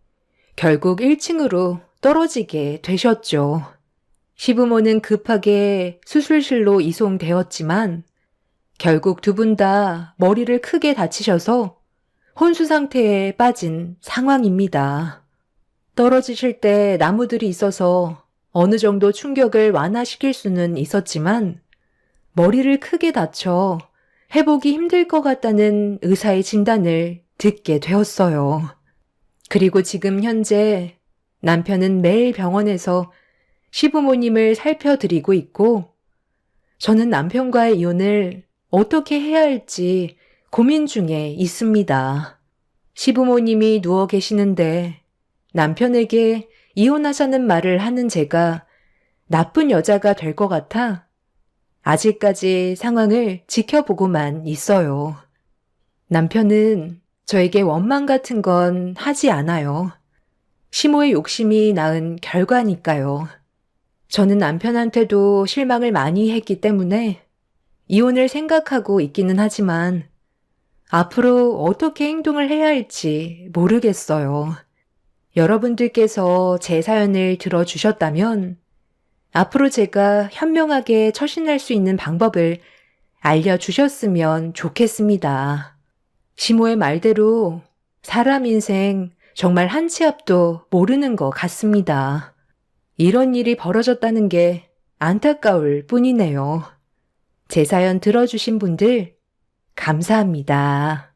결국 1층으로 떨어지게 되셨죠. 시부모는 급하게 수술실로 이송되었지만 결국 두 분 다 머리를 크게 다치셔서 혼수 상태에 빠진 상황입니다. 떨어지실 때 나무들이 있어서 어느 정도 충격을 완화시킬 수는 있었지만 머리를 크게 다쳐 회복이 힘들 것 같다는 의사의 진단을 듣게 되었어요. 그리고 지금 현재 남편은 매일 병원에서 시부모님을 살펴드리고 있고 저는 남편과의 이혼을 어떻게 해야 할지 고민 중에 있습니다. 시부모님이 누워 계시는데 남편에게 이혼하자는 말을 하는 제가 나쁜 여자가 될 것 같아 아직까지 상황을 지켜보고만 있어요. 남편은 저에게 원망 같은 건 하지 않아요. 시모의 욕심이 낳은 결과니까요. 저는 남편한테도 실망을 많이 했기 때문에 이혼을 생각하고 있기는 하지만 앞으로 어떻게 행동을 해야 할지 모르겠어요. 여러분들께서 제 사연을 들어주셨다면 앞으로 제가 현명하게 처신할 수 있는 방법을 알려주셨으면 좋겠습니다. 시모의 말대로 사람 인생 정말 한 치 앞도 모르는 것 같습니다. 이런 일이 벌어졌다는 게 안타까울 뿐이네요. 제 사연 들어주신 분들 감사합니다.